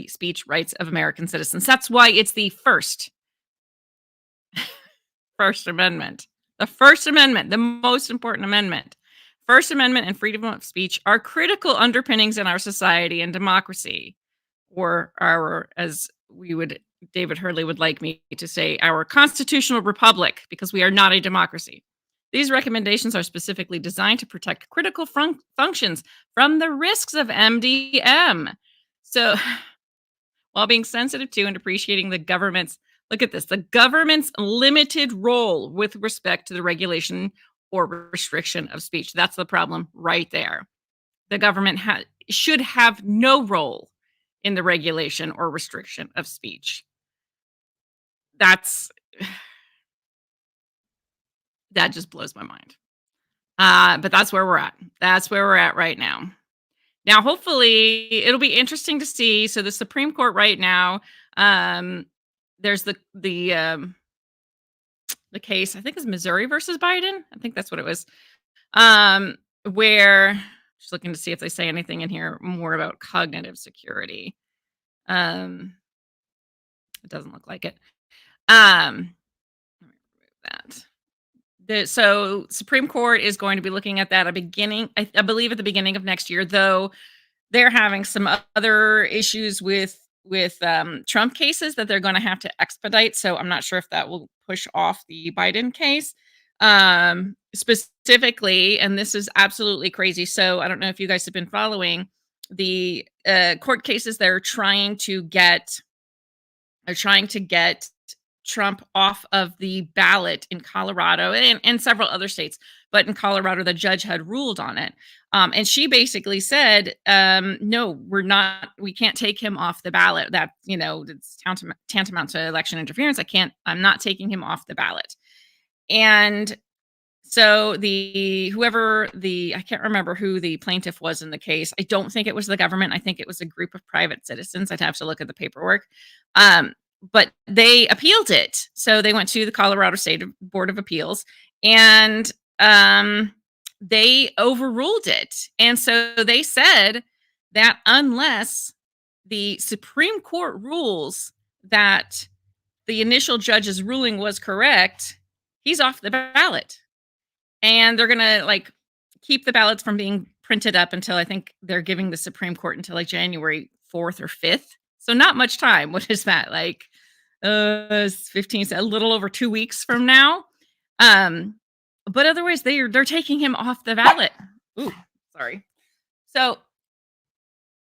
speech rights of American citizens. That's why it's the First Amendment. The First Amendment, the most important amendment. First Amendment and freedom of speech are critical underpinnings in our society and democracy, or our, as David Hurley would like me to say, our constitutional republic, because we are not a democracy. These recommendations are specifically designed to protect critical functions from the risks of MDM. So, while being sensitive to and appreciating the government's, look at this, the government's limited role with respect to the regulation or restriction of speech. That's the problem right there. The government should have no role in the regulation or restriction of speech. That just blows my mind. But that's where we're at. That's where we're at right now. Now, hopefully, it'll be interesting to see. So the Supreme Court right now, there's the case, I think is Missouri versus Biden. I think that's what it was. Where just looking to see if they say anything in here more about cognitive security. It doesn't look like it. Let me remove that. So Supreme Court is going to be looking at that I believe at the beginning of next year, though they're having some other issues with Trump cases that they're going to have to expedite. So I'm not sure if that will push off the Biden case specifically. And this is absolutely crazy. So I don't know if you guys have been following the court cases. They're trying to get Trump off of the ballot in Colorado and several other states. But in Colorado, the judge had ruled on it. And she basically said, no, we can't take him off the ballot. That, it's tantamount to election interference. I'm not taking him off the ballot. And so I can't remember who the plaintiff was in the case. I don't think it was the government. I think it was a group of private citizens. I'd have to look at the paperwork. But they appealed it. So they went to the Colorado State Board of Appeals and they overruled it. And so they said that unless the Supreme Court rules that the initial judge's ruling was correct, he's off the ballot. And they're going to keep the ballots from being printed up until I think they're giving the Supreme Court until January 4th or 5th. So not much time. What is that? 15, a little over 2 weeks from now. But otherwise they're taking him off the ballot. Ooh, sorry. So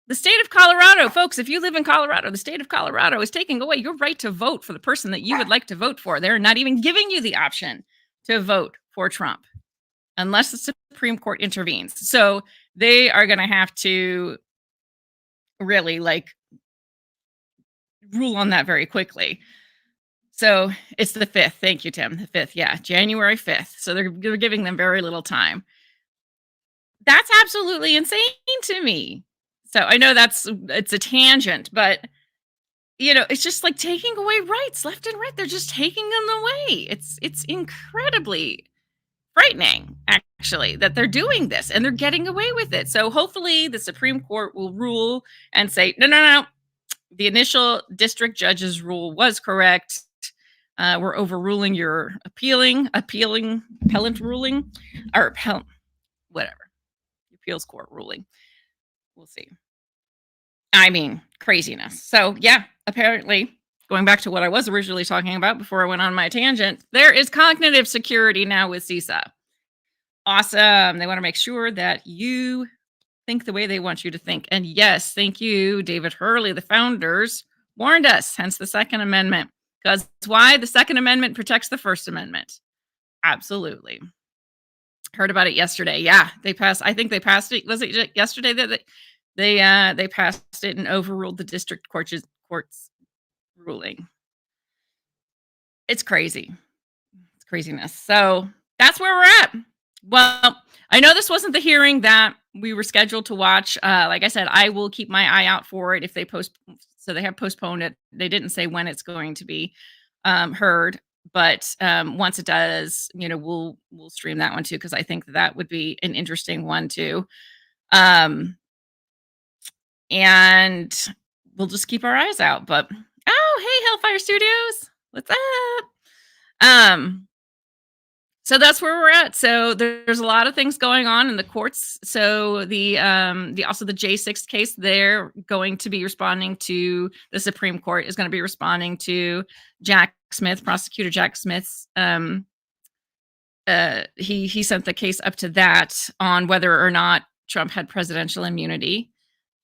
the state of Colorado, folks, if you live in Colorado, the state of Colorado is taking away your right to vote for the person that you would like to vote for. They're not even giving you the option to vote for Trump unless the Supreme Court intervenes. So they are going to have to really rule on that very quickly. So it's the 5th. Thank you, Tim. The 5th. Yeah, January 5th. So they're giving them very little time. That's absolutely insane to me. So I know it's a tangent, but it's just like taking away rights left and right. They're just taking them away. It's incredibly frightening, actually, that they're doing this and they're getting away with it. So hopefully the Supreme Court will rule and say, no, no, no, the initial district judge's rule was correct. We're overruling your appellant ruling, or whatever, appeals court ruling. We'll see. I mean, craziness. So yeah, apparently, going back to what I was originally talking about before I went on my tangent, there is cognitive security now with CISA. Awesome. They want to make sure that you think the way they want you to think. And yes, thank you, David Hurley, the founders warned us, hence the Second Amendment. Because why? The Second Amendment protects the First Amendment. Absolutely. Heard about it yesterday. Yeah, I think they passed it. Was it yesterday that they passed it and overruled the district court's ruling? It's crazy. It's craziness. So that's where we're at. Well, I know this wasn't the hearing that we were scheduled to watch. Like I said, I will keep my eye out for it if they so they have postponed it. They didn't say when it's going to be heard, but once it does, we'll stream that one too, because I think that would be an interesting one too. And we'll just keep our eyes out. But hey, Hellfire Studios, what's up? So that's where we're at. So there's a lot of things going on in the courts. So the J6 case, they're going to be responding to the Supreme Court is going to be responding to Jack Smith, prosecutor Jack Smith's. He sent the case up to that on whether or not Trump had presidential immunity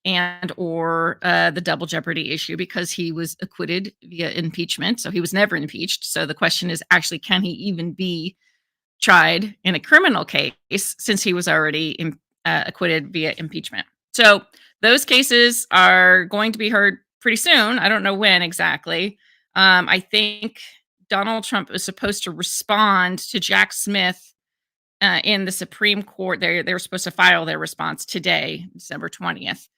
and or the double jeopardy issue, because he was acquitted via impeachment. So he was never impeached. So the question is actually, can he even be tried in a criminal case since he was already acquitted via impeachment? So those cases are going to be heard pretty soon. I don't know when exactly. I think Donald Trump is supposed to respond to Jack Smith in the Supreme Court. They're supposed to file their response today, December 20th.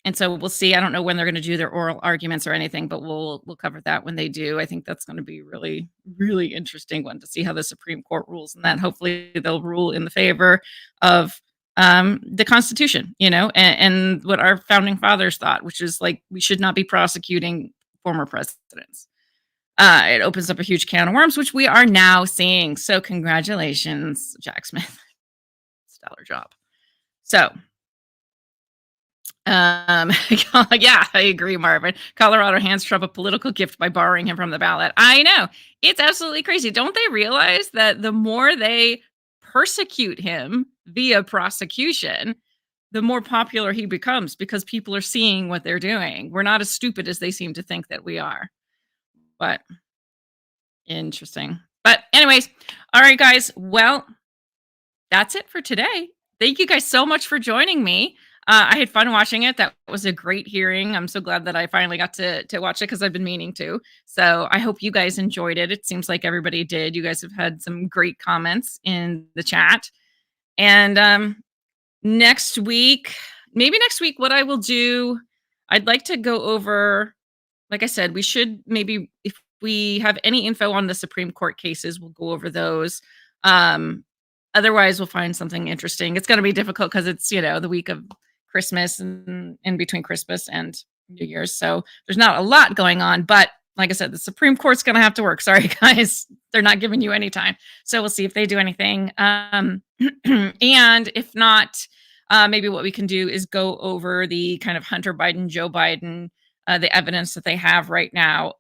And so we'll see. I don't know when they're going to do their oral arguments or anything, but we'll cover that when they do. I think that's going to be really, really interesting one to see how the Supreme Court rules, and that hopefully they'll rule in the favor of the Constitution, and what our founding fathers thought, which is like we should not be prosecuting former presidents. It opens up a huge can of worms, which we are now seeing. So congratulations, Jack Smith. Stellar job. So yeah, I agree, Marvin. Colorado hands Trump a political gift by borrowing him from the ballot. I know. It's absolutely crazy. Don't they realize that the more they persecute him via prosecution, the more popular he becomes, because people are seeing what they're doing. We're not as stupid as they seem to think that we are. But interesting. But anyways, all right, guys. Well, that's it for today. Thank you guys so much for joining me. I had fun watching it. That was a great hearing. I'm so glad that I finally got to watch it, because I've been meaning to. So I hope you guys enjoyed it. It seems like everybody did. You guys have had some great comments in the chat. And maybe next week, what I will do, I'd like to go over, like I said, we should maybe, if we have any info on the Supreme Court cases, we'll go over those. Otherwise, we'll find something interesting. It's going to be difficult because it's, the week of Christmas and in between Christmas and New Year's. So there's not a lot going on, but like I said, the Supreme Court's going to have to work. Sorry, guys. They're not giving you any time. So we'll see if they do anything. And if not, maybe what we can do is go over the kind of Hunter Biden, Joe Biden, the evidence that they have right now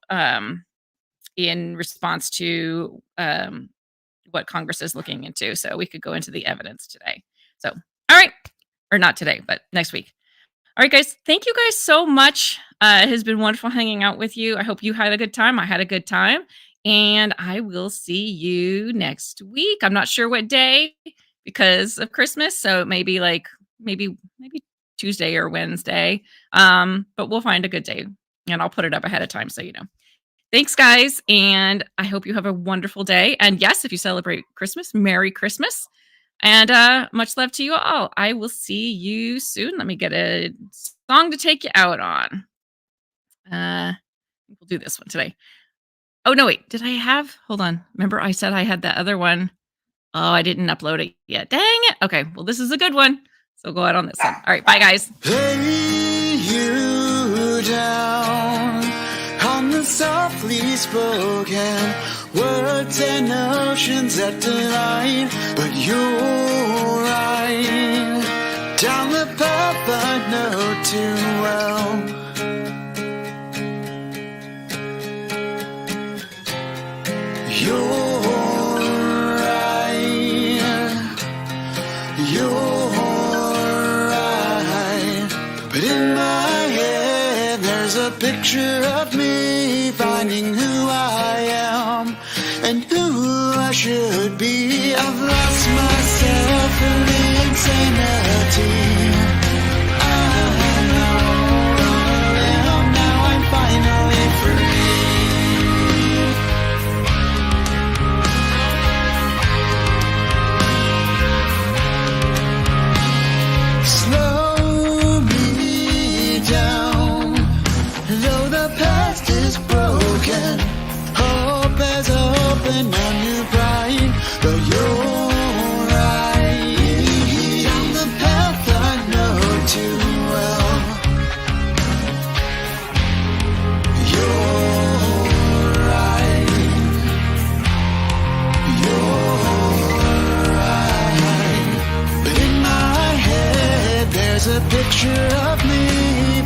in response to what Congress is looking into. So we could go into the evidence today. So, all right. Or not today, but next week. All right, guys. Thank you guys so much. It has been wonderful hanging out with you. I hope you had a good time. I had a good time. And I will see you next week. I'm not sure what day because of Christmas. So maybe Tuesday or Wednesday. But we'll find a good day. And I'll put it up ahead of time so you know. Thanks, guys. And I hope you have a wonderful day. And yes, if you celebrate Christmas, Merry Christmas. And much love to you all. I will see you soon. Let me get a song to take you out on. We'll do this one today. Oh, no, wait. Did I have? Hold on. Remember I said I had that other one. Oh, I didn't upload it yet. Dang it. Okay. Well, this is a good one. So go out on this one. All right. Bye, guys.
Lay you down on the softly spoken words and oceans that delight, but you're right down the path I know too well. You're right, but in my head there's a picture of me finding who I am and who I should be. I've lost myself in the insanity. I know now I'm finally free. Slow me down, though the past is broken. Hope has opened a new bright, but you're right down the path I know too well. You're right, but in my head there's a picture of me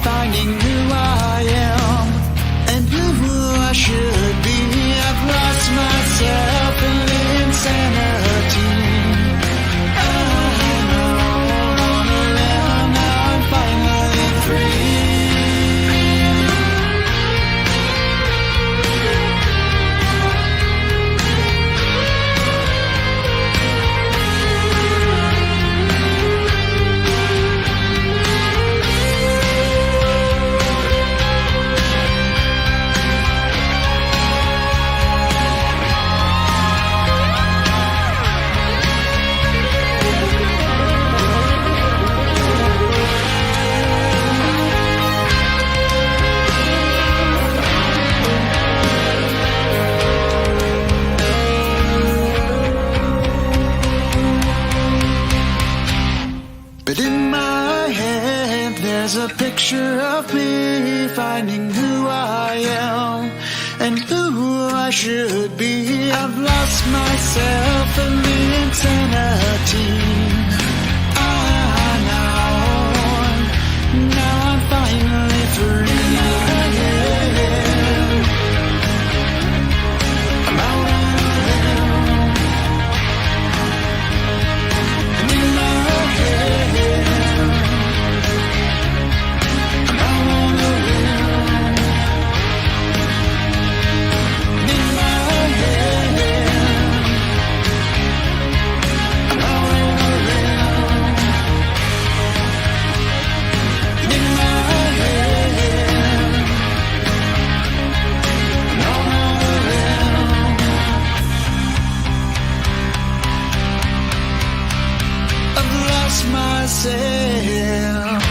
finding who I am and who I should be. I've lost myself in the insanity. I know now I'm finally free. But in my head there's a picture of me finding who I am and who I should be. I've lost myself in the insanity. Now I'm finally free. I'm out on a limb. And in my head I'm out on a limb. And in my head I'm out on a limb. And in my head I'm out on a limb. I've lost myself.